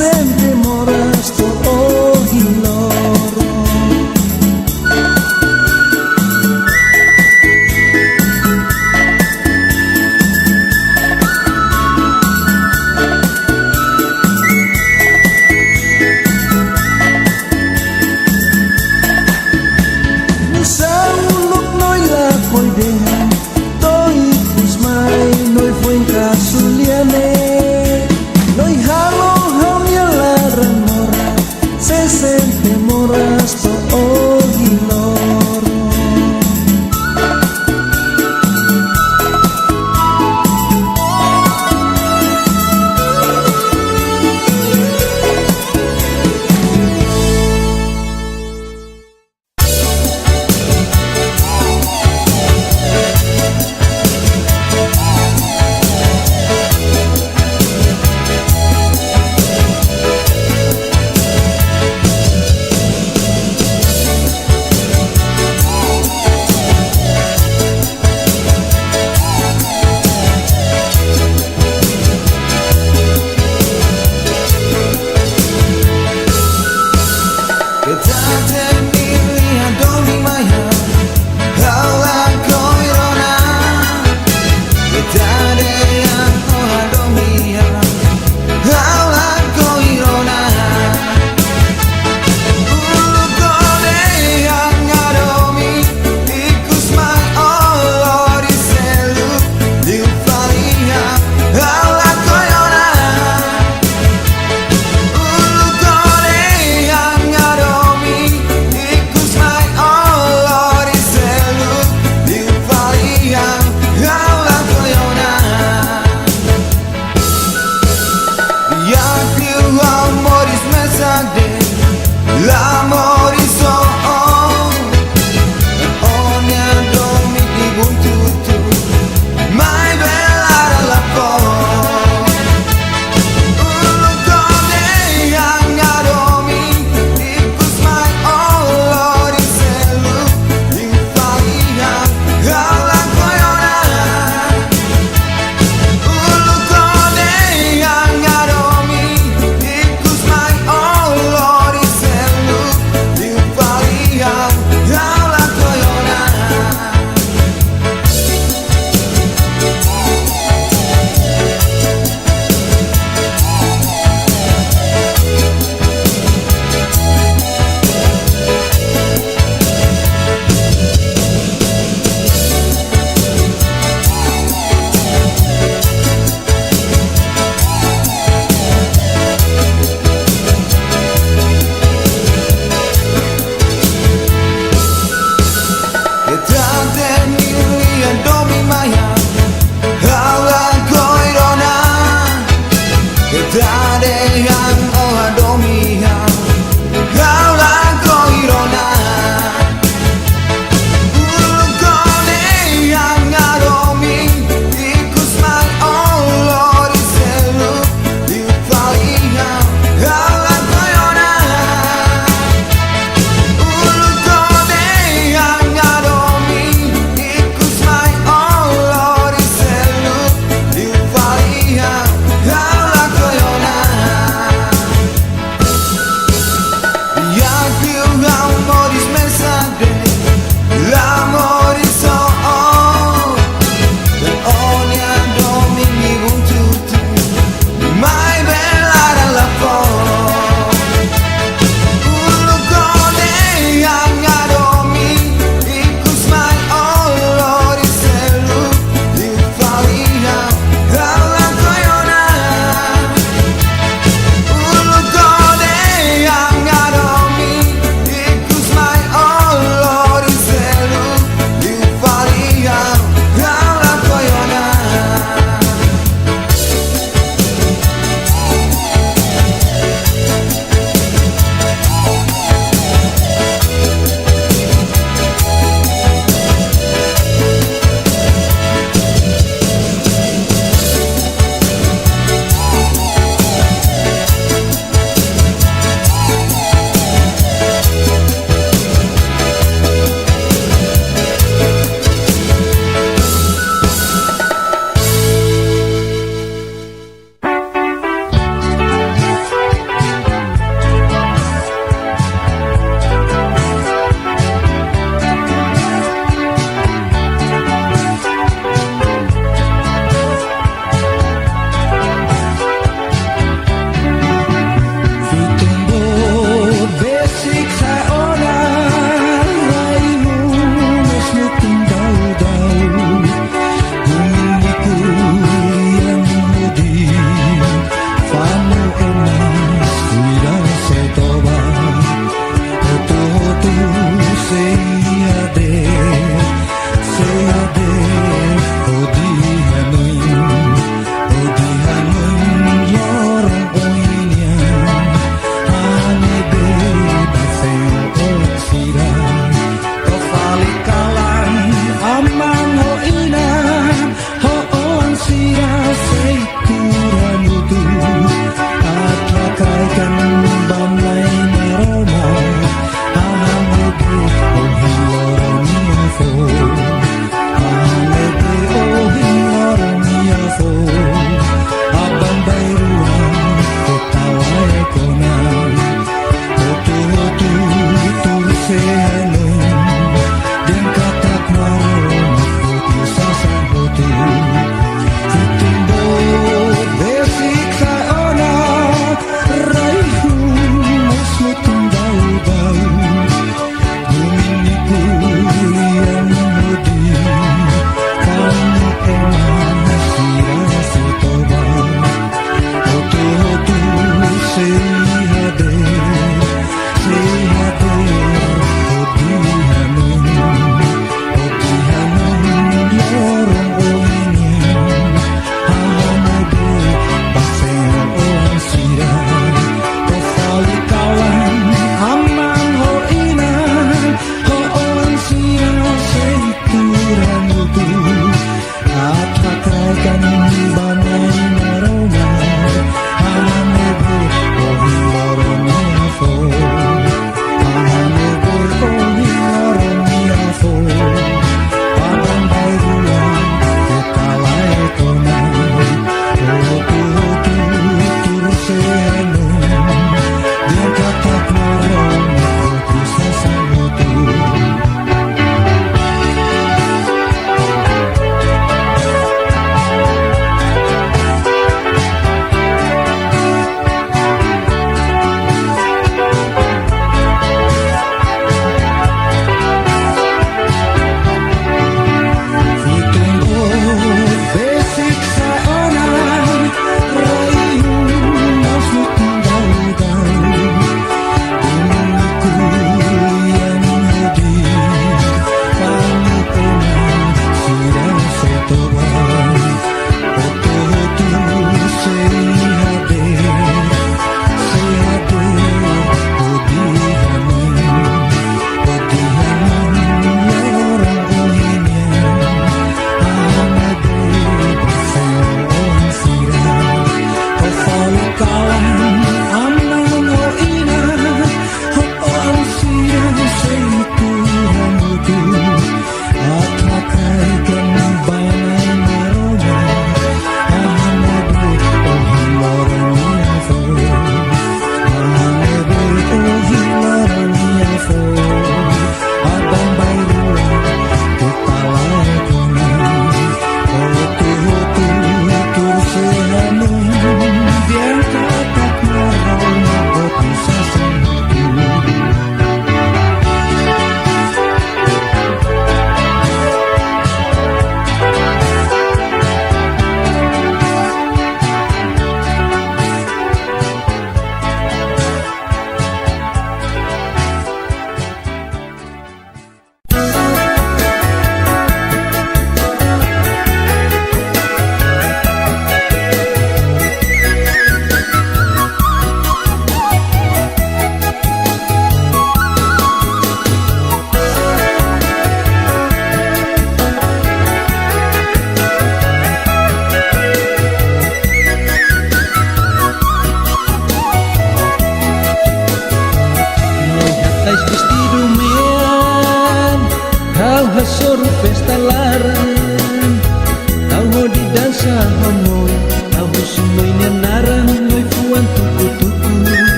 Sempre moras to Ohiloro. Nusa uluk noi la koidea toi kusmai noi foi en casuliane noi halo se sente moras to Ohiloro.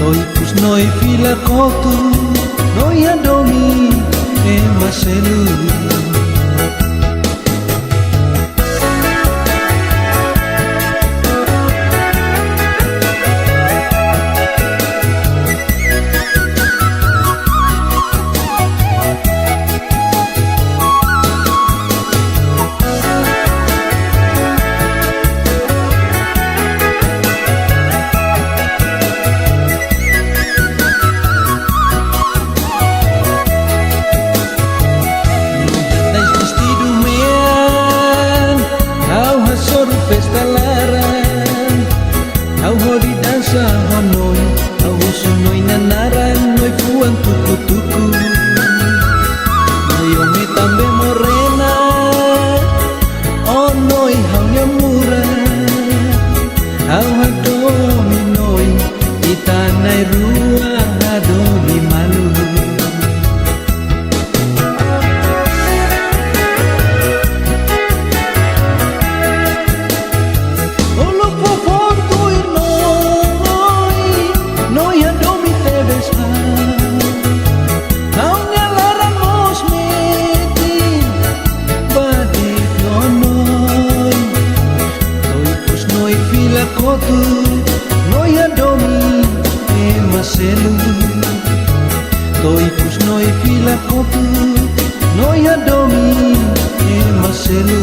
Noi pus noi fila kotu, noi adomi e maselu. Toi pus noi fila kotu, noi adomi e maselu.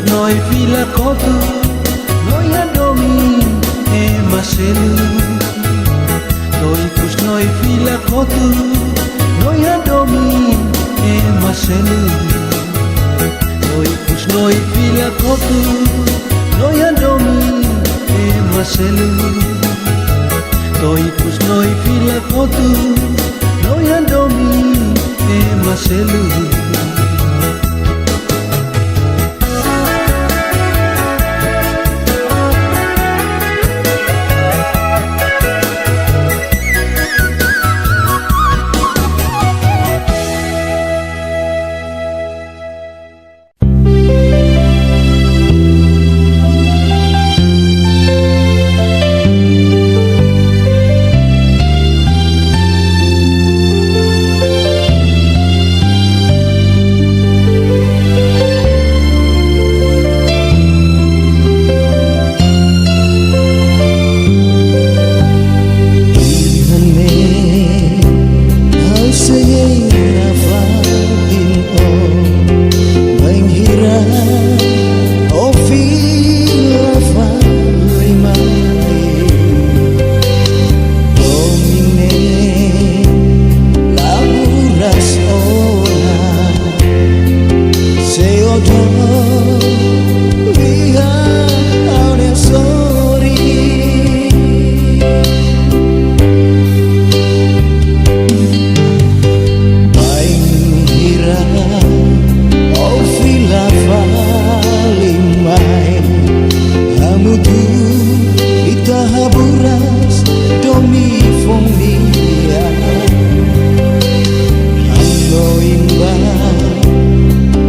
Noi fila kotu, noi adomi e maselu. Toi pus noi fila kotu, noi adomi e maselu. Toi pus noi fila kotu, noi adomi e maselu. Toi pus noi fila kotu, noi adomi e maselu.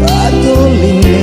Padoline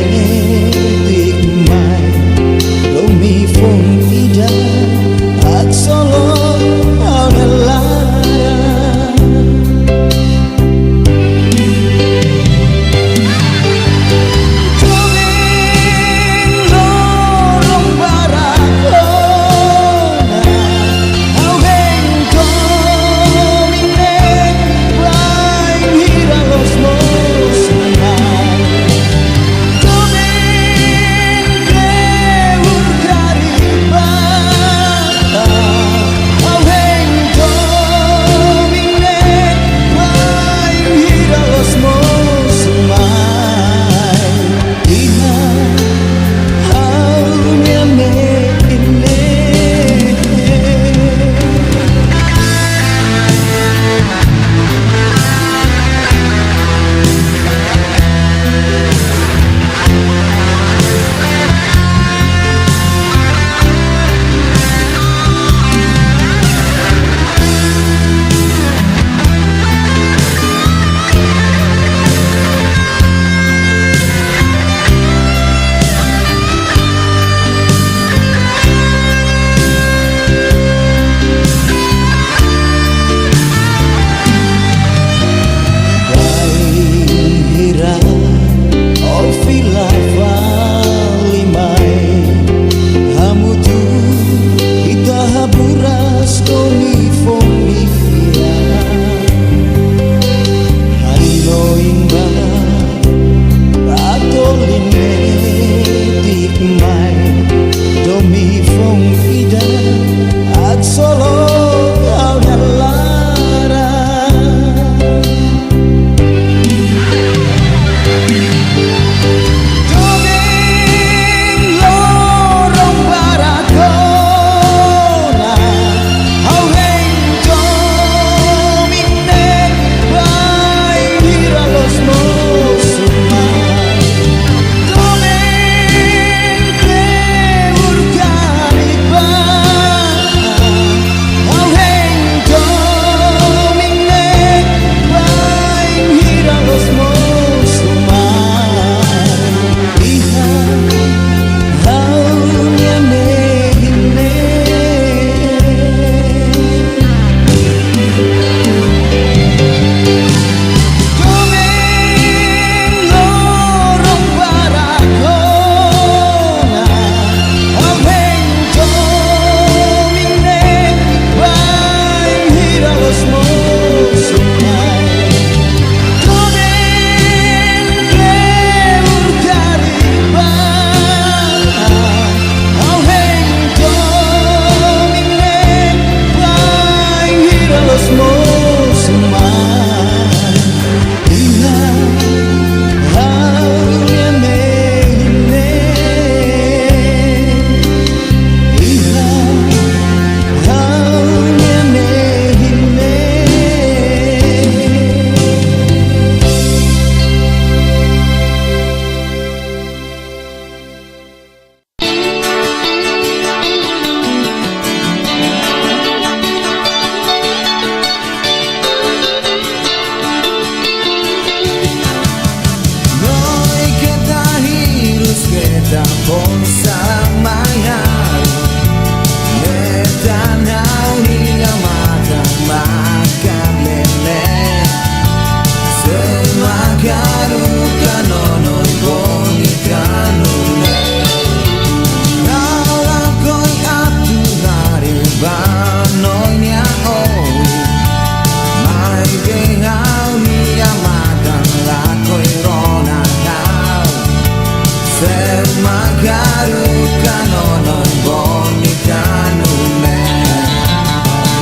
Semagaru kanonon bonita nume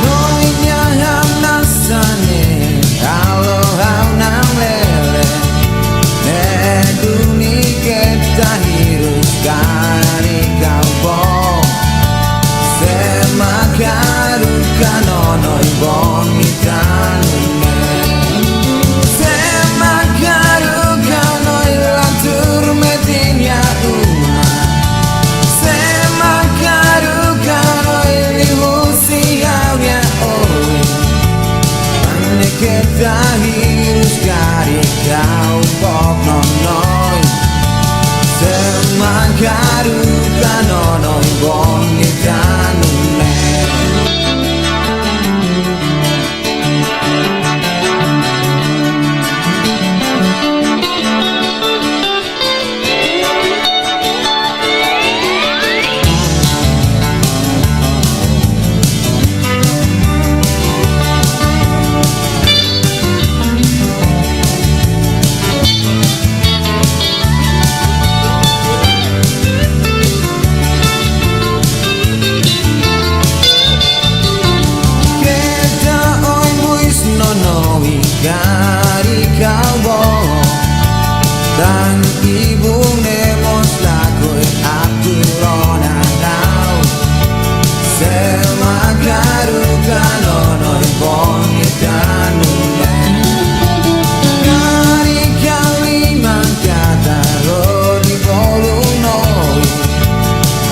Noinya hamnasane Halo hau nam lele Neduni kita hirus kari kaubo Semagaru kanonon bonita nume Semagaru kanoi lantur medinya uma Semagaru kanoi lihusi haunya oi Ane kita hirus kari kau pok nonoi Semagaru kanonoi bonita nume Gari kaubo Dan ibu nemos lakoi aturona nau Semagaru kanonoi bonita nume Gari kaliman kata rodi bolu noi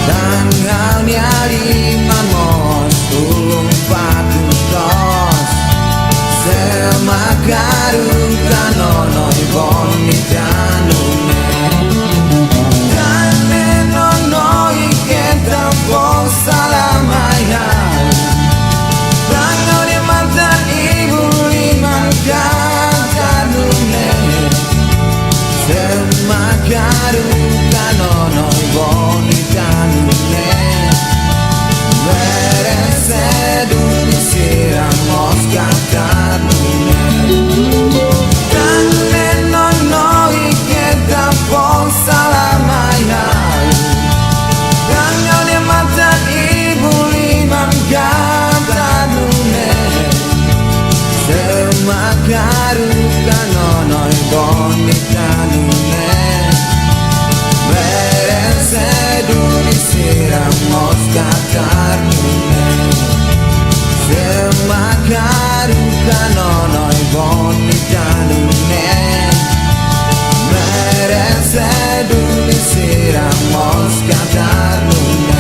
Dan halnya liman mos tulung patus tos Semagaru kanonoi bonita nume Kane nonoi kenta pos salamaya Rangone mantan ibu liman kata nume Semagaru kanonoi bonita nume Merese duni siram mos kata nume Kane nonoi kenta pos salamaya Rangone mantan ibu liman kata nume Semagaru kanonoi bonita nume Merese duni siram mos kata nume Semagaru kanonoi bonita nume Merese duni siram mos kata nume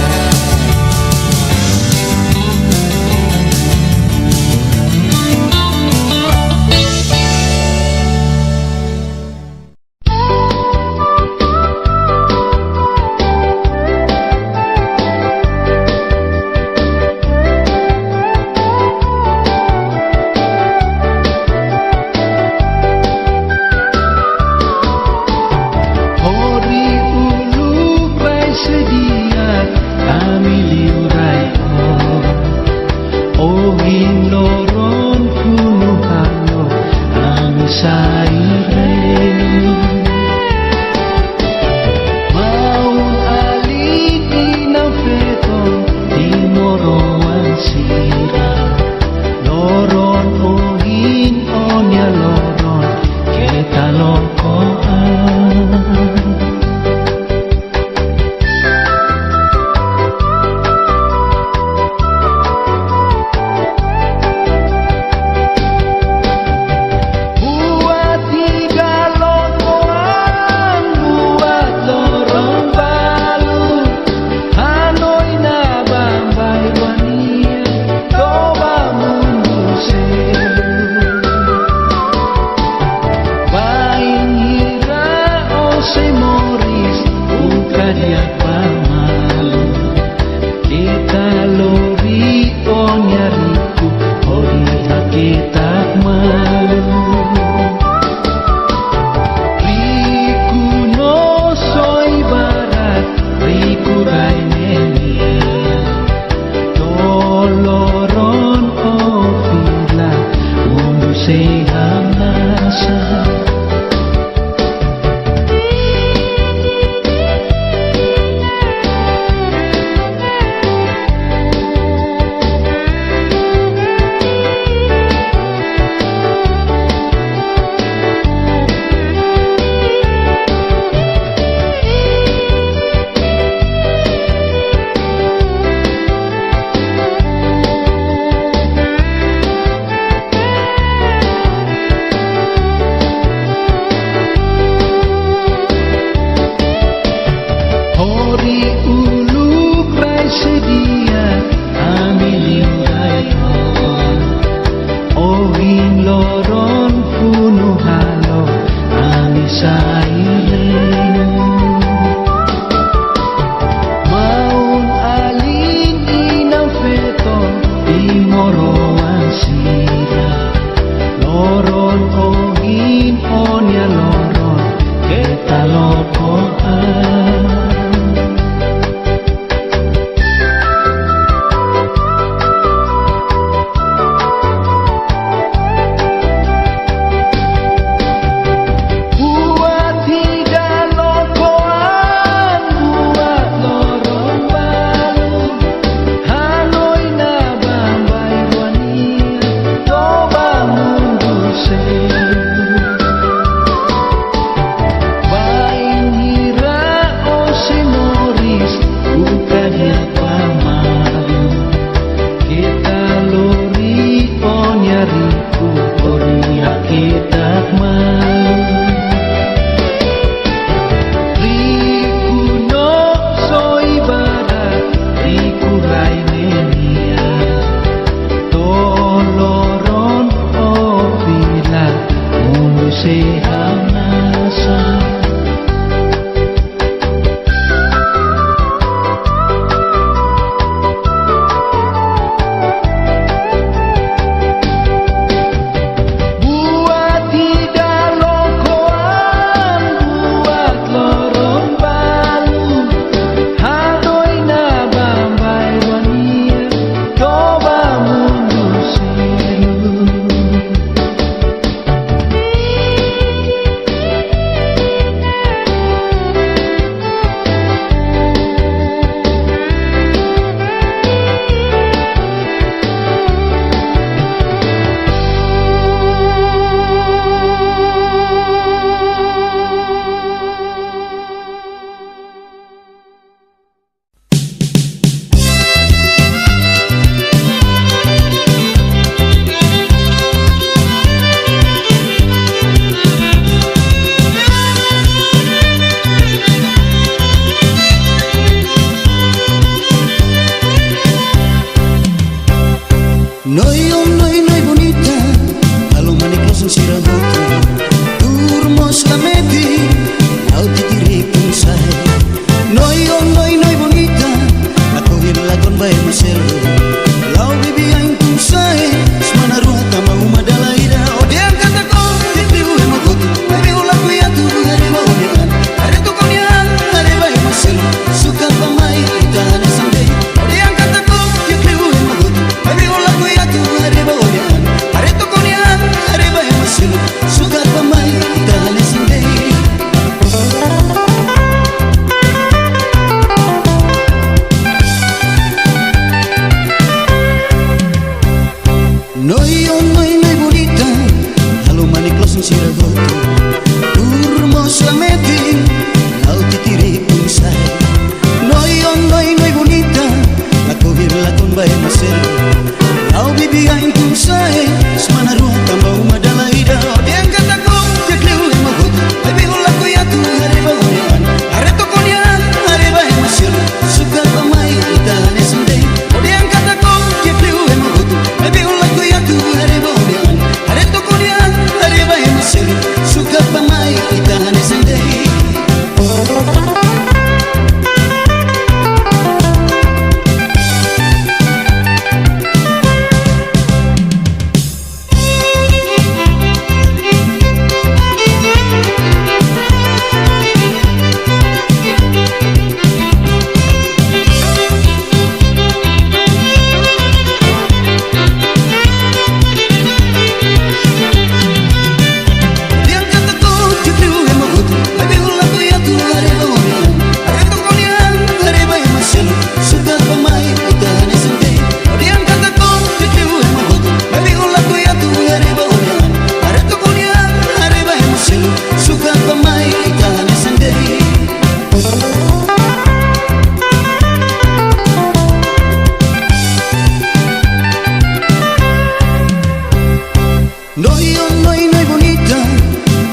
Noi, oh noi, noi bonita,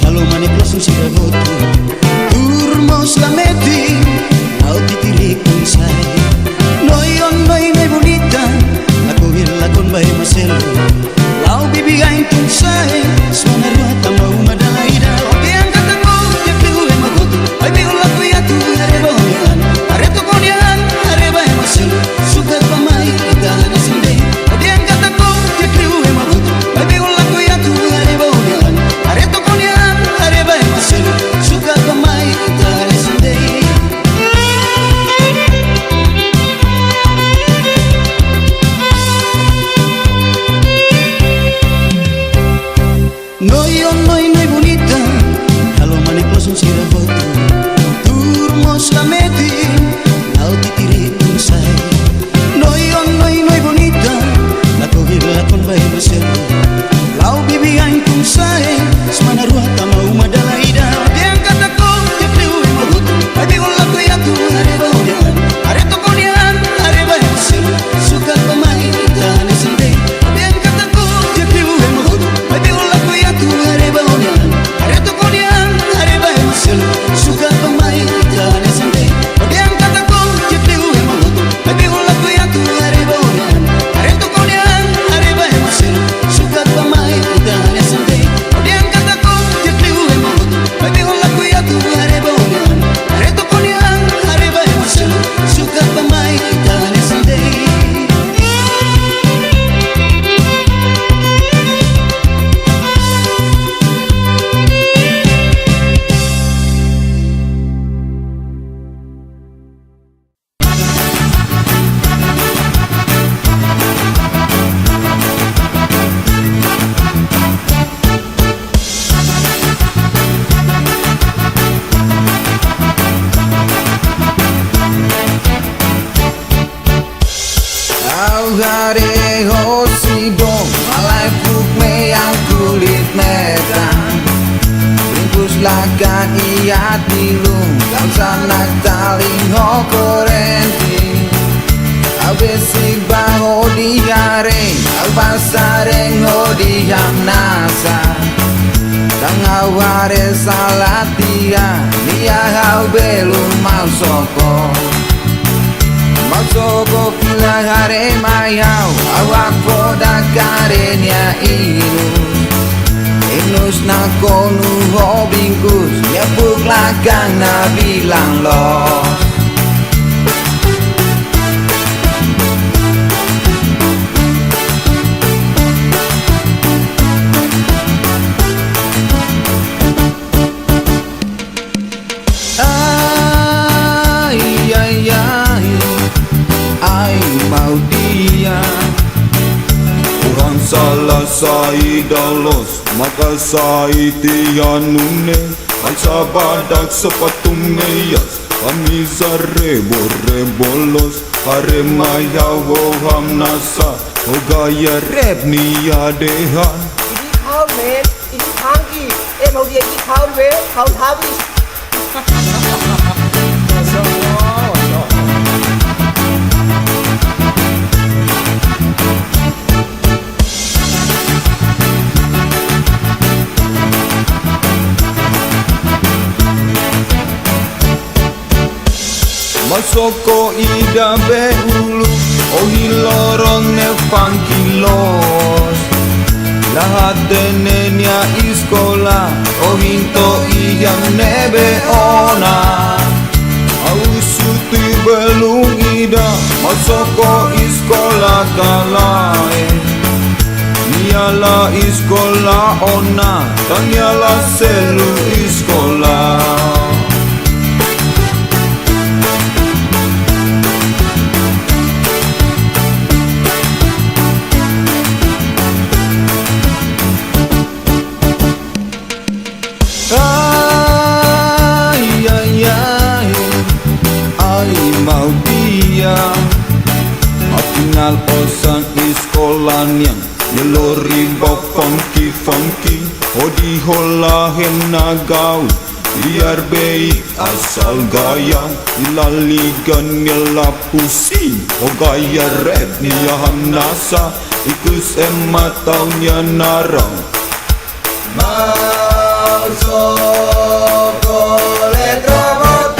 kalau manik langsung siragoto. Turmos la meti, au titirik unsay. Noi, oh noi, noi bonita, aku hilakon bay maselo. Lau bibigay tunsay, suana ruata mau madalaida. Oke angkat aku, yakni gue magoto. Ay biula ko yatu, areba hoyan, areto konyan, areba maselo. Sugat pamay, idahan asinde. Oke angkat aku, yakni gue magoto. Ay biula ko yatu, areba hoyan, areto konyan, areba maselo. Sugat pamay, idahan asinde. Noi, oh noi, noi bonita, kalau manik langsung siragoto. Turmos la meti, au titirik unsay. Noi, oh noi, noi bonita, aku hilakon bay maselo. Lau bibigay unsay, suana ruata mau madalaida. Diangkat aku, yakni gue magoto. Ay biula ko yatu, areba hoyan, areto konyan, areba maselo. Sugat pamay, idahan asinde. Diangkat aku, yakni gue magoto. Ay biula ko yatu, areba hoyan, areto konyan, areba maselo. Sugat pamay, idahan asinde. Diangkat aku, yakni gue magoto. Ay biula ko yatu, areba hoyan, areto konyan, areba maselo. Sugat pamay, idahan asinde. Diangkat aku, yakni gue magoto. Ay biula ko yatu, areba hoyan, areto konyan, areba maselo. Sugat pamay, idahan asinde. Au hare hosi dong, malai puk meyang kulit merah. Bungkus lagan iya tilung, kau sanak taling ho korenti. Au besik baho di hare, au pasareng ho di hamnasa. Kang au hare salatia, dia au belum mau soko. Mausoko pila hare mayau, awak poda karenya inus na konu ho bingkus, nyepuk lagang na bilang los. Ay mau dia Tuhan salah sai dalos, maka sai tianune. Al sabadak sepatune yas, kami zarebo rebolos. Hare mayau ham nasa, o gaya rep niya dehan. Ini kau men, ini tangki. Mau dia ini kau we, kau tahu. Masoko ida behulu, o hilorong ne fankilos. Lahat denenya iskola, o hinto iyan nebe ona. Au suti belum ida, masoko iskola kalae. Niala iskola ona, tanyala selu iskola. Mau dia atingal osan iskolanian nilori bok funky odi hola hem nagau biar baik asal gaya ilaligan nila pusing o gaya rap niya hamnasa ikus ematau niya narang Chocolate robot.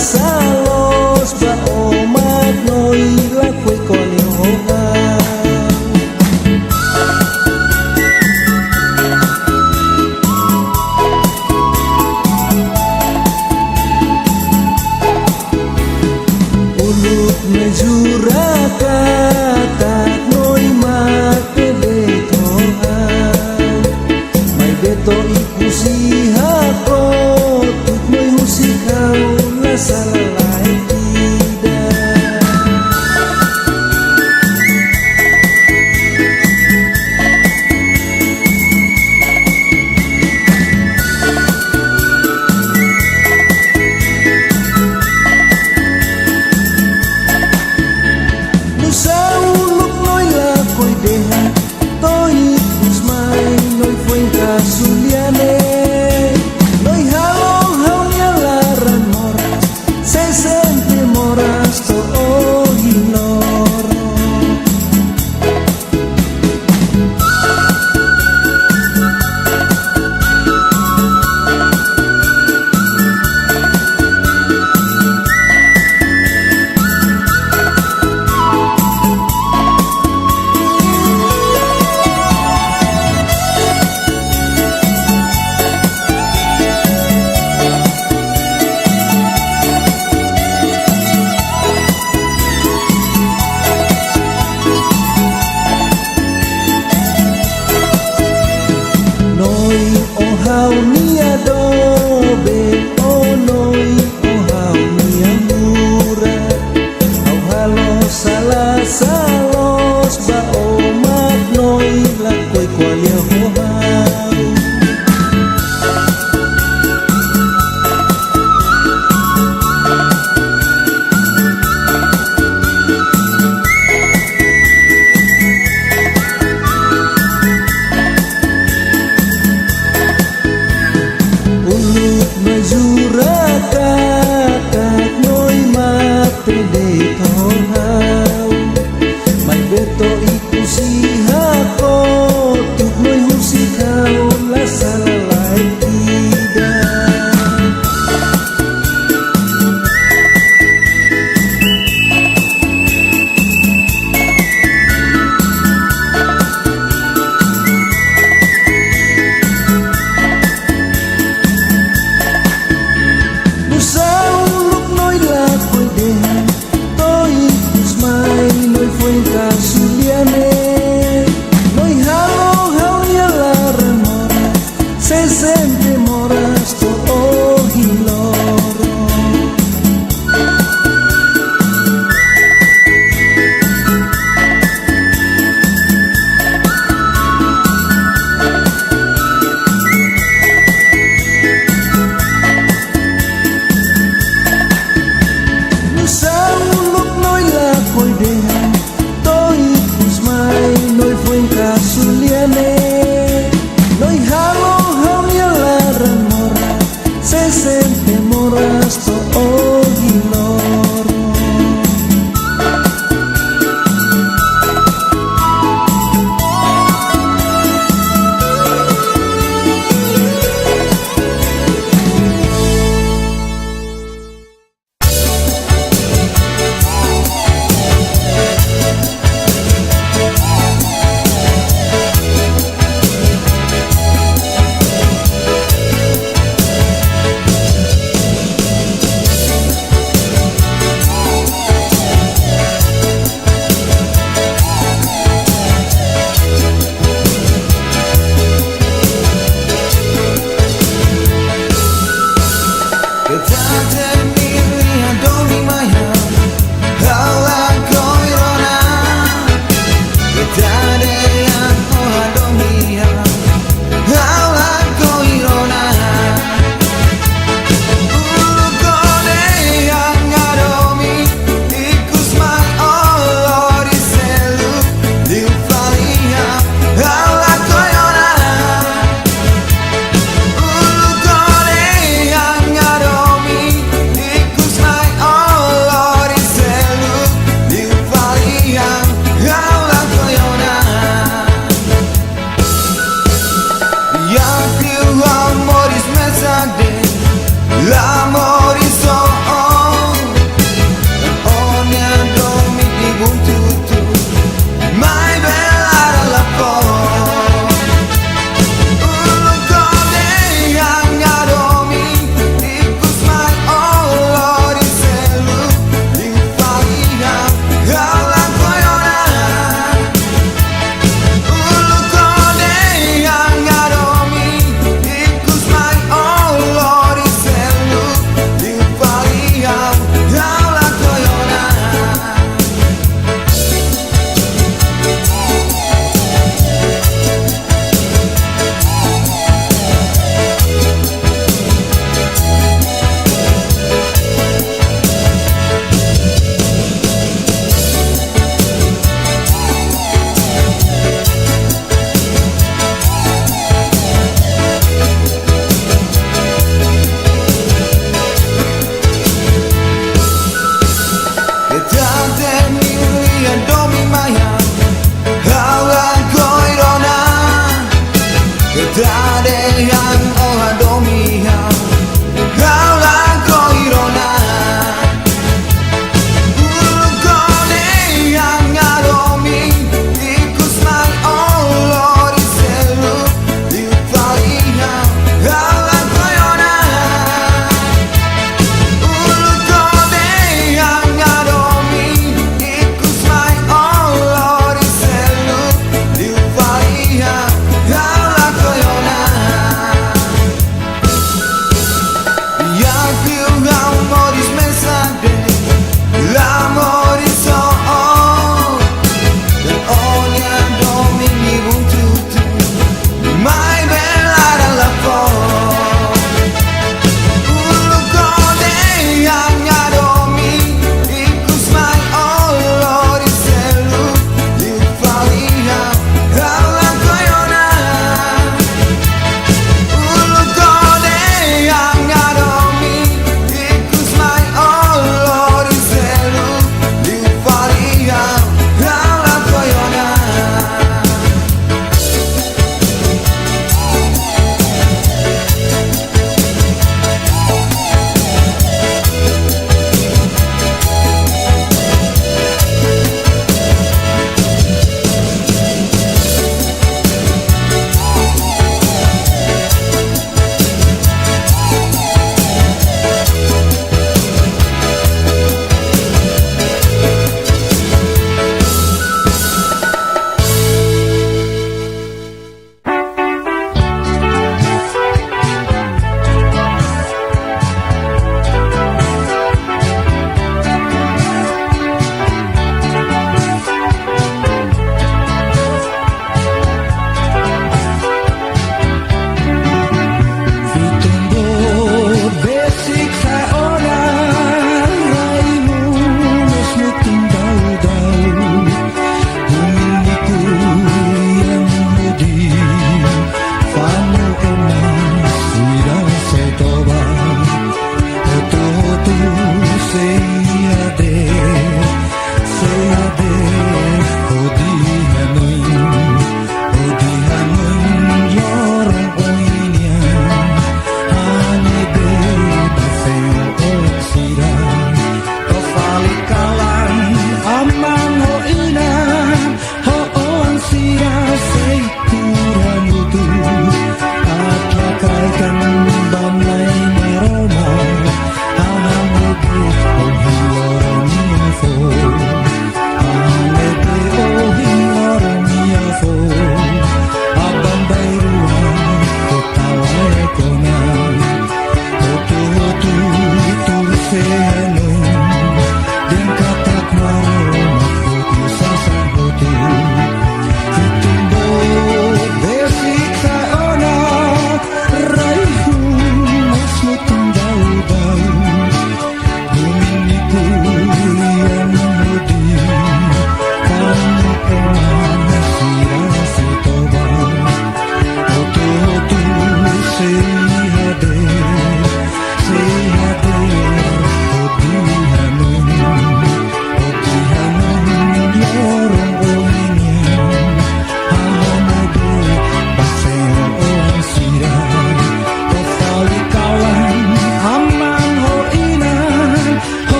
salos ba o magnoy la ko'y kolyohan. Uluk majurakatat noy matebetohan, may beto ikusiha ko tut mo'y husikaw na sa lalay tida. Sa ulok noy lakoy deha toy usmay noy fueng kasuliane noy halong halnya laran moras sesente moras to ohinoro. Noy ohaw niya dobe o noy ohaw niya murat aw halos salos ba o magnoy lakoy kwalyahohaw. Uluk majurakatat noy matebetohan, may beto ikusiha ko tut mo'y husikaw la sa lalay tida. Sa ulok noy lakoy deha toy usmay noy fueng kasuliane noy halong halnya laran moras sesente moras to ohinoro. Sa ulok noy lakoy deha toy usmay noy fueng kasuliane noy halong halnya laran moras sesente moras to ohinoro. L'amore so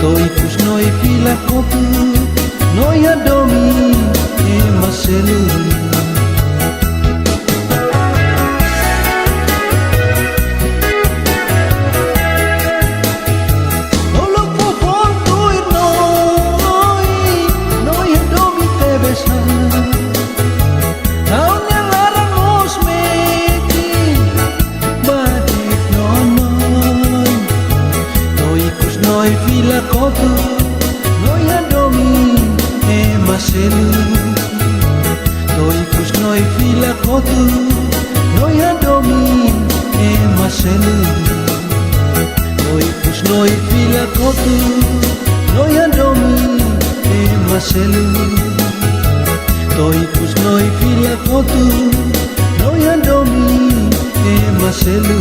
Toi pus noi fila kopu Noi adomi e maseluli Noi adomi e maselu Toi pus noi fila kotu Noi adomi e maselu Toi pus noi fila kotu Noi adomi e maselu Toi pus noi fila kotu Noi adomi e maselu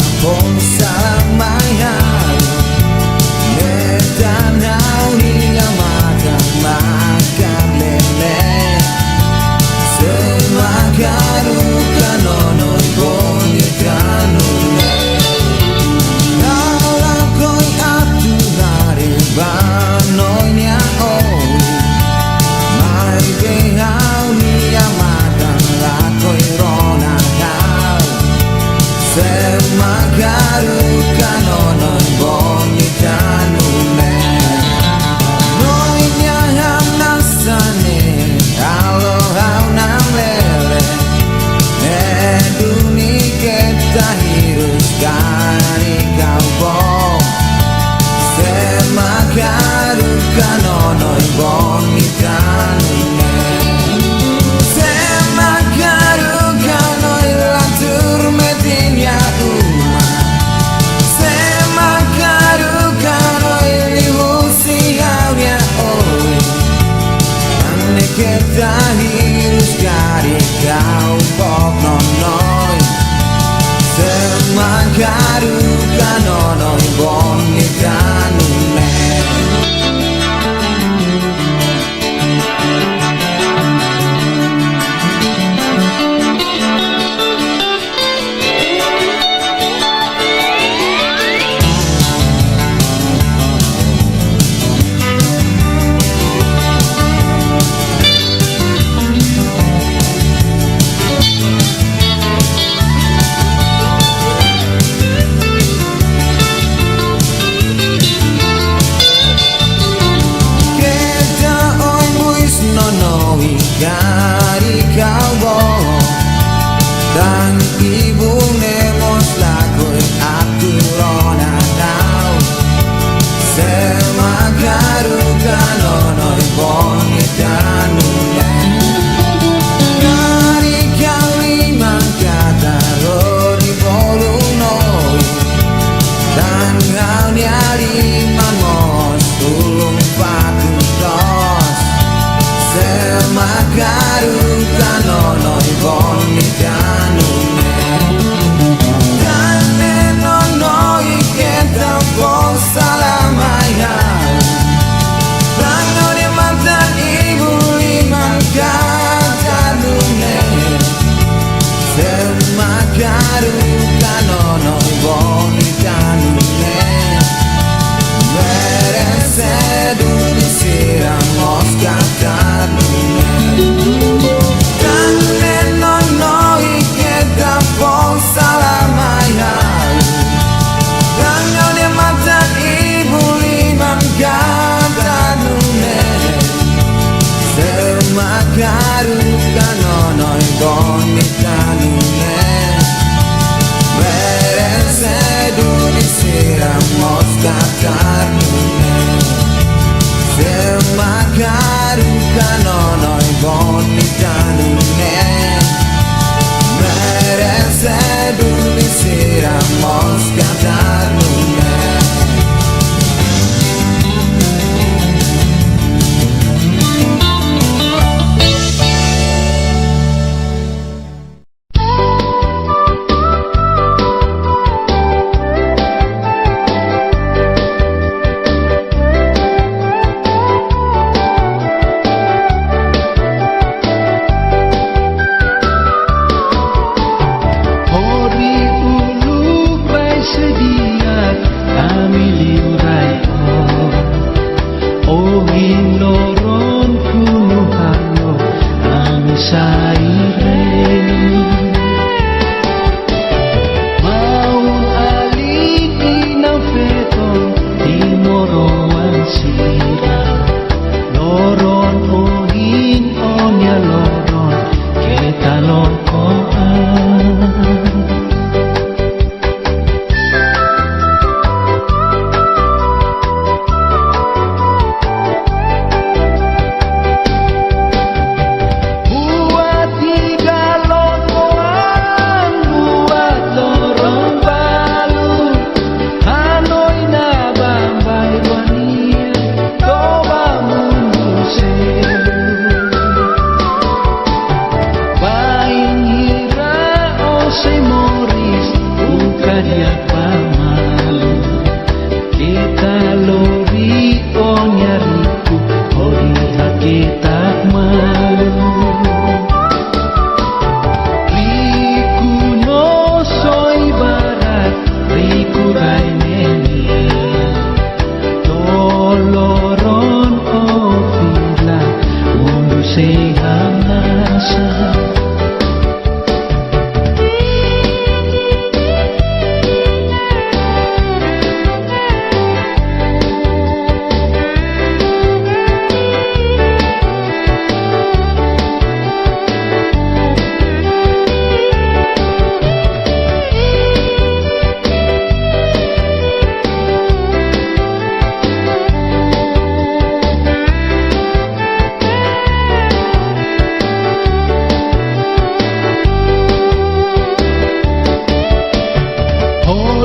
kampung salamaya Netanau hingga makan lele Semakaru kanonon bonitranune Kalau koi atu hari banoinya oi Mai behau nia makan lakoi rona kau Semakaru kanonon bonitranune Noinya ham nasane Halo hau nam lele Neduni kita hirus kari kampung Semakaru kanonoi bonitranune Semakaru kanoi lantur medinya uma Semakaru kanoi lihusi haunya oi Ane kita hirus kari kampung nonoi Semakaru kanonoi bonitranune Gari kau dan ibu nemos lakoi aturona kau Semakaru kanonoi bonitranune Gari kau limang kata rodi bolunoi Dan kau nyari mamos tulung patutos Semakaru kanonoi bonitranune Kane nonoi kita pon salamaya Langoni mantan ibu limang katanune Semakaru kanonoi bonitranune Meresedu disiram moskatanune Kane nonoi kita pon salamaya Langoni mantan ibu limang katanune Semakaru kanonoi bonitranune Meresedu disiram moskatanune Semakaru kanonoi bonitranune Meresedu disiram moskatanune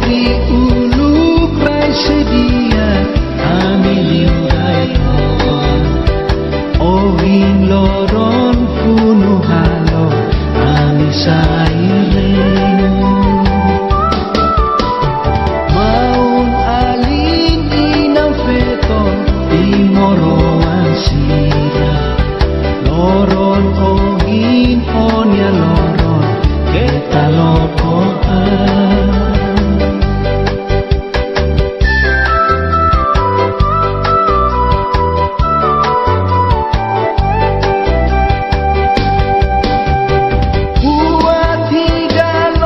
Ori uluk rai sedia ami linggai ton Ohin loron kuno halo ami saireng Maun alin inang feto Timoroan sira Loron ohin onya loron Kita lokoan Buat higal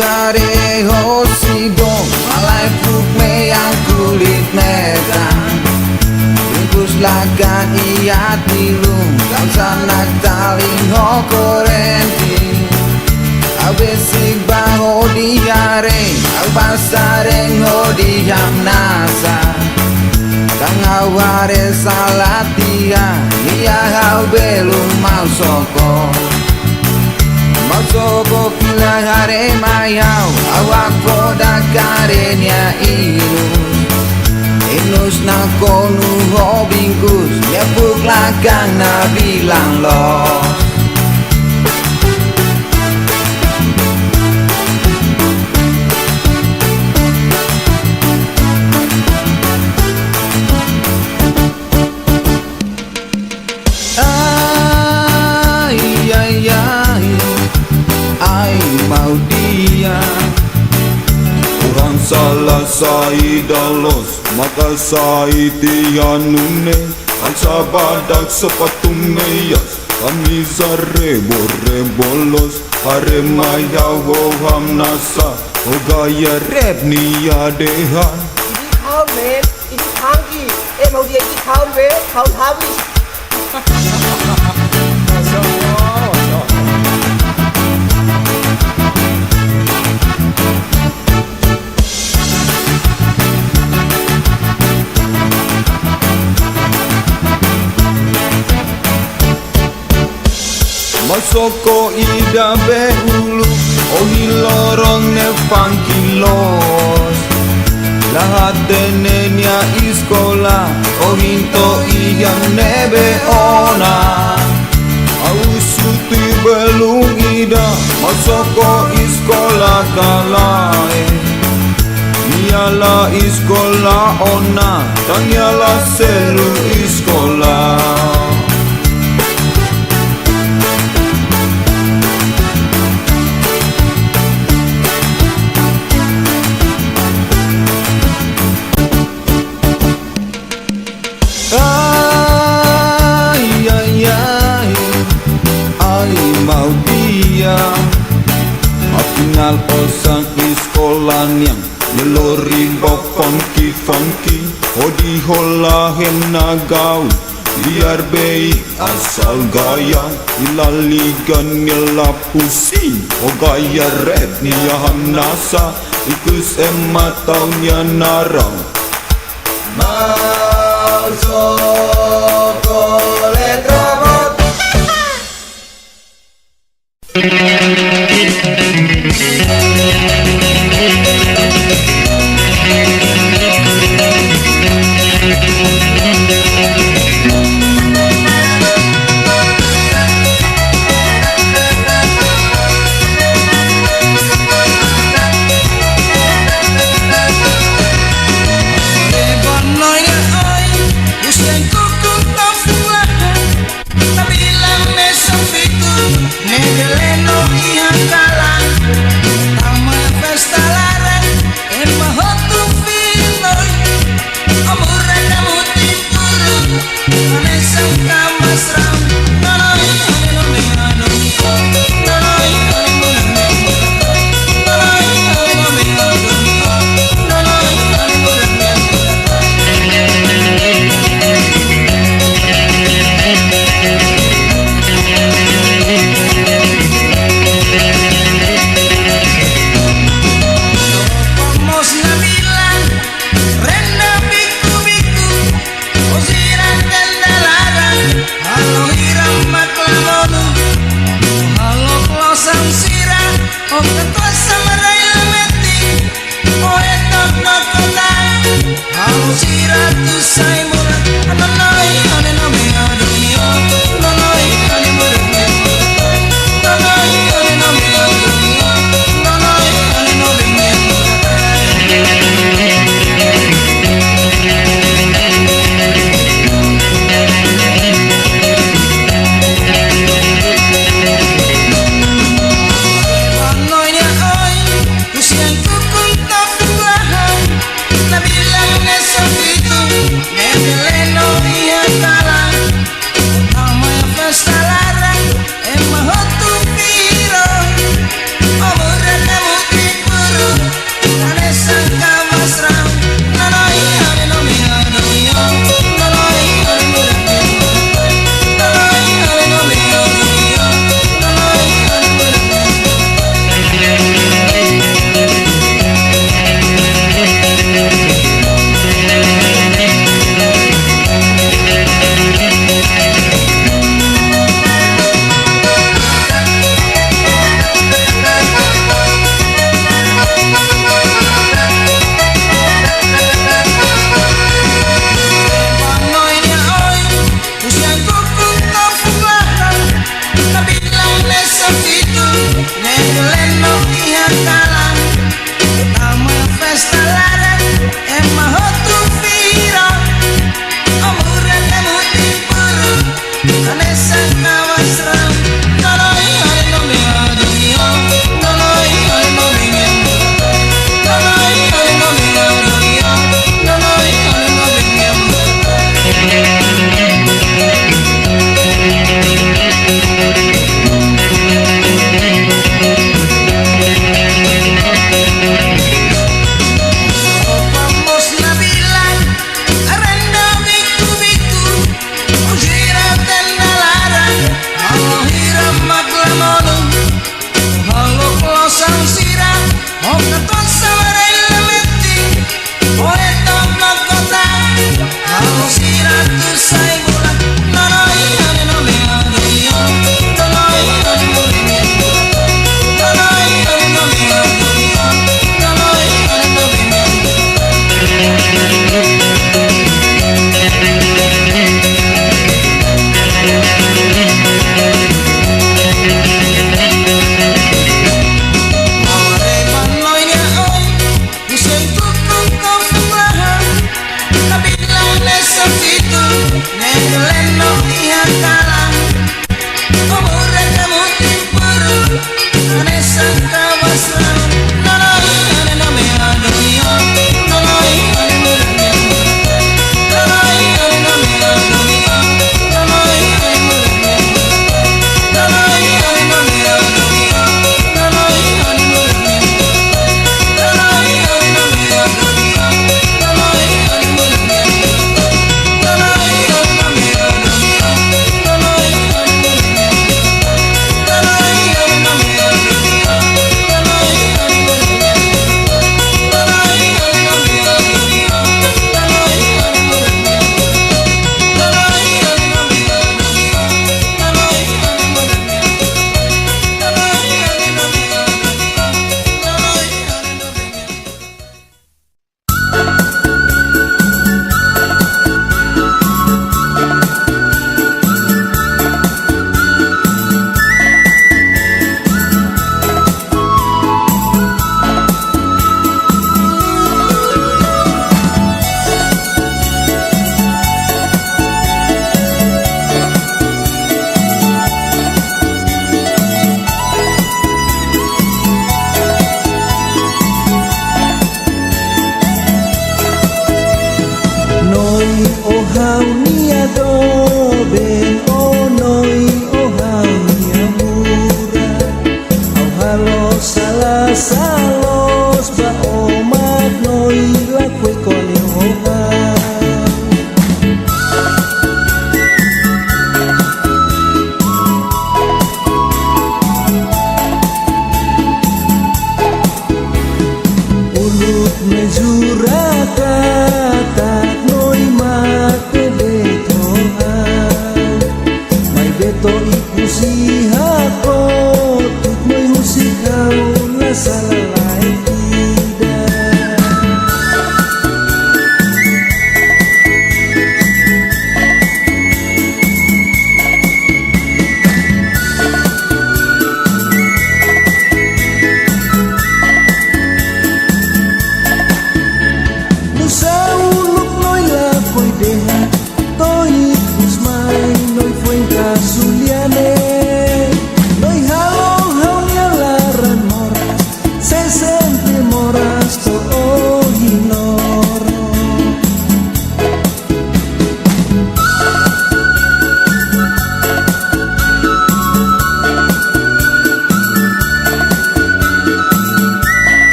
hare hosidong malai puk meyang kulit merah bungkus lagan iya tilung kau sanak taling hokorenti abesik baho diareng au basareng ho diham nasa kang aware salatia iya hau belum mau soko kila hare mayau awak poda karenya inus na konu ho bingkus nyepuk lagang na bilang los. Mau dia Orang salah sai dalos maka sai tianune Alsa badak sepatu meyas kami zarebo bolos hare maya woham nasa o gaya rap niya dehan Ini kau men, ini tangki. Mau dia ini kau we, kau habis. Masoko ida beulu ohi lorong ne fankilos lahat denenya iskola ohinto iya nebe ona au suti belum ida masoko iskola kalae Nyala iskola ona dan nyala selu iskola mau dia Atingal osang iskolannya Melori bok funky Hodi holahen nagau Biar baik asal gaya Ilaligan nila pusing O gaya rap niya hamnasa Ikus emat taunya narau mau chocolate robot.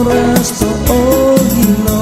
resto ogni loro.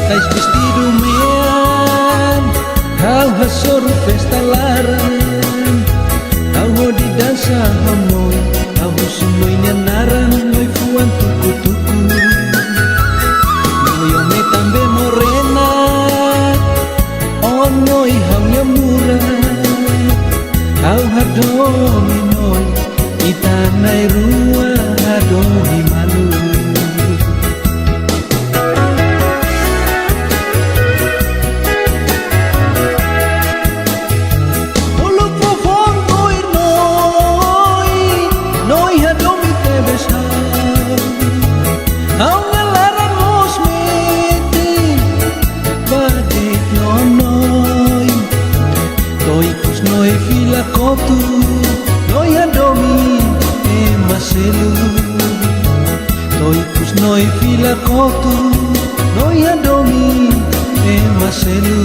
Tais vestido mean Kau hasoro festa larang Kau ho di dansa honoi Kau ho sumoi nyanaran Noi fuan tuku-tuku Noi ome tambe morena Onoi haunya murah Kau hadomi noi Itanai rua hadomi malu Kotu noi adomi e maselu Noi kus noi fila kotu noi adomi e maselu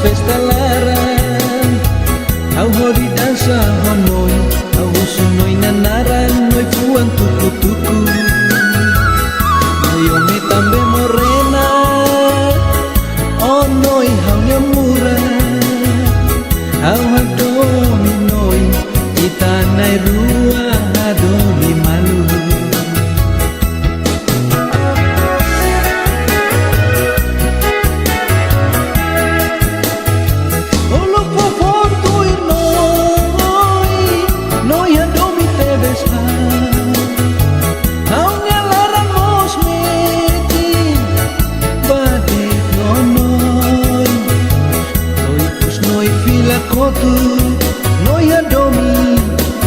festa larang Au hori dansa honoi Au sunoi nanaran Noi fuan tuku-tuku Noi ome tambe morena Oh noi haunya murah Au hadomi noi Itanai rua hadomi malu Kotu noi adomi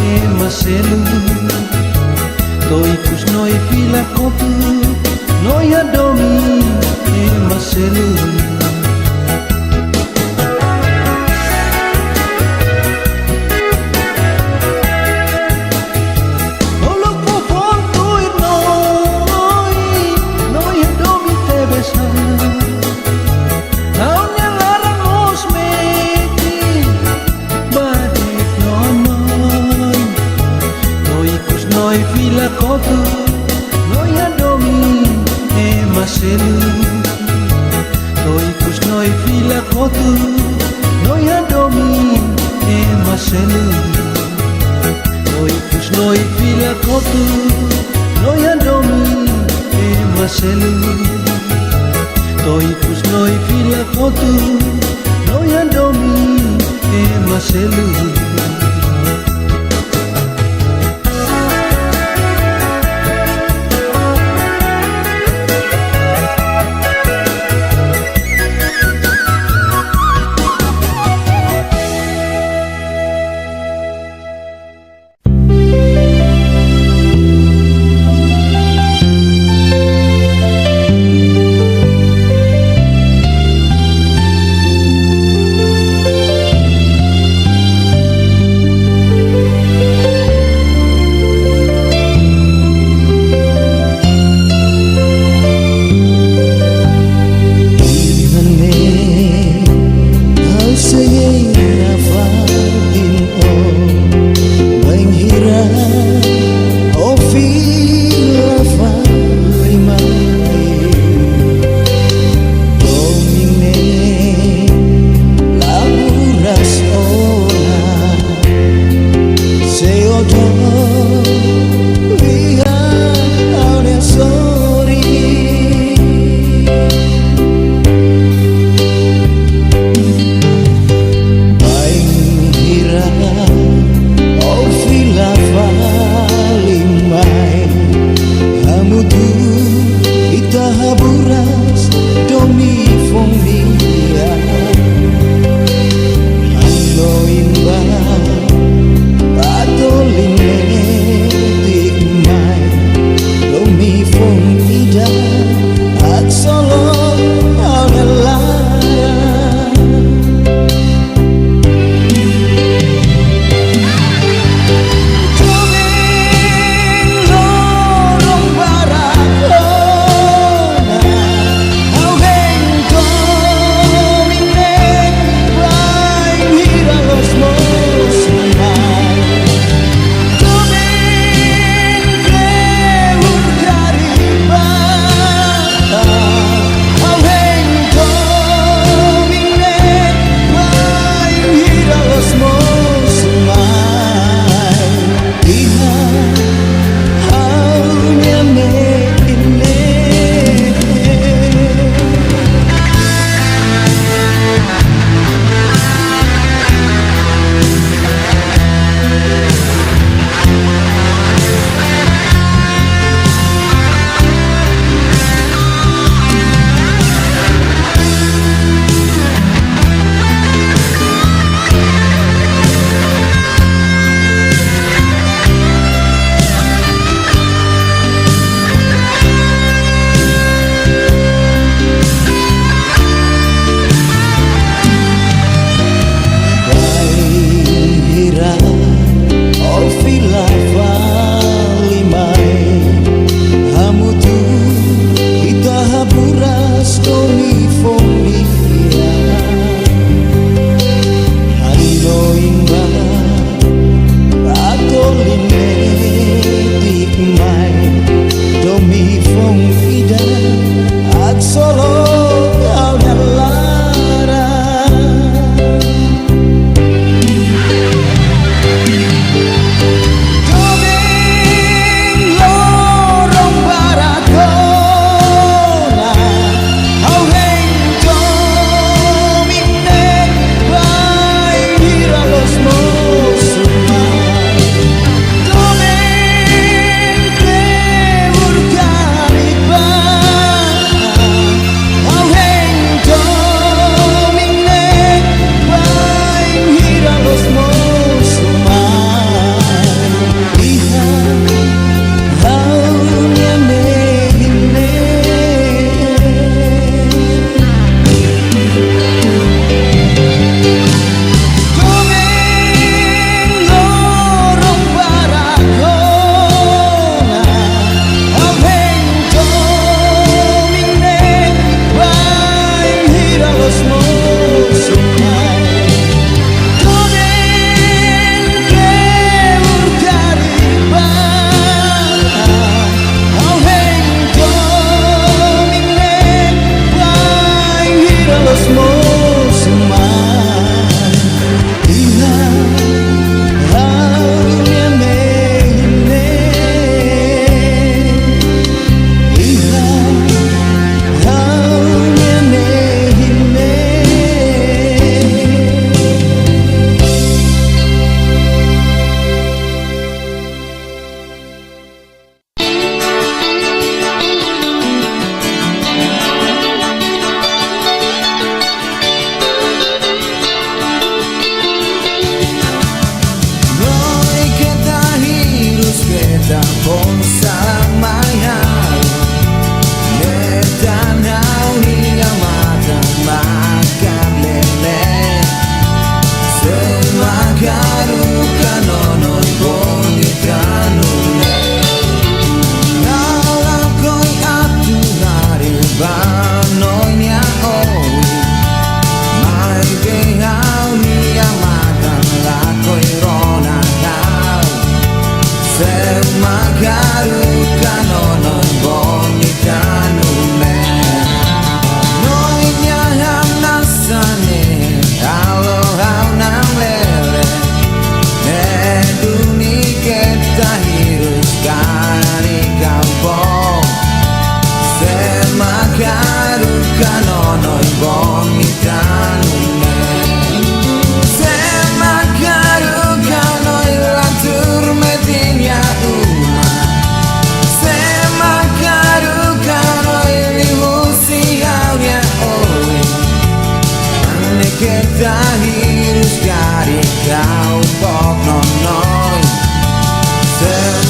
e maselu Toi kus noi fila kotu noi adomi e maselu Fila kotu noi adomi e maselu Toi kus noi fila kotu noi adomi e maselu Toi kus noi fila kotu noi adomi e maselu Toi kus noi fila kotu noi adomi e maselu ida at solo au nella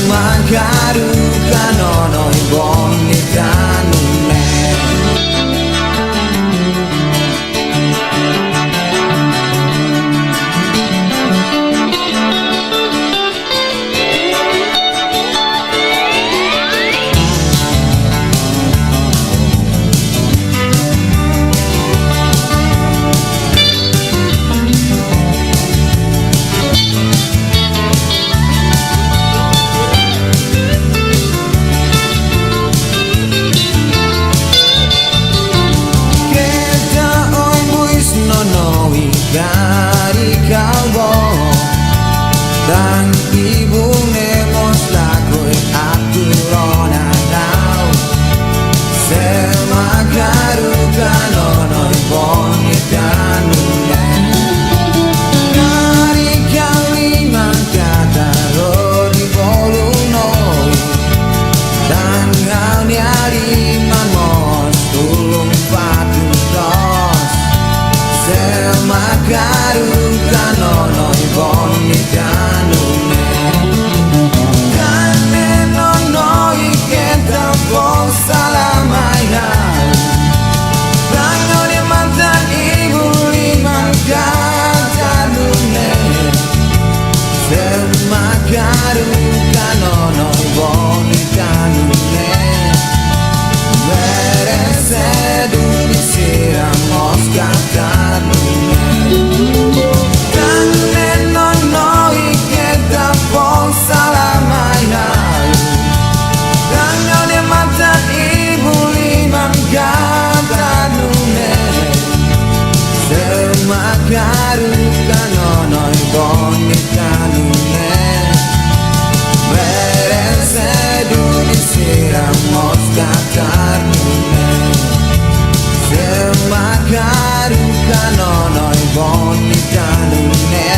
Magarukan ono bonita skadarmu Semakarukan onoi bonita nune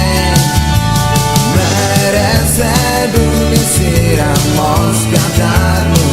Merese bumi siramos skadarmu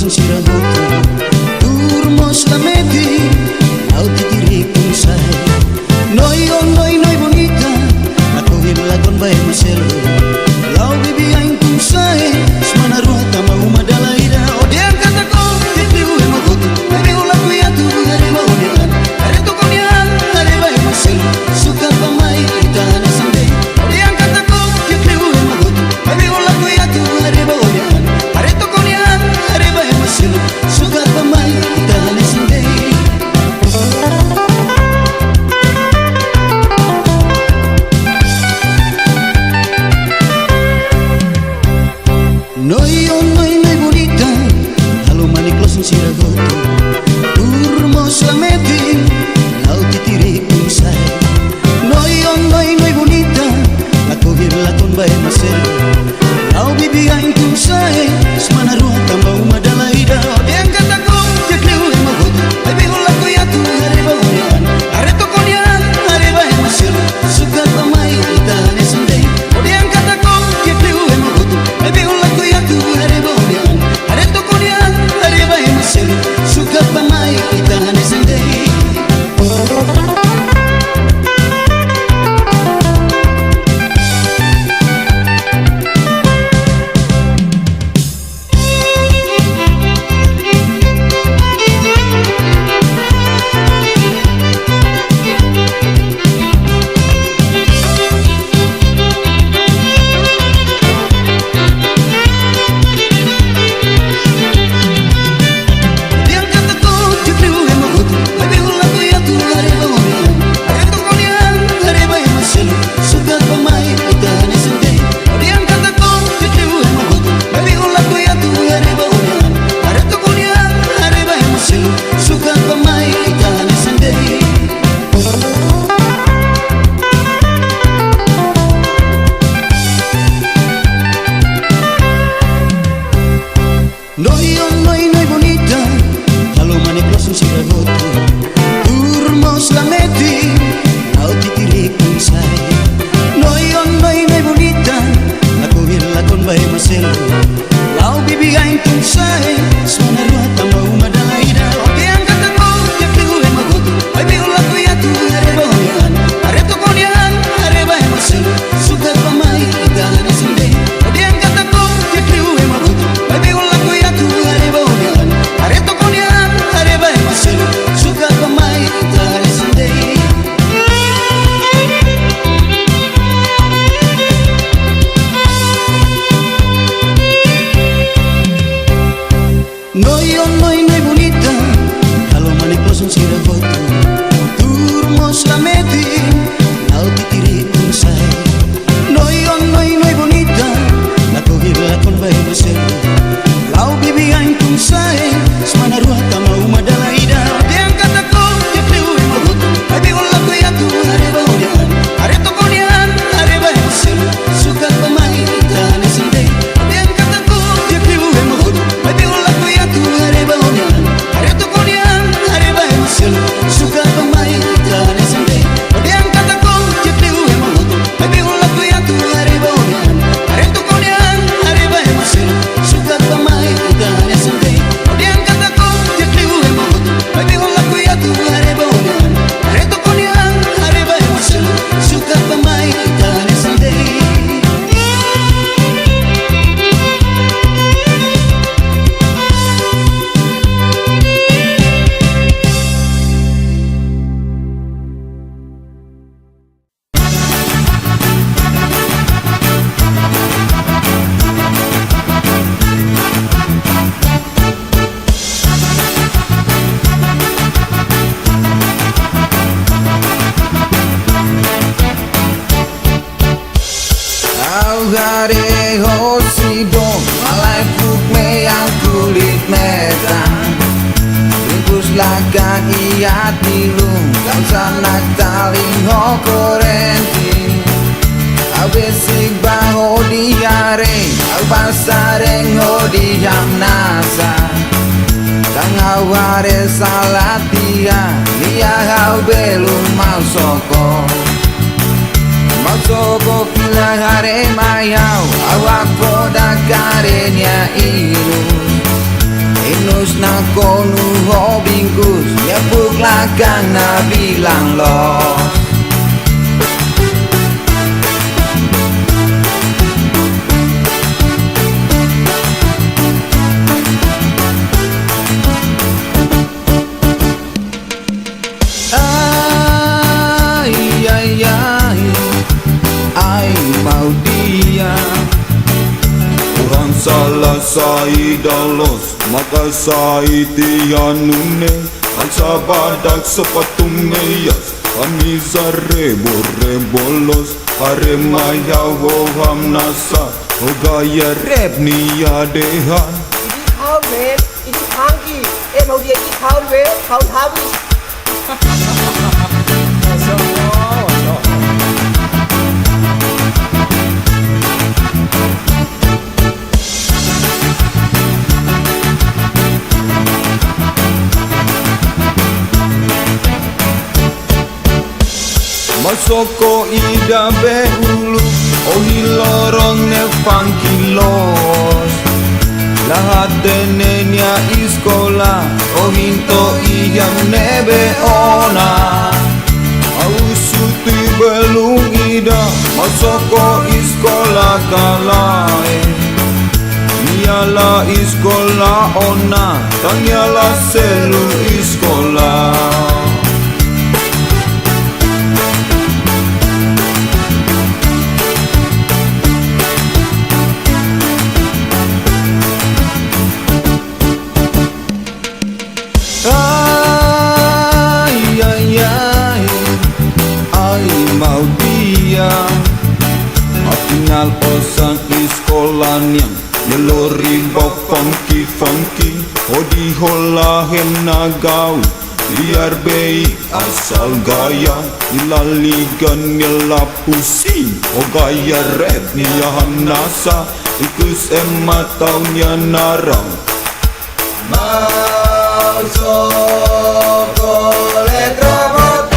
closing siragoto Turmos la meti Au titiri kung say Noi oh noi noi bonita Ako hilakon bay maselo Lau bibiyain kung say Semana ruata mau madalaida O diang kata ko Titri ue magoto Baby ulah kuyatu Hari mau dian Hari to konian Hari bay maselo Suka pamay Kita na sande O diang kata ko Titri ue magoto Baby ulah kuyatu Hari mau dian Hari to konian Hari bay maselo Suka pamay Kita na sande Noi oh noi noi bonita Halo mani closing siragoto Turmos la meti Lau titiri kung say Noi oh noi noi bonita Ako hilakon bay maselo Lau bibiyain kung say Semana ruata mau madalaida O diang kata ko Jakli ue magoto Baby ulah kuyatu Hari baudian Hari to konian Hari bay maselo Suka pamay Kita na sande O diang kata ko Jakli ue magoto Baby ulah kuyatu Hari baudian Hari to konian Hari bay maselo Suka pamay Kita na sande Diang kata ko Jakli ue magoto Baby ulah kuyatu Hari baudian Hari to konian Hari bay maselo Suka pamay Kita na sande O diang kata ko Jakli ue magoto Baby ulah kuyatu Hari baudian Hari to konian Hari bay maselo Suka pamay Kita na sande Noi oh noi noi bonita Halo mani closing siragoto Turmos la meti Au titiri kung say Noi oh noi noi bonita Ako hilakon bay maselo Lau bibiyain kung say Semana ruata mau madalaida O diang kata ko Jakli ue magoto Baby ulah kuyatu Hari baudian Hari to konian Hari bay maselo Suka pamay Kita na sande O diang kata ko Jakli ue magoto Baby ulah kuyatu Hari baudian Hari to konian Hari bay maselo Suka pamay Kita na sande Noi oh noi noi bonita Halo mani closing siragoto Turmos la meti Lau titiri kung say Noi oh noi noi bonita Ako hilakon bay maselo Lau bibiyain kung say Semana ruata mau madalaida O diang kata ko Jakli ue magoto Baby ulah kuyatu Hari baudian Hari to konian Hari bay maselo Suka pamay Kita na sande O diang kata ko Jakli ue magoto Baby ulah kuyatu Hari baudian Hari to konian Hari bay maselo Suka pamay Kita na sande O diang kata ko Jakli ue magoto Baby ulah kuyatu Hari baudian Hari to konian Hari bay maselo Suka pamay Kita na sande O diang kata ko Jakli ue magoto Baby ulah kuyatu Hari baudian Hari to konian Hari bay maselo Suka pamay Kita na sande Hare hosidong Malay pukme yang kulit merah Ringkus laga iat nilung Kang sanak taling hokorenti Awesik baho di hare Albasareng ho di hamnasa Kang aware salatia Lia hau belum mau soko Soko kila hare mayau awak poda karenya inu Inus na konu hobingkus nyebuk lagang na bilang los. Ai mau dia Orang salah sai dalos maka sai tianune Alsa badak sepatu meyas kami zarebo rebolos Hare maya woham nasa Ogaya rep niya dehan อินทางกีเอ็มเอาเดียที่เขาเวเขาท้าวิ Masoko ida behulu ohi lorong ne fankilos Lahat denenya iskola ohinto iyang nebe ona Ausuti belung ida masoko iskola kalai Niala iskola ona tangyala selu iskola Mau dia Atingal osang iskolanya Nyelori bau funky Odi hola henagau Biar baik asal gaya Ilaligan nila pusing O gaya rap niya nasa Ikus emat taunya narang Masuk Electrobot.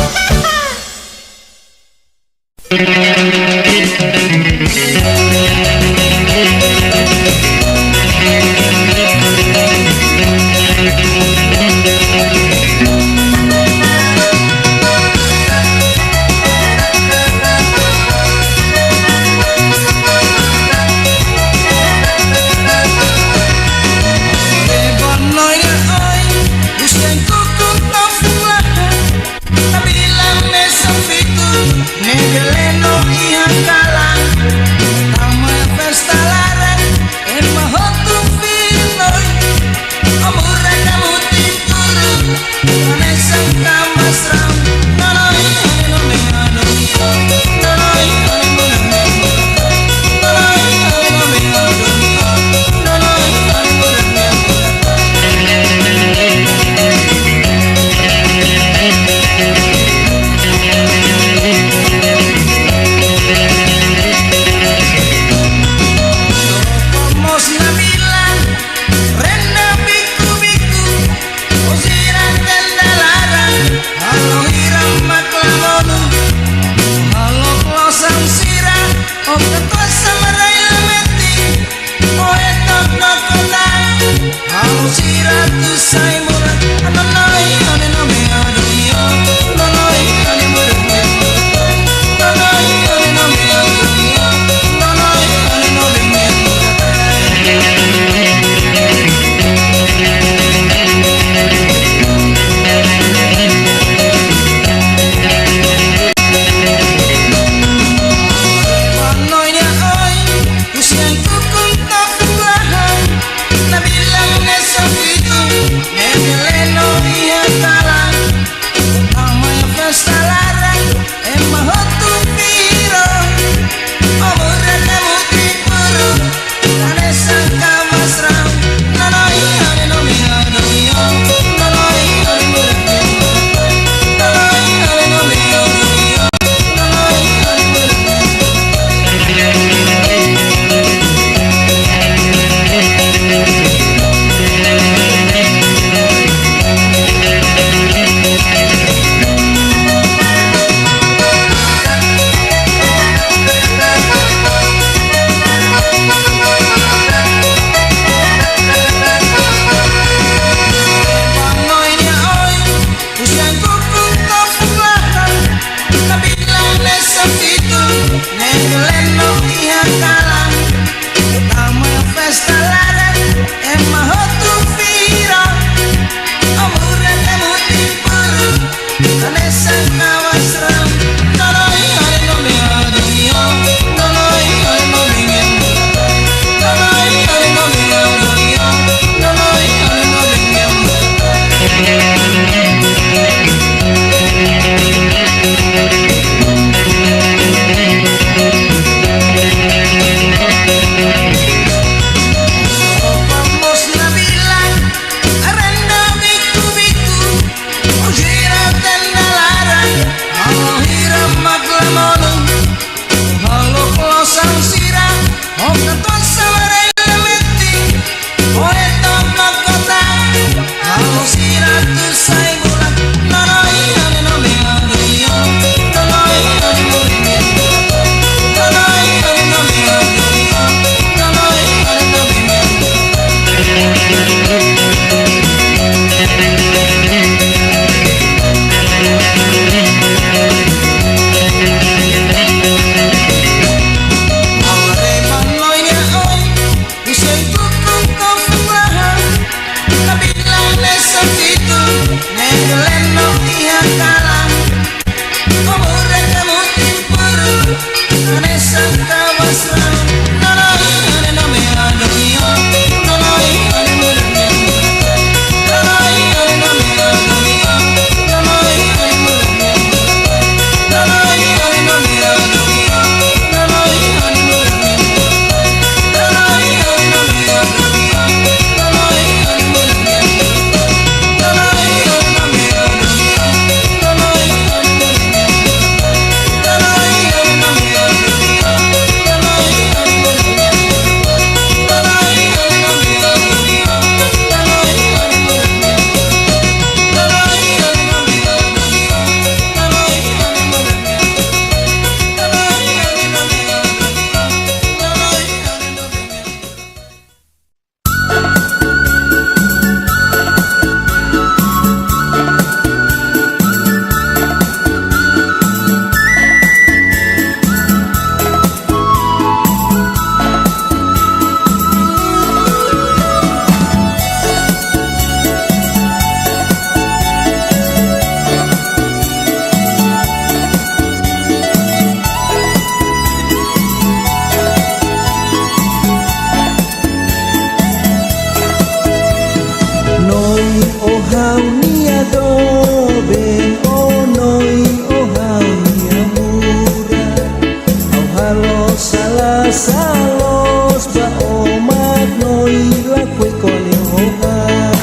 salah salos ba o magnoy la fue con el hogar.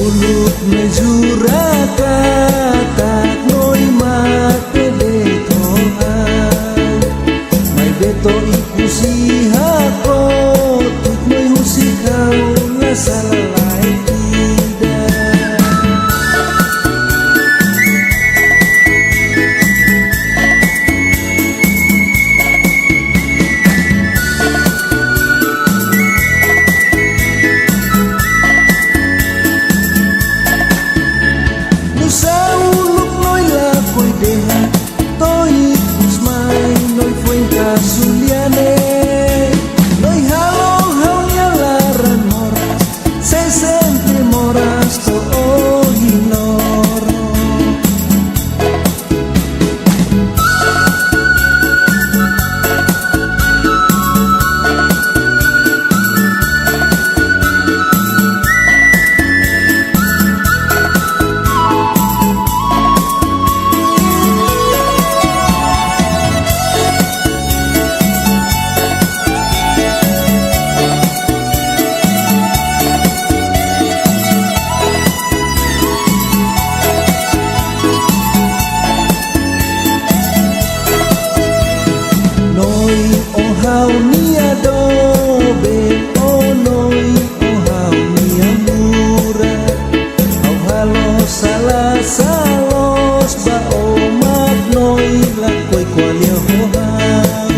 Ulut mejuraka tak noy mate de tohan may beto ikusiha ko tut noy husikaw la salalay tidak. Sa ulok noy la ko'y deha to'y kusmay noy fueng kasuliane noy halo niya laran moras 60 moras to o hinoro. Noy ohaw niya dobe o noy ohaw niya mura aw halos salah salos ba o magnoy la ko'y kwalya hohaw.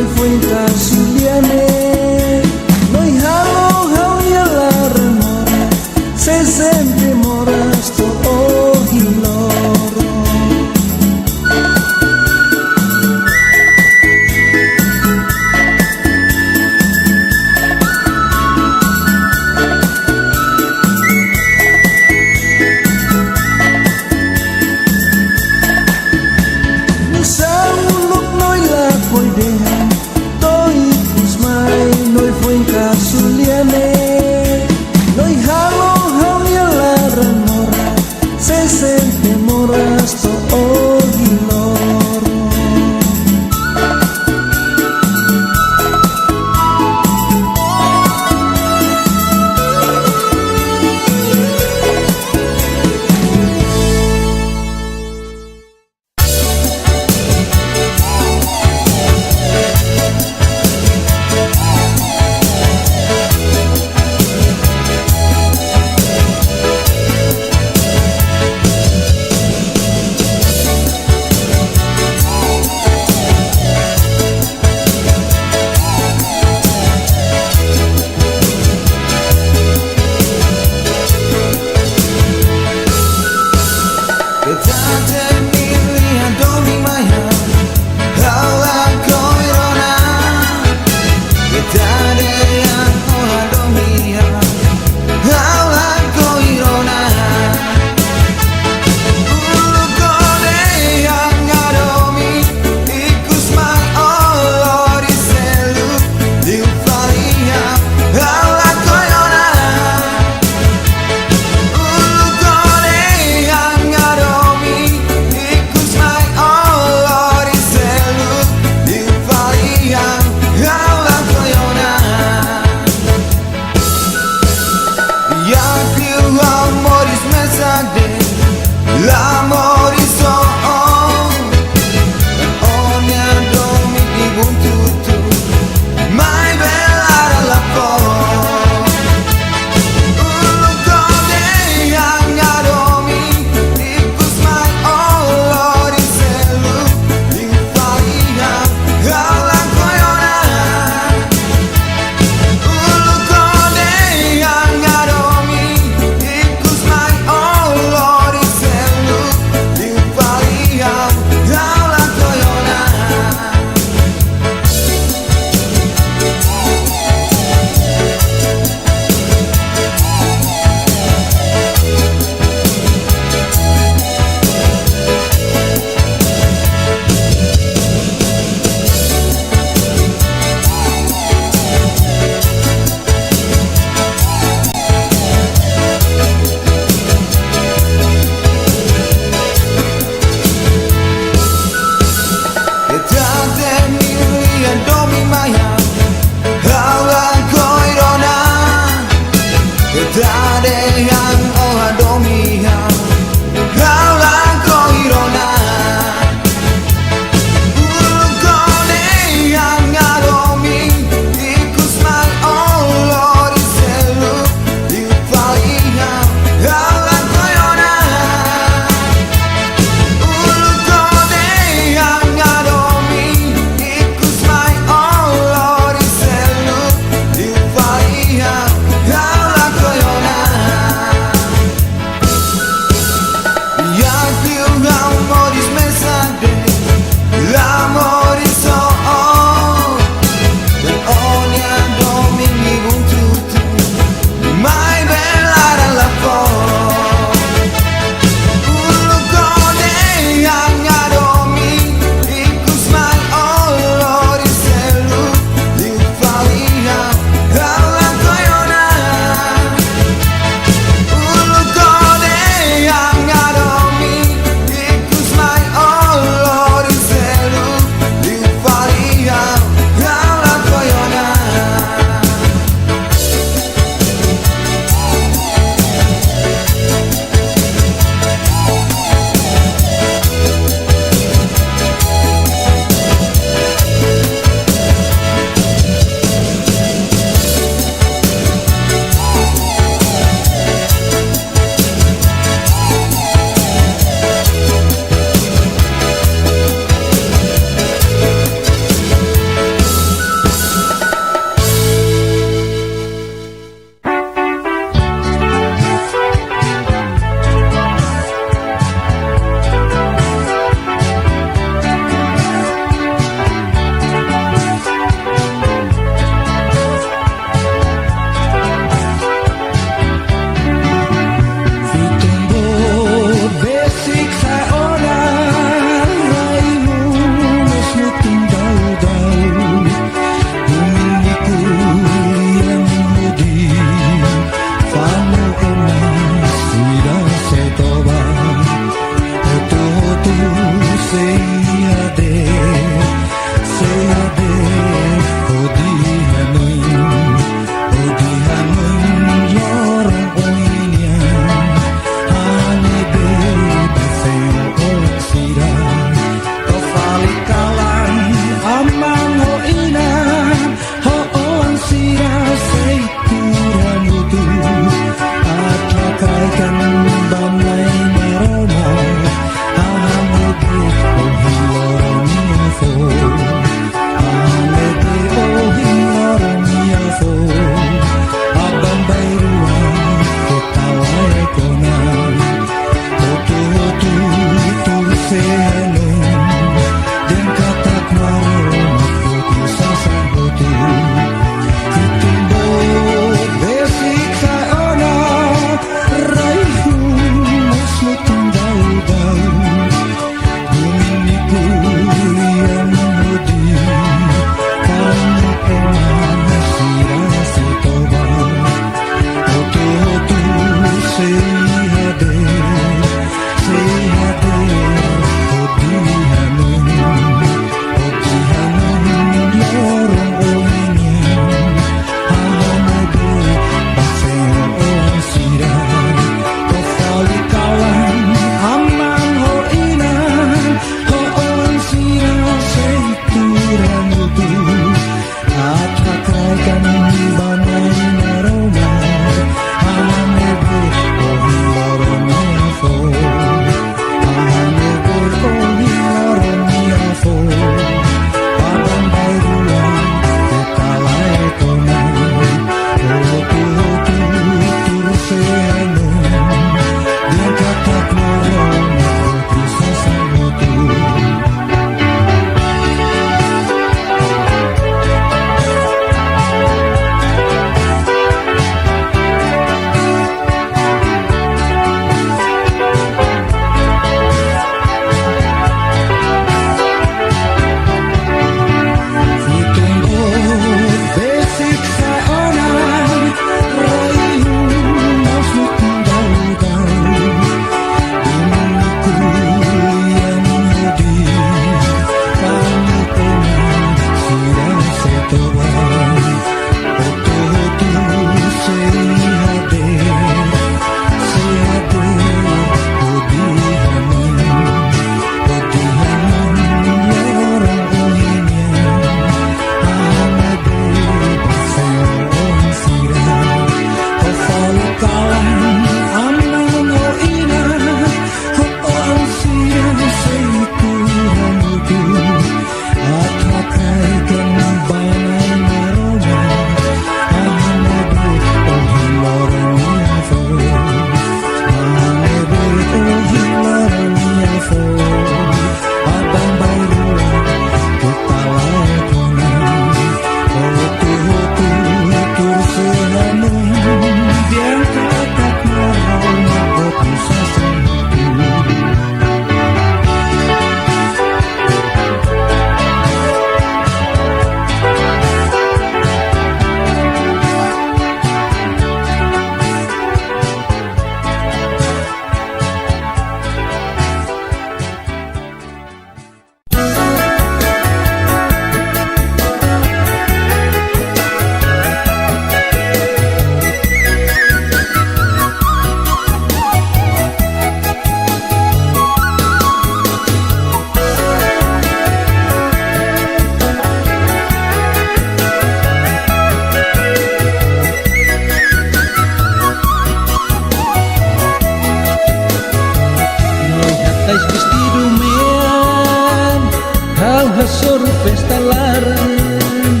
hasor pesta larang,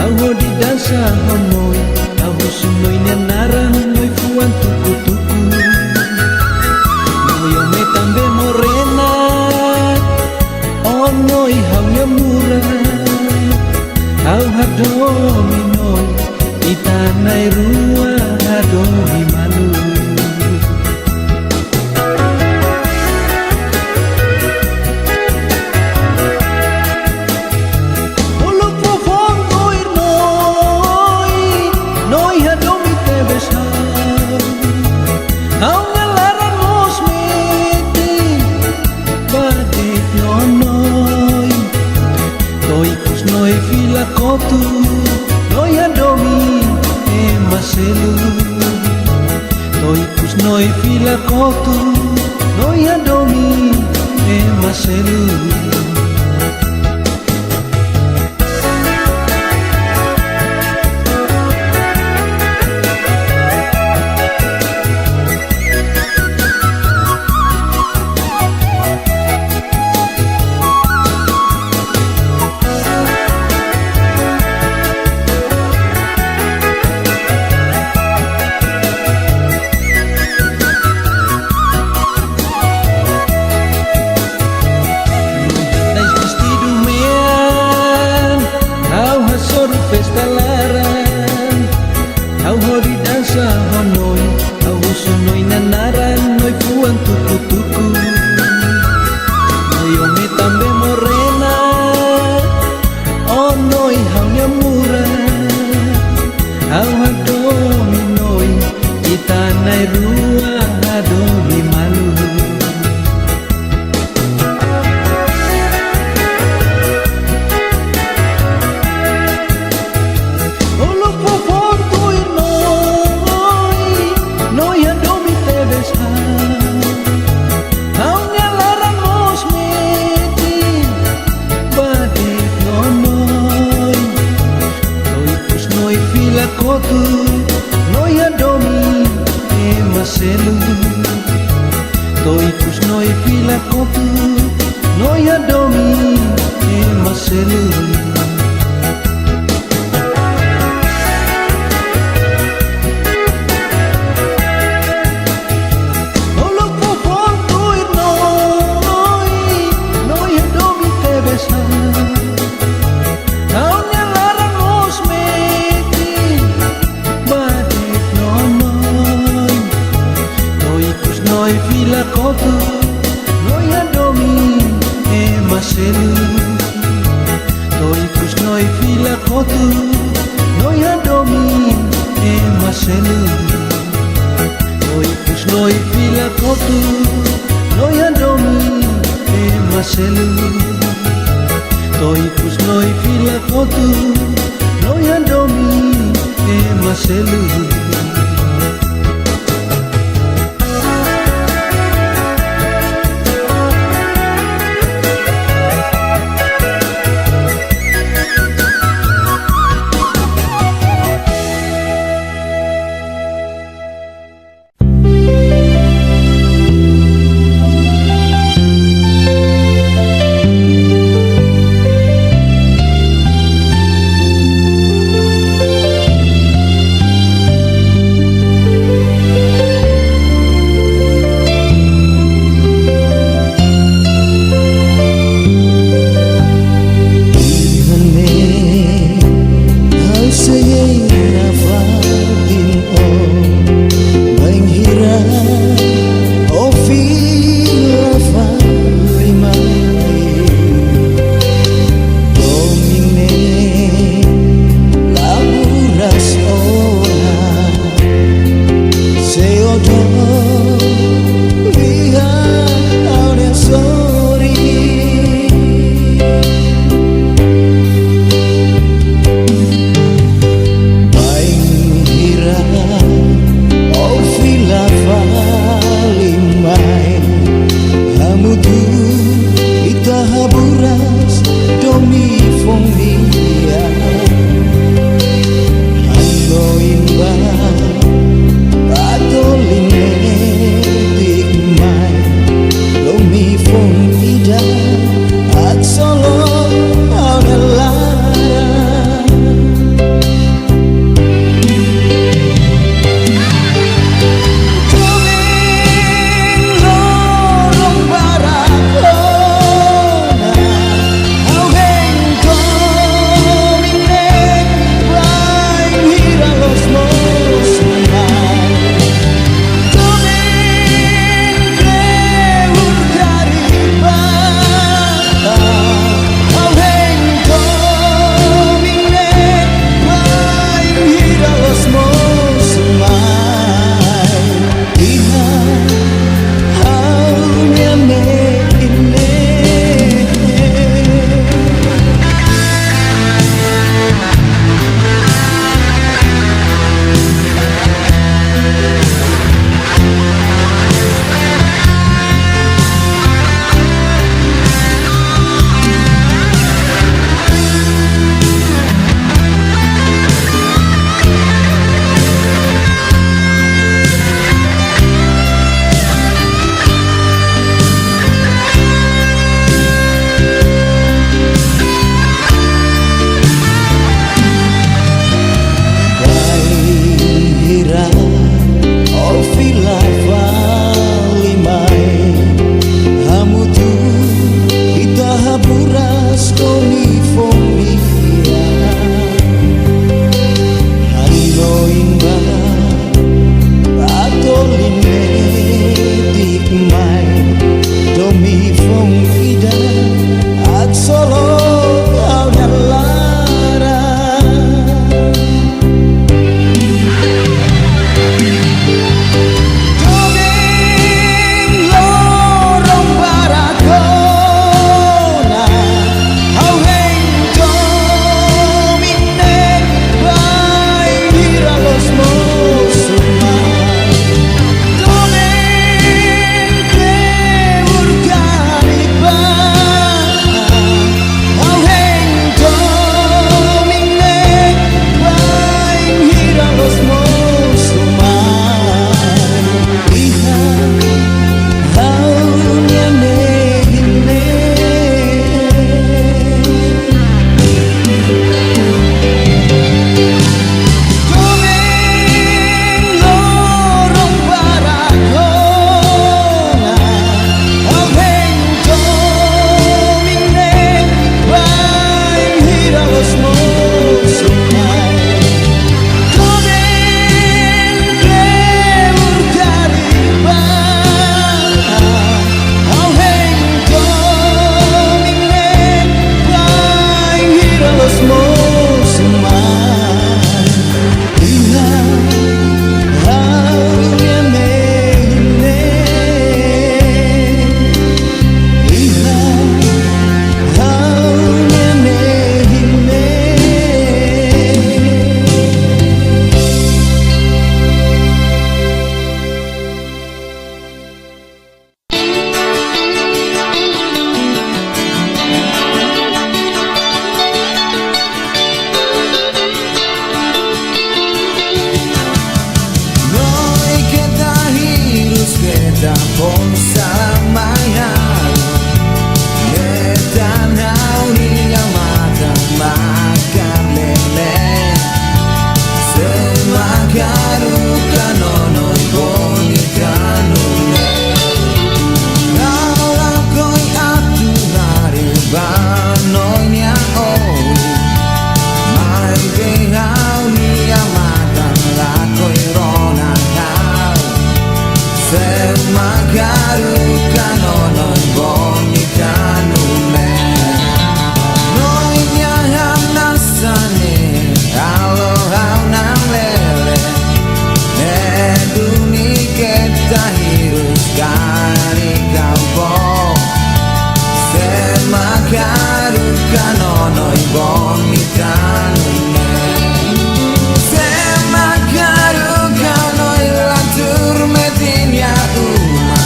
au di dansa homoi, au sunoi narang noi fuan tuku-tuku. Noi ome tambe morena, onoi hau ya murah, au hadomi noi, itanai rua hadomi malu. Kotu noi adomi e maselu, noi pus noi fila kotu noi adomi e maselu. Pesta larang, au hori dansa honoi, au sunoi nanaran, noi fuan tuku-tuku. Noi ome tambe morena, oh noi hau nya murah, au hadomi noi, itanai rua hadomi malu. Kotu noi adomi e maselu, toi pus noi fila kotu noi adomi e maselu. Noi fila kotu, noi adomi e maselu. Toi pus noi fila kotu, noi adomi e maselu. Toi pus noi fila kotu, noi adomi e maselu. Toi pus noi fila kotu, noi adomi e maselu. Solo Semakarukano bonitanune Semakarukano lantur medinya uma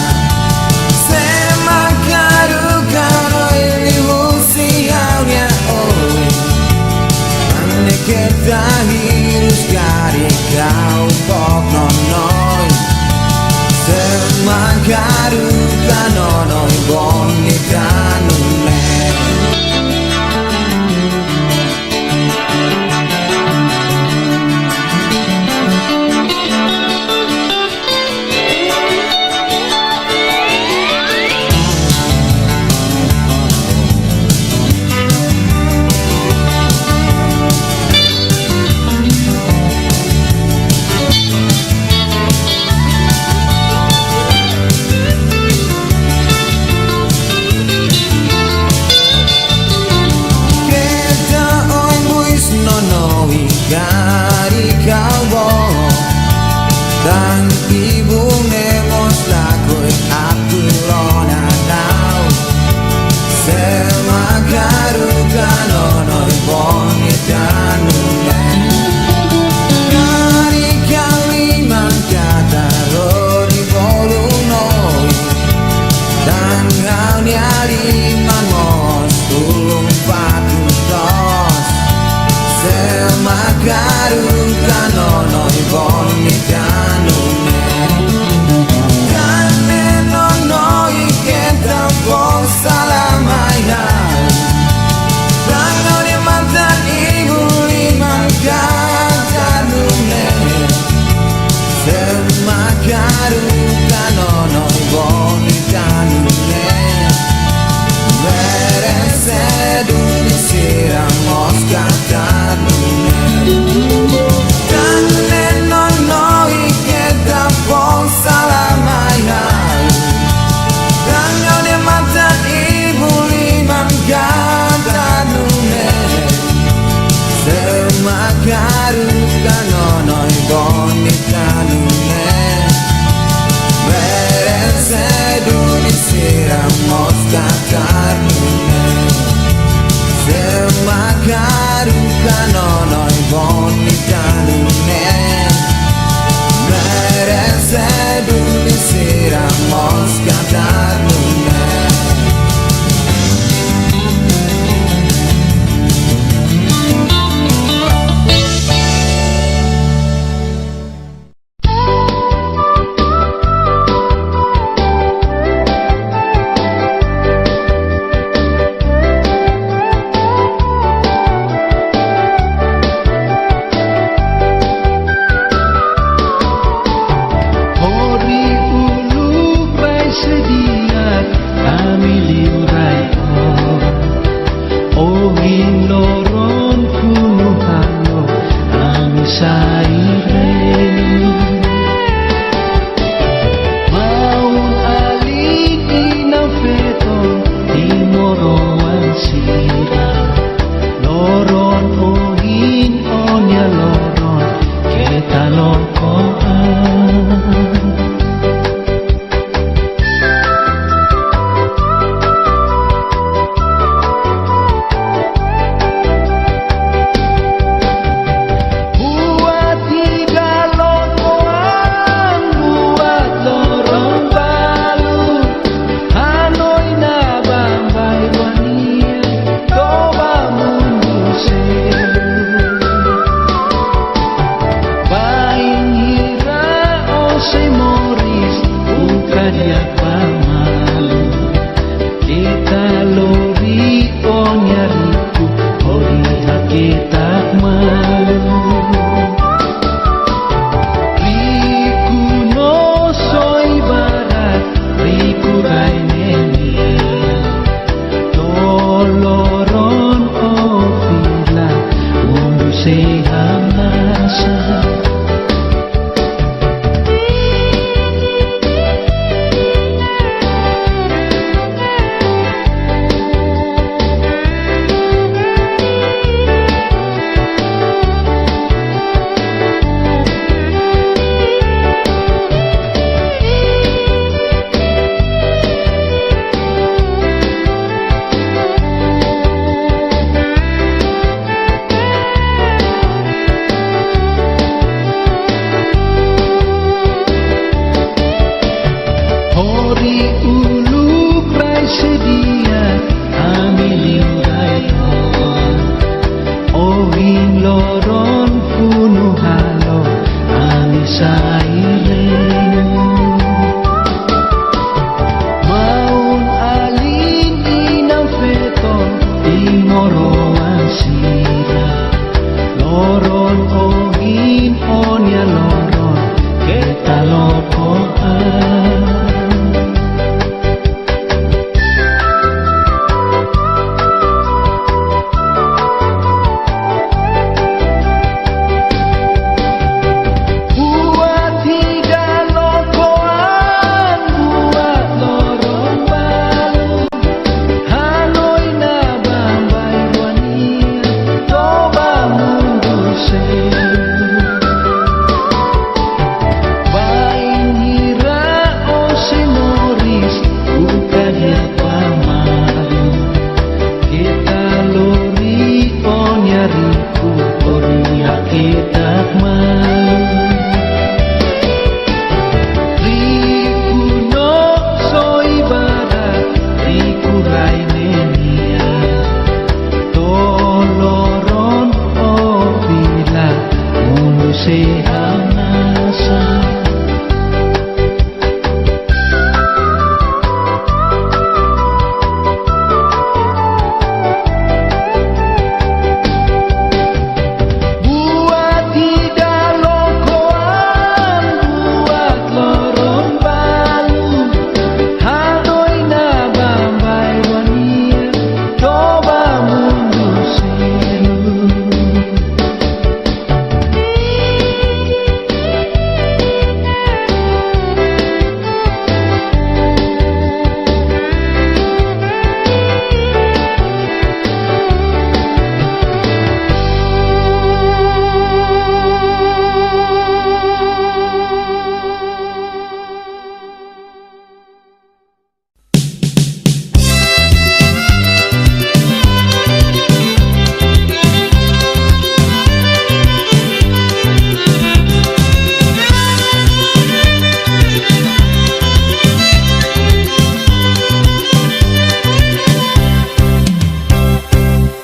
Semakarukano ilusiaunya oe Ane kita hirus kari kau pok nonoi Semakarukano bonitanune Gari kau dan ibu nemos lakoi aku lona nau Semakarukano noi bonitanune Gari kaliman kata rodi bolung noi dan kau nyariman mos tulung patung tos Semakarukano bonitanune Kane nonoi kenta pong salamainan Rangone mantan ibu liman katanune Semakarukano bonitanune Beresedu disiram mos katanune Kane nonoi kenta pong salamainan Rangone mantan ibu liman katanune Semakarukano bonitanune Beresedu disiram mos katanune Semakarukano bonitanune Beresedu disiram mos katanune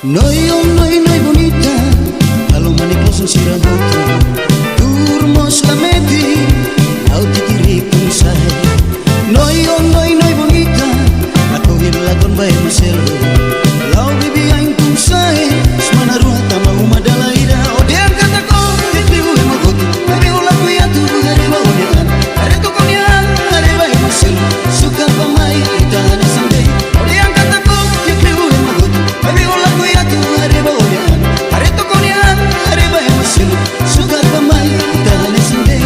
Noi, oh noi, noi bonita, kalau maniklos ang siragoto, turmos lameti, au titiri punsay. Noi, oh noi, noi bonita, ako hilakon bay maselo, lau bibiyain punsay, smanaruha tama umadalaida. O diyan katako, titliw hemagoto, ay ulak ko yatu, hariba unian, harito ko niyan, hariba maselo, suka pamay, itahan isang day. O diyan katako, titliw hemagoto, ay ulak ko yatu, hariba unian, harito ko niyan, hariba maselo, suka pamay, itahan isang day.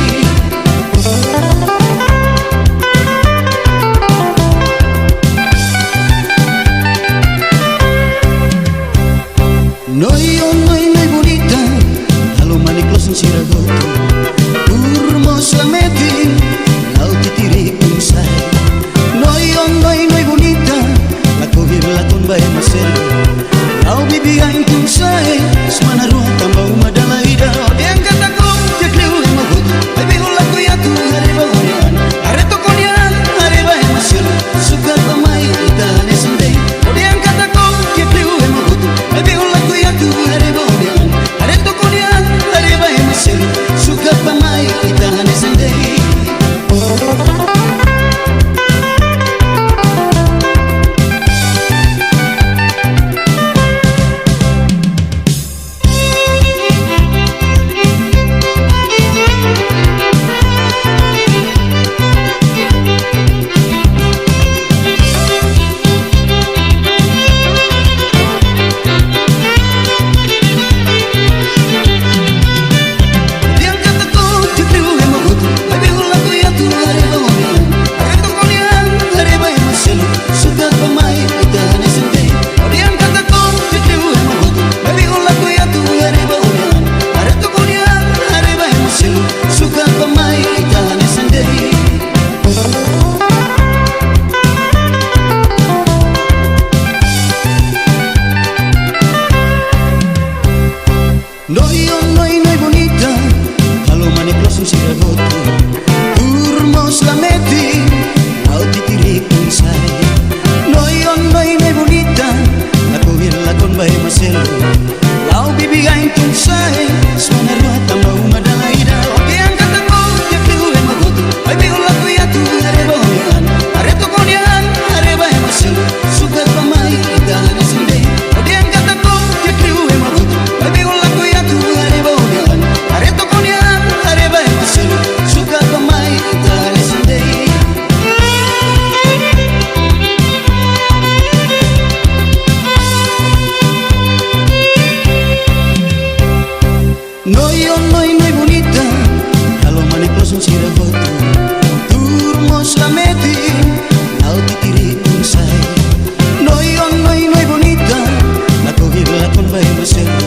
Noi, oh noi, noi bonita, halo maniklos ang siragoto, turmos lameti, lau titiri punsay. Noi, oh noi, noi bonita, ako hilakon bay maselo, lau bibiyain punsay, smanaruha tamba umadalaida. O diyan katako, tikliw hemagoto, ay bihulak ko yatu, hariba unian, harito ko niyan, hariba maselo, suka pamay, itahan isang day. O diyan katako, tikliw hemagoto, ay bihulak ko yatu, hariba unian, harito ko niyan, hariba maselo, suka pamay, itahan isang day. Diyan katako, tikliw hemagoto, ay bihulak ko yatu, hariba unian, harito ko niyan, hariba maselo, suka pamay, itahan isang day. O diyan katako, tikliw hemagoto, ay bihulak ko yatu, hariba unian, harito ko niyan, hariba maselo, suka pamay, itahan isang day. Noi, oh noi, noi bonita, kalau maniklos ang siragoto, turmos lameti, au titiri punsay. Noi, oh noi, noi bonita, ako hilakon bay maselo, lau bibiyain punsay, smanaruha tamba umadalaida. O diyan katako, tikliw hemagoto, ay bihulak ko yatu, hariba unian, harito ko niyan, hariba maselo, suka pamay, itahan isang day. O diyan katako, tikliw hemagoto, ay bihulak ko yatu, hariba unian, harito ko niyan, hariba maselo, suka pamay, itahan isang day. Noi, oh noi, noi bonita, kalau maniklos ang siragoto, turmos lameti, lau titiri punsay. Noi, oh noi, noi bonita, ako hilakon bay maselo,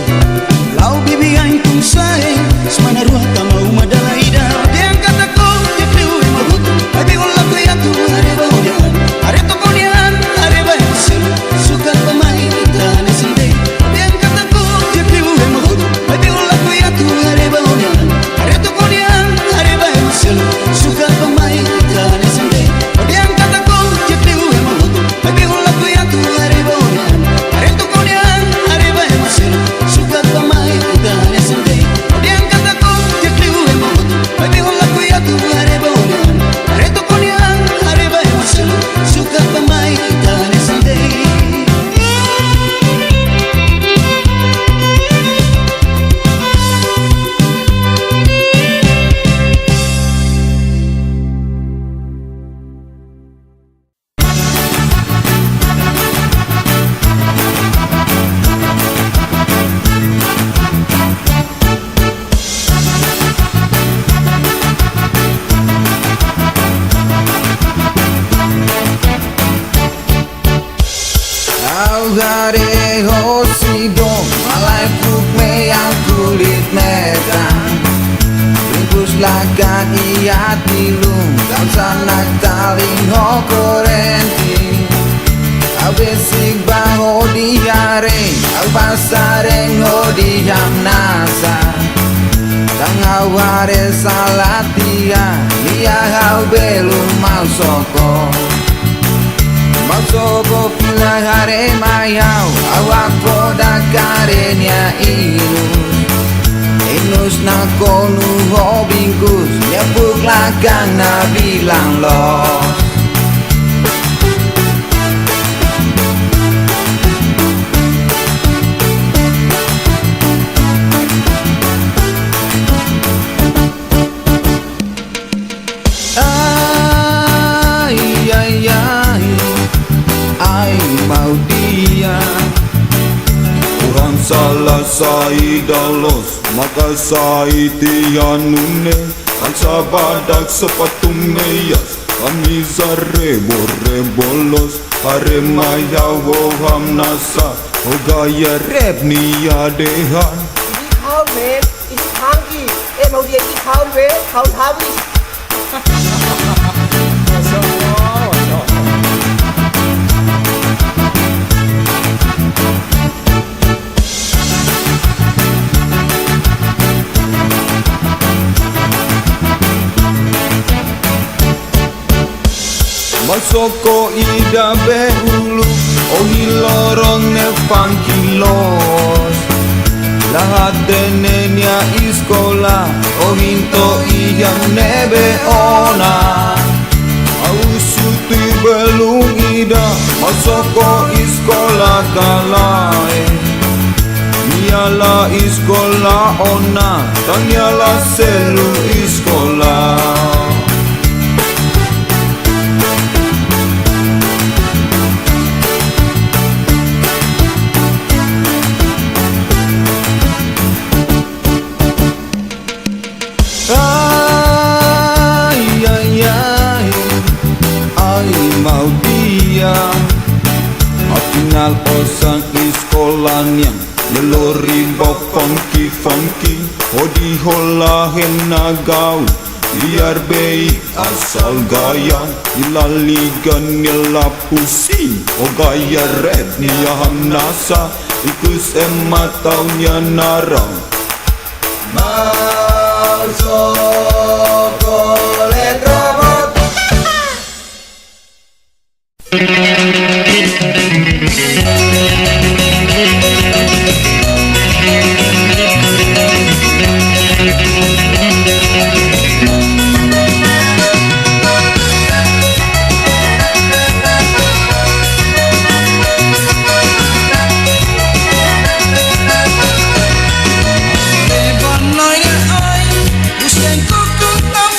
lau bibiyain punsay, smanaruha tama umadalaida. O diyan katako, tikliw hemagoto, ay bihulak ko yatu, hariba unian, harito ko niyan, hariba maselo, suka pamay, itahan isang day. O diyan katako, tikliw hemagoto, ay bihulak ko yatu, hariba unian, harito ko niyan, hariba maselo, suka pamay, itahan isang day. O diyan katako, tikliw hemagoto, ay bihulak ko yatu, hariba unian, harito ko niyan, hariba maselo, suka pamay, itahan isang day. O diyan katako, tikliw hemagoto, ay bihulak ko yatu, hariba unian, harito ko niyan, hariba maselo, suka pamay, itahan isang day. Au gare hosidong, malay pukme ang kulit metang. Ringkus lagan iya tilung, dan sanak taling ho korenti. Au besig baho diareng, au basareng ho diam nasa. Tangaware salatia, dia hau belum mau soko. Mau soko pila hare mayau, awak podak nia inus na konu hobingkus nyebuk lagang na bilang los. Ai mau dia Orang salah sai dalos maka sai tianune Alsa badak sepatu meyas kami zarebo rebolos Hare maya woham nasa Ogaya rep niya dehan ข้าวเมนอีกทางกี่เมาดีอีกข้าวเวข้าวท้าวิ Masoko ida behulu Ohi lorong ne fankilos Lahat denenya iskola Ohinto iya nebe ona Ausuti belung ida Masoko iskola kalai Niala iskola ona Tanyala selu iskola Mau dia Atinal osang iskolanya Melori bau funky Hodi hola henagau Biar baik asal gaya Ilaligan nila pusing O gaya red niya hamnasa Ikus emataunya narang mau sokolet robot. Lebar noy ai, usai kuku tam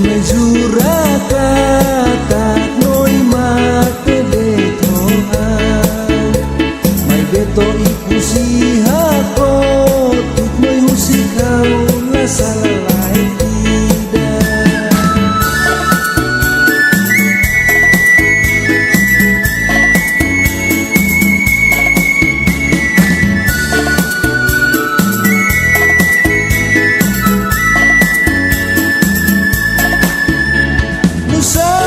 mezura kata noi mate betohan mai beto ikusi hako tut noi husikau la salalai tidak. Nusa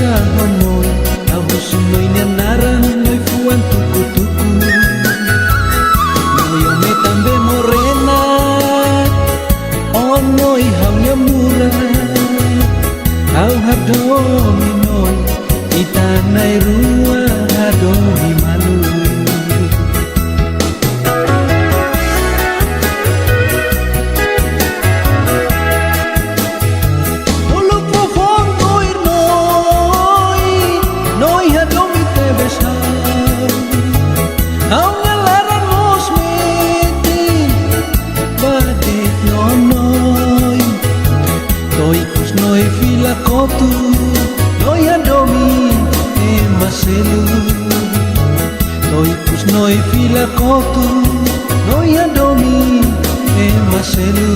dansa honoi Ahu sunoi nianaran noi fuan tuku-tuku Noi ome tambe morena Onoi haunya murah Au hadomi noi Itanai rua hadomi malu Noi adomi e maselu Noi pus noi fila kotu Noi adomi e maselu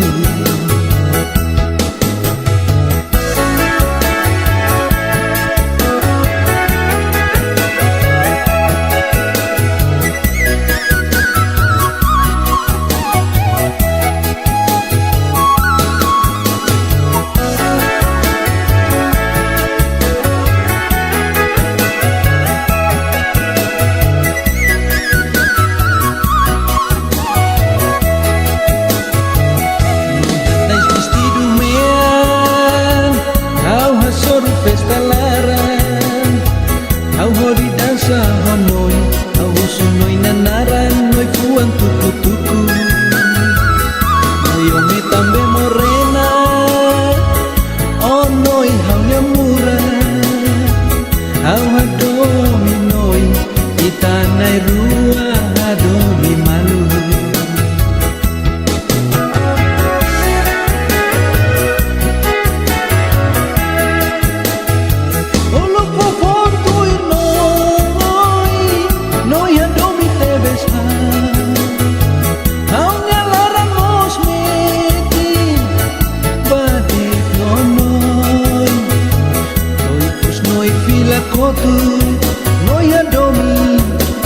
Noi adomi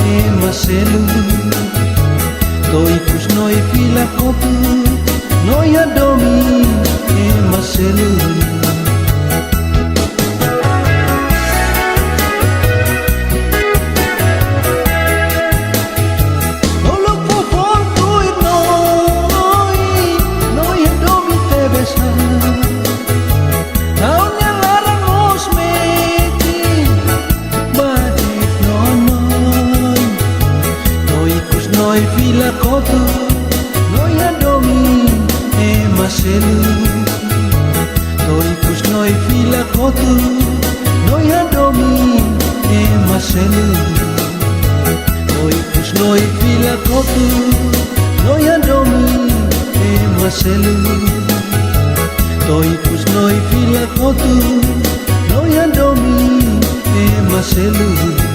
e maselu Toi pus noi fila kotu Noi adomi e maselu Noi adomi e maselu Toi pus noi fila kotu Noi adomi e maselu Toi pus noi fila kotu Noi adomi e maselu Toi pus noi fila kotu Noi adomi e maselu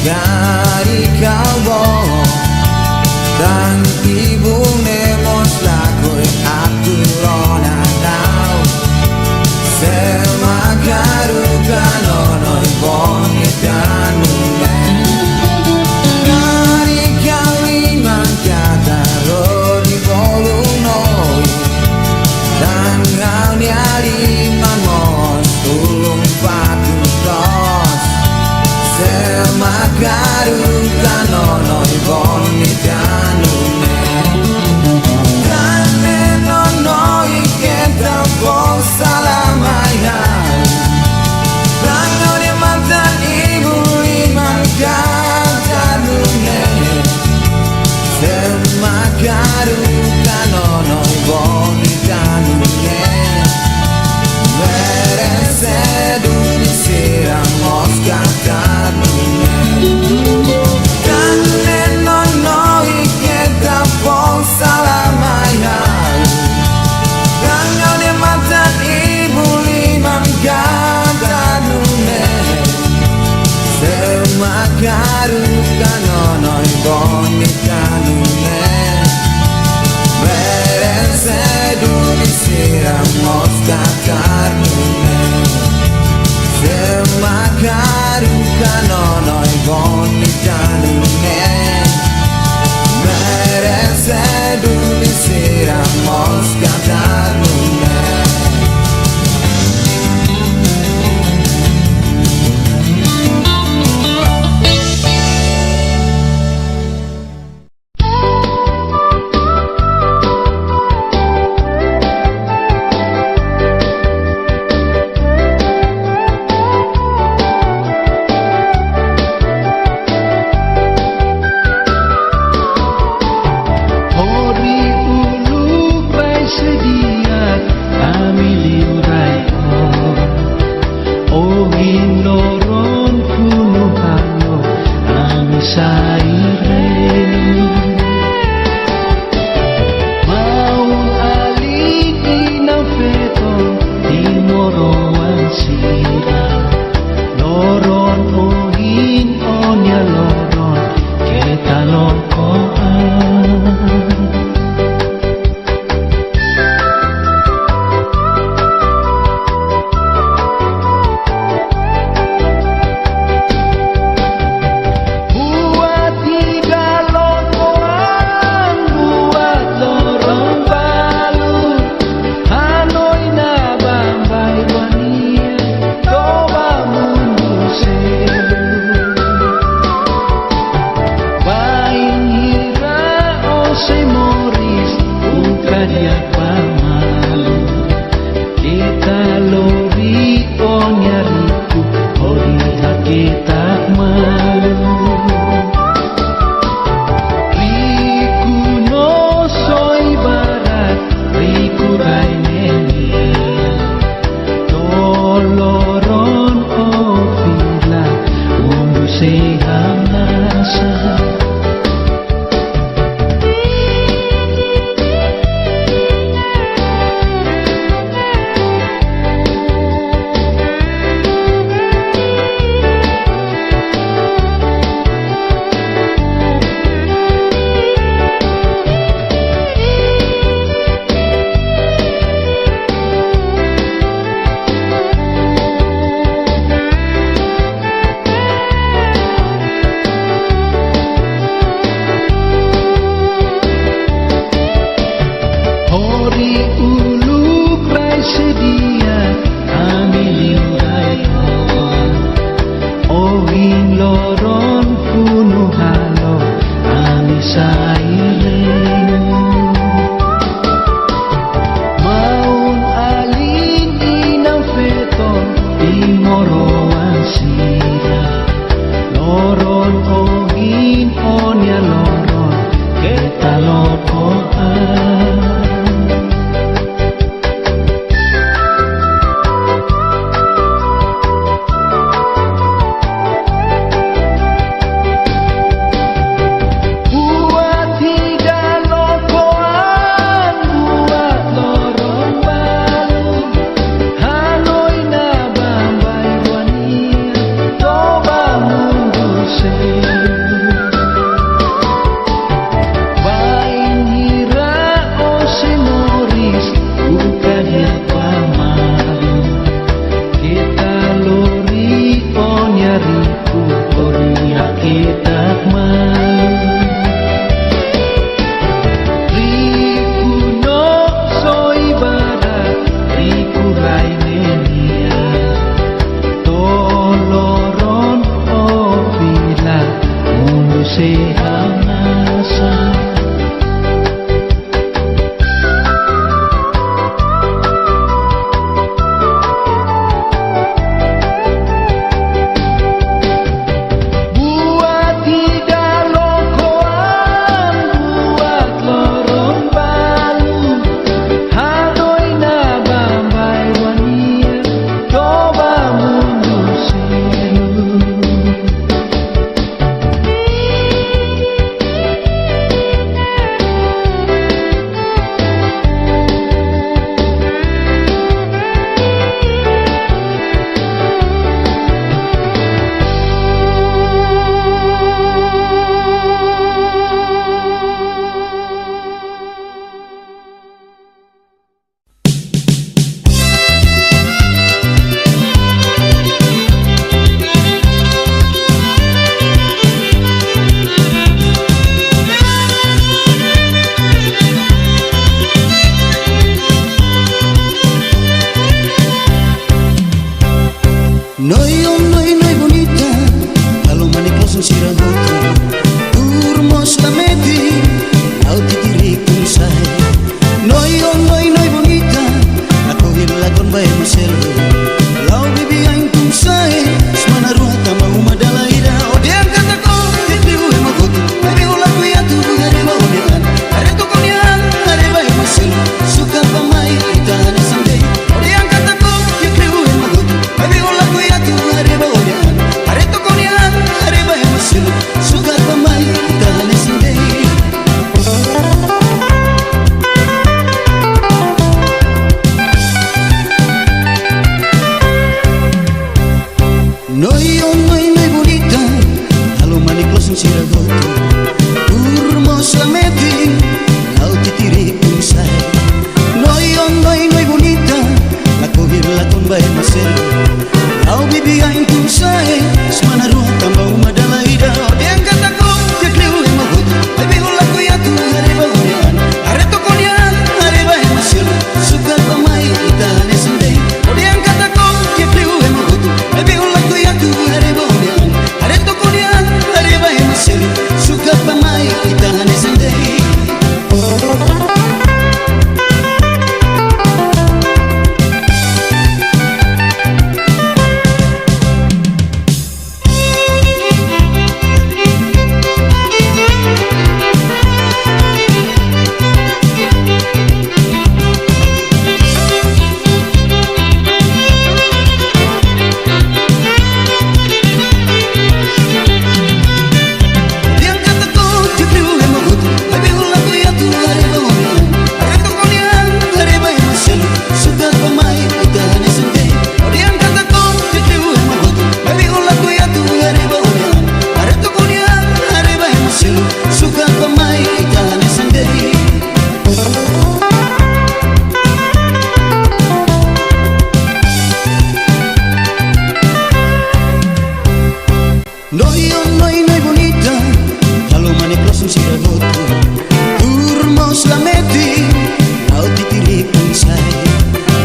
dari kau dan ibu nemos lakoi aku rona tau semakaru kanonoi bonitan dari kau liman kata rodi bolunoi dan kau nyari mamos tulung patu tos semakaru kanonoi bonitan Makaru kanonoi bonitanune merese duli siramos kakarune semakaru kanonoi bonitanune merese duli siramos kakarune. say Noi, oh noi, noi bonita, kalau manik losong siragoto, turmos lameti, au titirikun say. Noi, oh noi, noi bonita, ako hilakon ba emuselo, lau bibiyain tung say, semana ruah tama umadalaida. Odian kataku, titiu emagoto, baby ulaku ya tu hareba odian, areto konian, hareba emuselo, suka pamai kita hanya someday. Odian kataku, titiu emagoto, baby ulaku ya tu hareba odian, areto konian, hareba emuselo, suka pamai kita hanya someday. Noi, oh noi, noi bonita, kalau manik losong siragoto, turmos lameti, lau titirikun say. Noi, oh noi, noi bonita, lako hilakon ba emaselo, lau bibiyain tung say, semana ruah tamba umadalaida. Odian kataku, tiakliu emagoto, baby ulaku ya tu hareba odian, areto konian, hareba emaselo, suka pamai kita hanya someday. Odian kataku, tiakliu emagoto, baby ulaku ya tu hareba odian, areto konian, hareba emaselo, suka pamai kita hanya someday. Odian kataku, tiakliu emagoto, baby ulaku ya tu hareba odian, areto konian, hareba emaselo, suka pamai kita hanya someday. Odian kataku, tiakliu emagoto, baby ulaku ya tu hareba odian, areto konian, hareba emaselo, suka pamai kita hanya someday. Noi, oh noi, noi bonita, kalau manik losong siragoto, turmos lameti, lau titirikun say.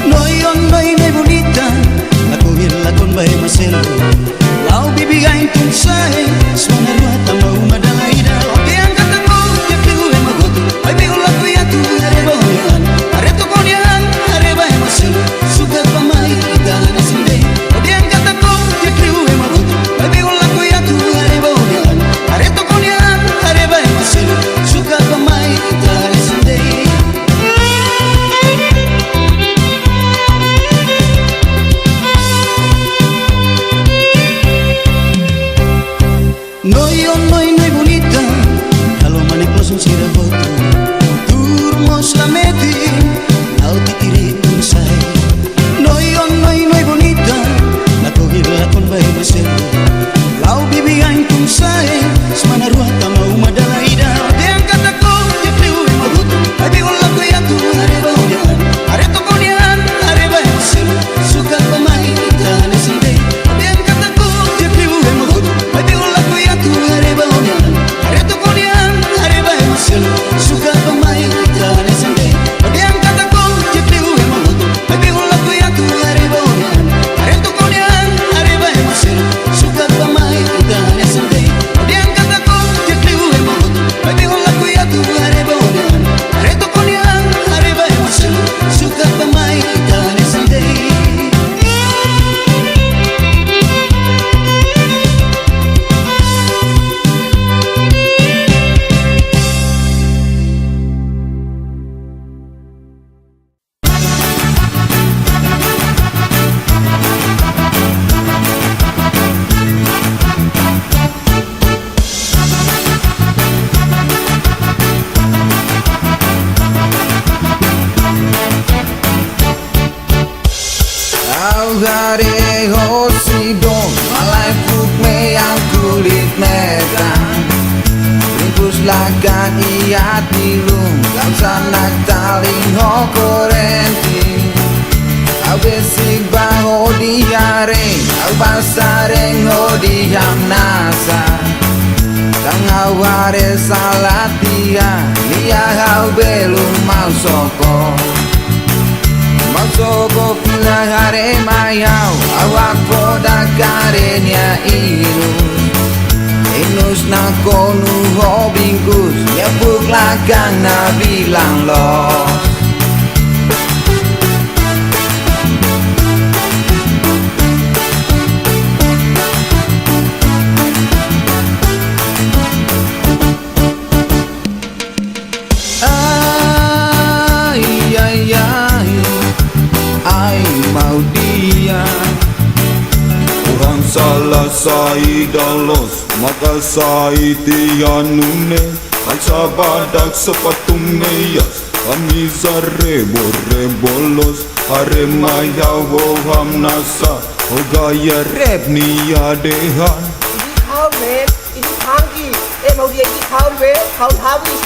Noi, oh noi, noi bonita, ako hilakon ba emaselo, lau bibiyain tung say, semana ruah tamba umadalaida. Odian kataku, tiakliu emagoto, baby ulaku ya tu hareba odian, areto konian, hareba emaselo, suka pamai kita hanya someday. Odian kataku, tiakliu emagoto, baby ulaku ya tu hareba odian, areto konian, hareba emaselo, suka pamai kita hanya someday. Noi, oh noi, noi bonita, kalau manik losong siragoto, turmos lameti, lau titirikun say. Noi, oh noi, noi bonita, lako hilakon ba emaselo, lau bibiyain tung say, semana ruah tama umadalaida. Odian kataku, tiakliu emagoto, baby ulaku ya tu hareba odian, areto konian, hareba emaselo, suka pamai kita hanya someday. Odian kataku, tiakliu emagoto, baby ulaku ya tu hareba odian, areto konian, hareba emaselo, suka pamai kita hanya someday. Odian kataku, tiakliu emagoto, baby ulaku ya tu hareba odian, areto konian, hareba emaselo, suka pamai kita hanya someday. Odian kataku, tiakliu emagoto, baby ulaku ya tu hareba odian, areto konian, hareba emaselo, suka pamai kita hanya someday. Gare hosidon, malai puk meyang kulit merah, ringkus lagan iat dilung, sanak taling hokorenti. Au besik baho diareng, au basareng ho diam nasa. Tang au hare salatia, dia au belum mau soko. Mau sobo pila hare mayau awak poda karenya inus na konu hobingkus nyebuk lagang na bilang los. Mau dia orang salah sai dalos maka sai tianune aja badak sepatu meyas kami rebolos hare maya woham nasa o gaya rap niya dehan ini tangki mau dia ini kau be kau habis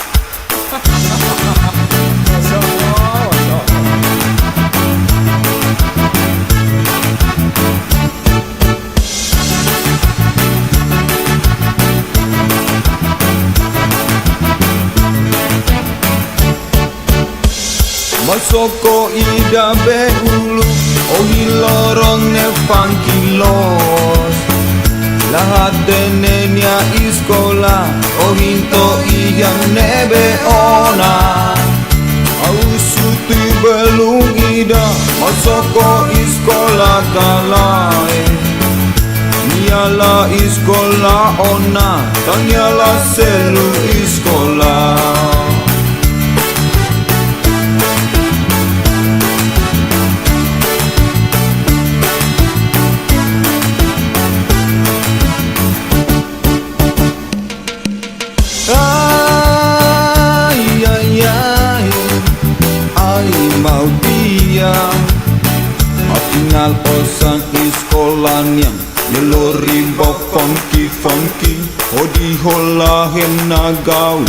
Masoko ida behulu ohi lorong ne fankilos lahat denenya iskola ohinto iya nebe ona ausuti belung ida masoko iskola kalai niala iskola ona tanyala selu iskola. Mau dia tinggal osang iskolannya nyelori bok funky odi holahen nagau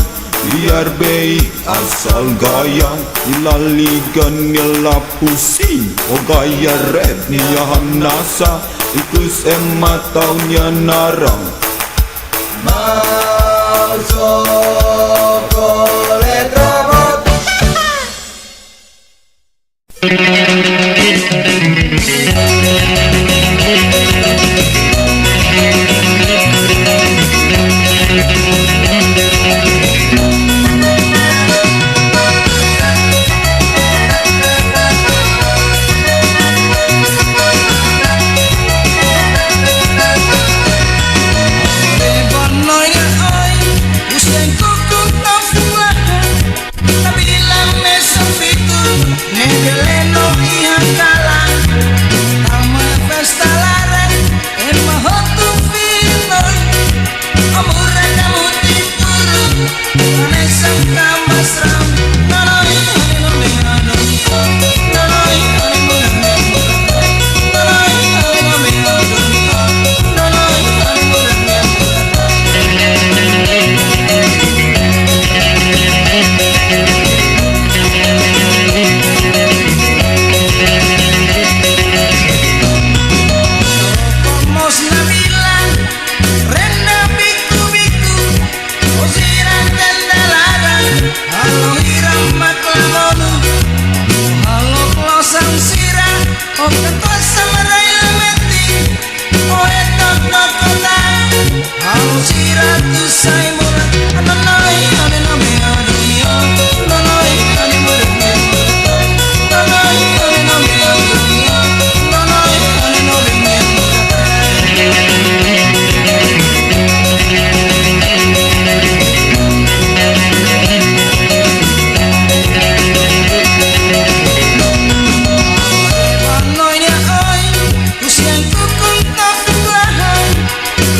biar baik asal gaya ilaligan nyela pusing o gaya rap niyahan nasa ikus emat taunya narang masuk letrobot.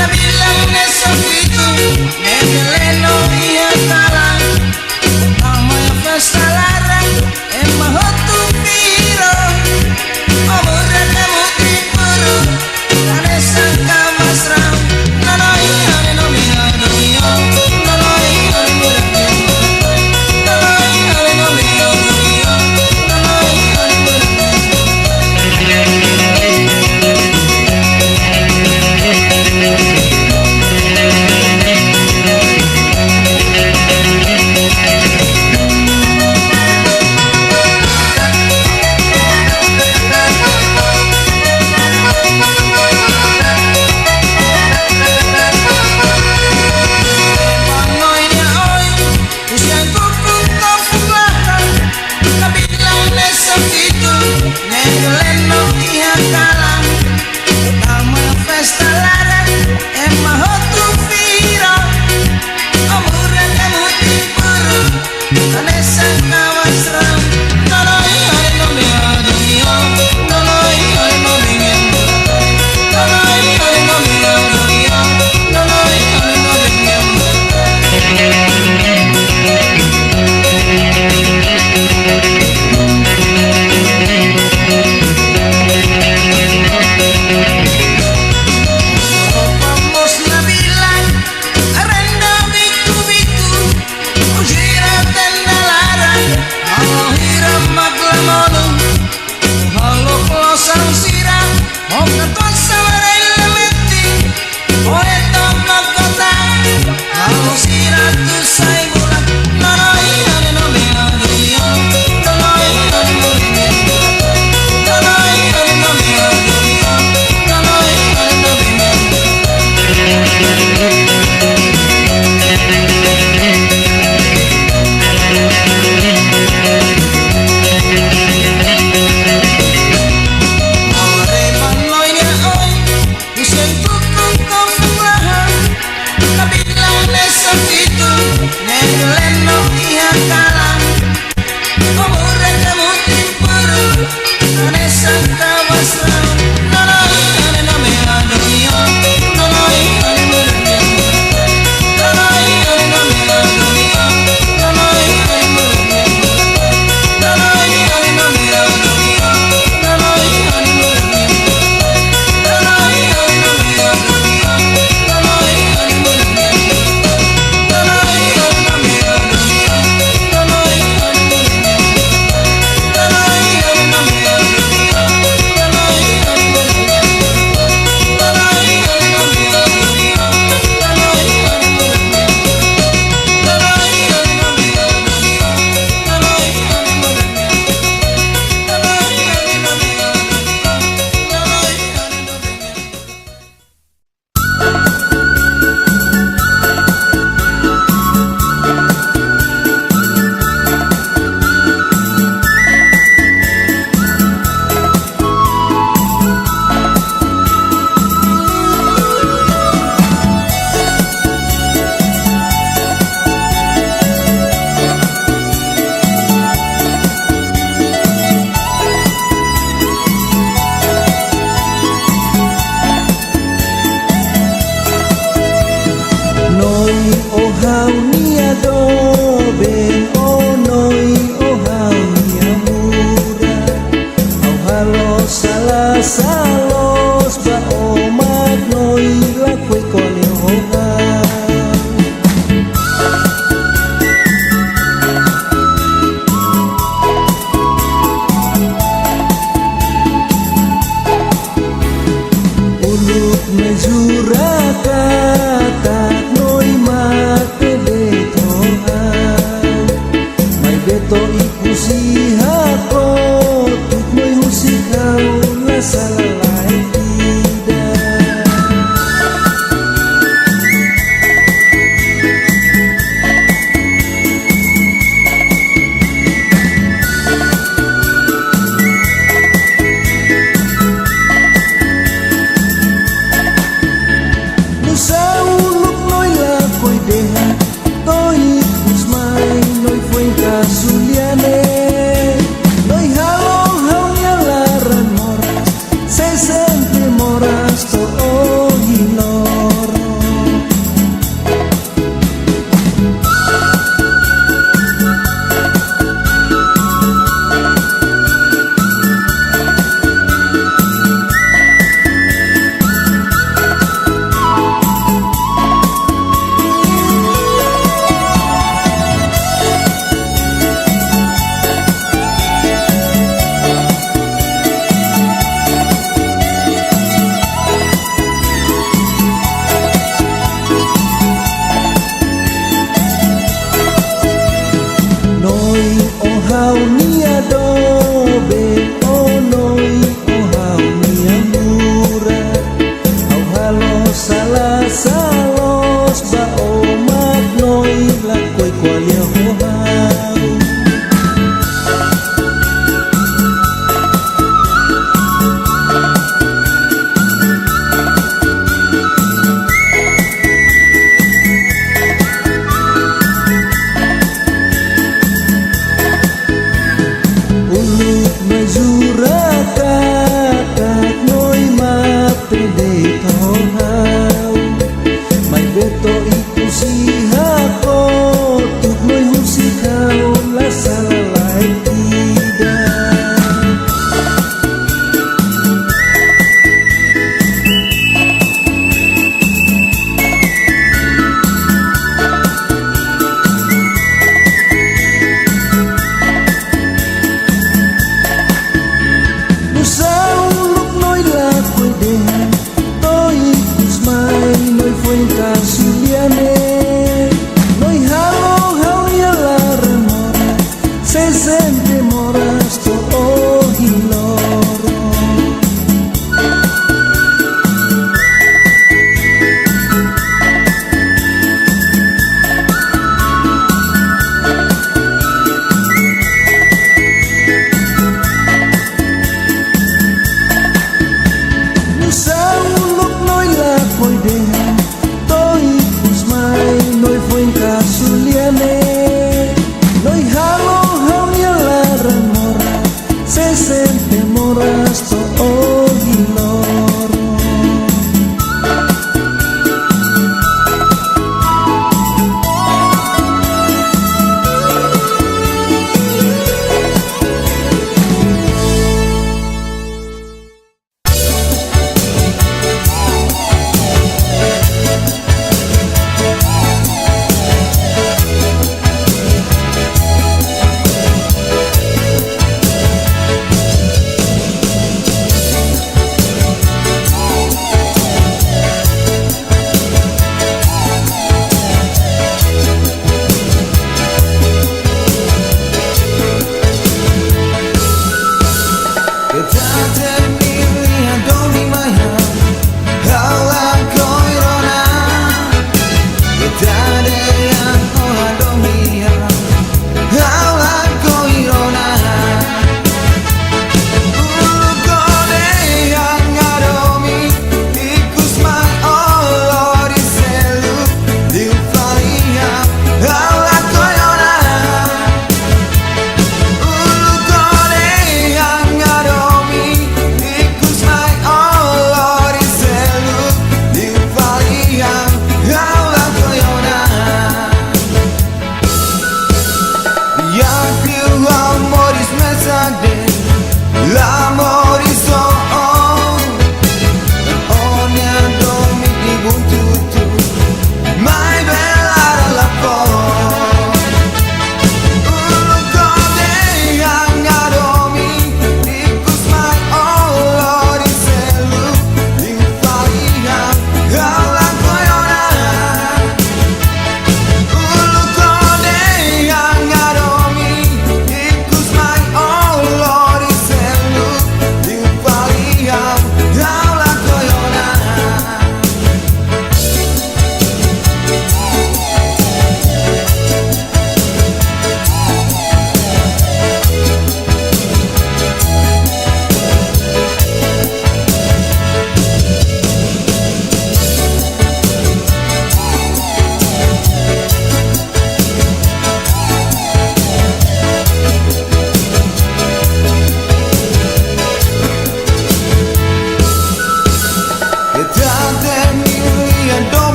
Nabilang na sa pito, negeleno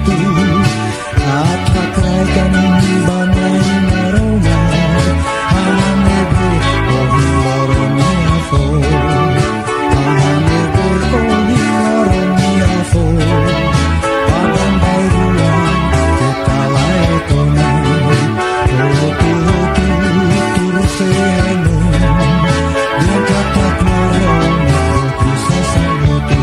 tu atrakraikan banai maroma ahanebe ohi loroni afo ahanebe ohi loroni afo padang bairuan ketalai tonai hotu hotu turusenu dia katak maroma hotu sasang hotu.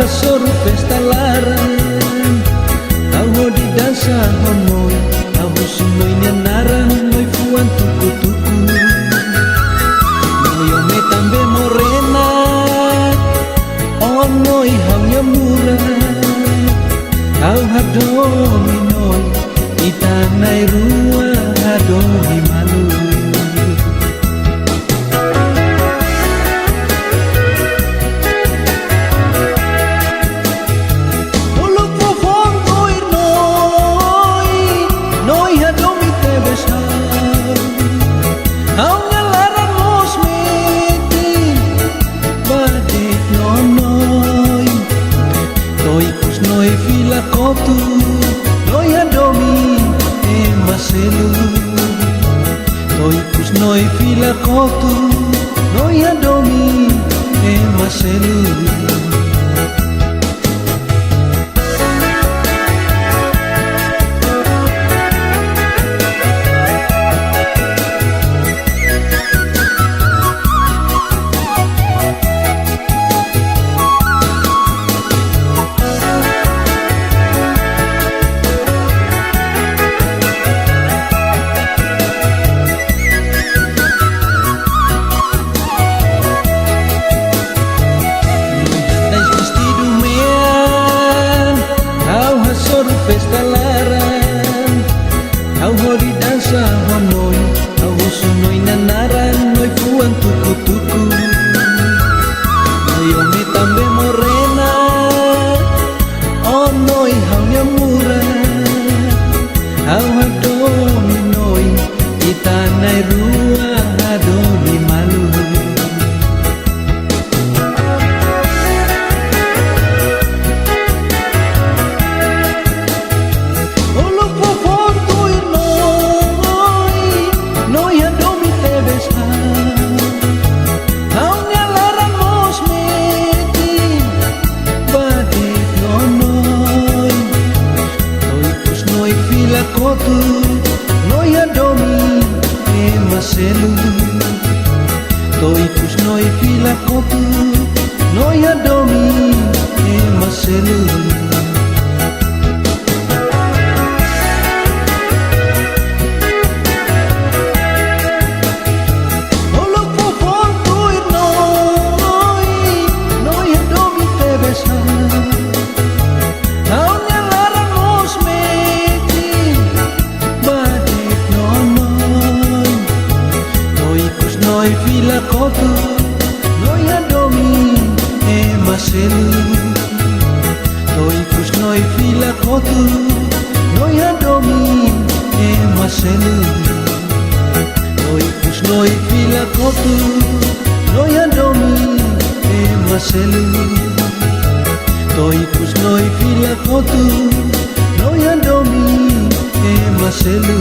Soru pesta larang Kau ho di dansa honoi Kau ho sumoi narang Noi fuan tuku-tuku Noi ome tambe morena Onoi hamnya murah Kau hadomi noi Itanai rua hadomi malu Noi adomi e maselu Noi pus noi fila kotu Noi adomi e maselu kotu noi adomi e maselu toikus noi fila kotu noi adomi e maselu Fila kotu noi adomi e maselu toikus noi fila kotu noi adomi e maselu toikus noi fila kotu noi adomi e maselu toikus noi fila kotu noi adomi e maselu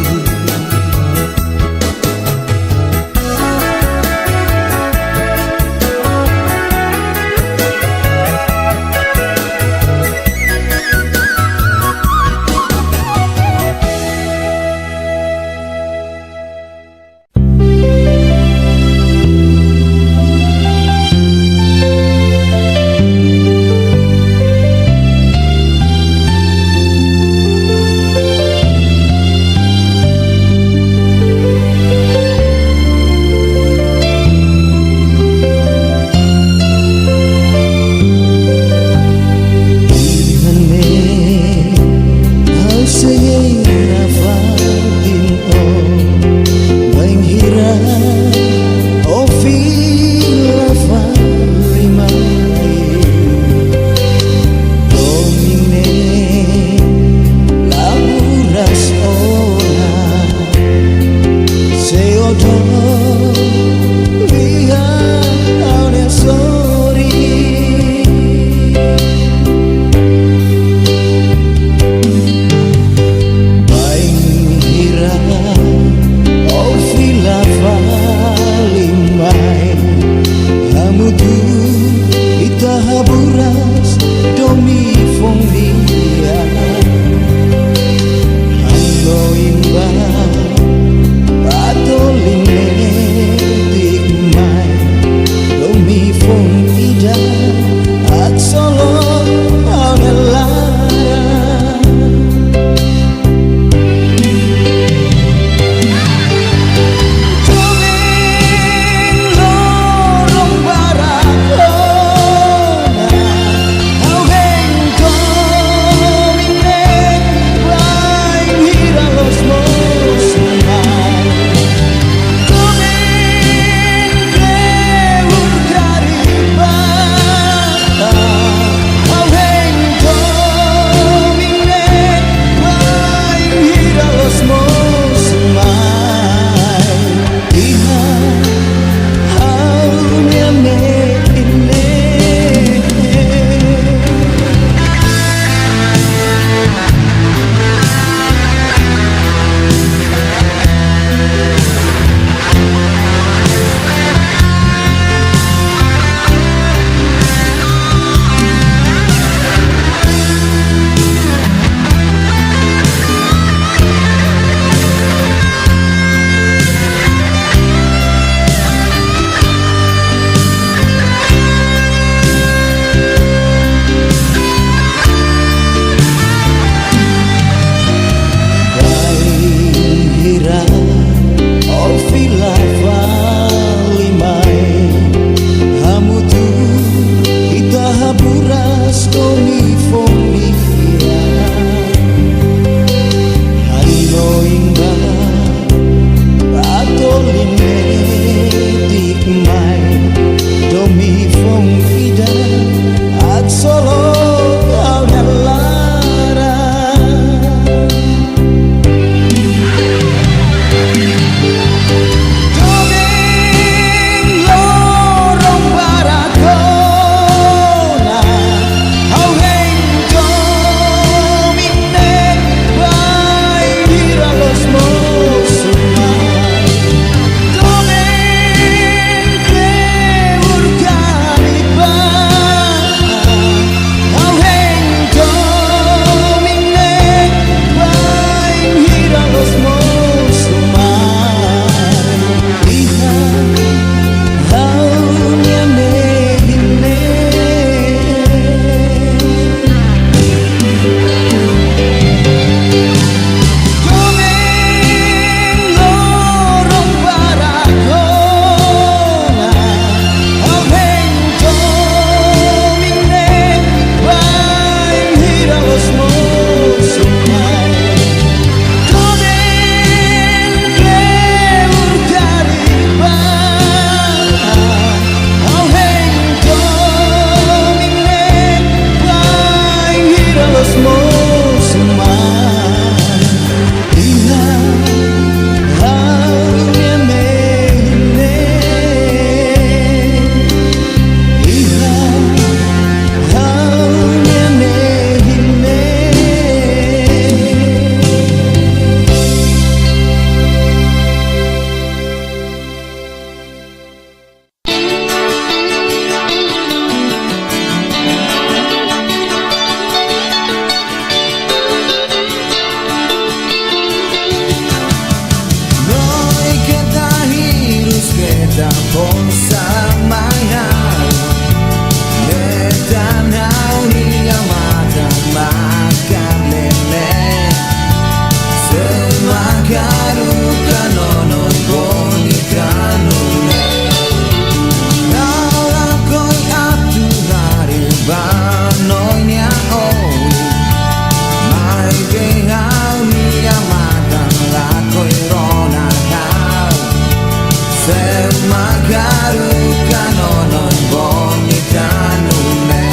karukano non bonita nune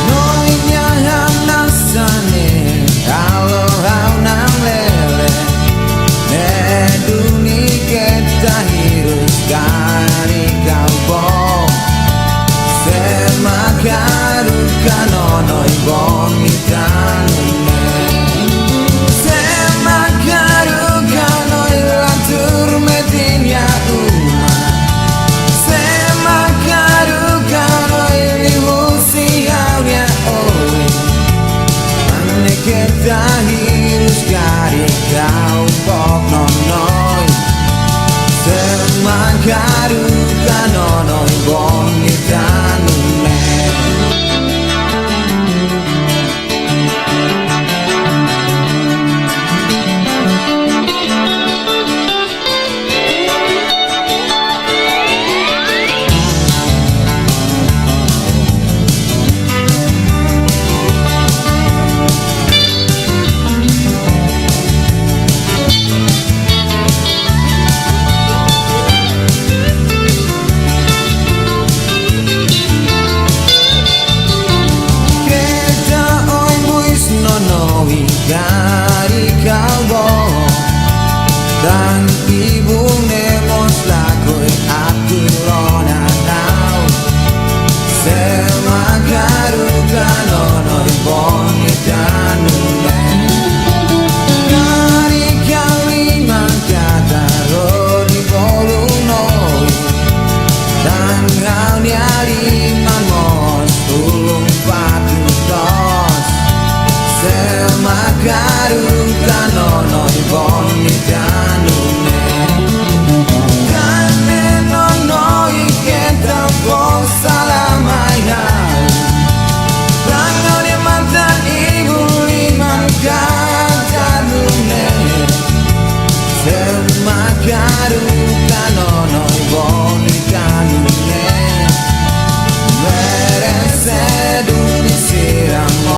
noi nyaham nasane kalau hau nam lele ne duni kita hirus kari kau bom karukano noi bonita nune karukano ilatur medinya uma karukano ilimusi aunya oi ane kita hirus kari kau bok nonoi karukano noi bonita nune dari kalbo dan ibu nemos lakoi aturona tau sema karukano noi bonita nune dari kaliman kata rodi bolu noi dan kau nyari mamos ulung patu tos karukano noi bonita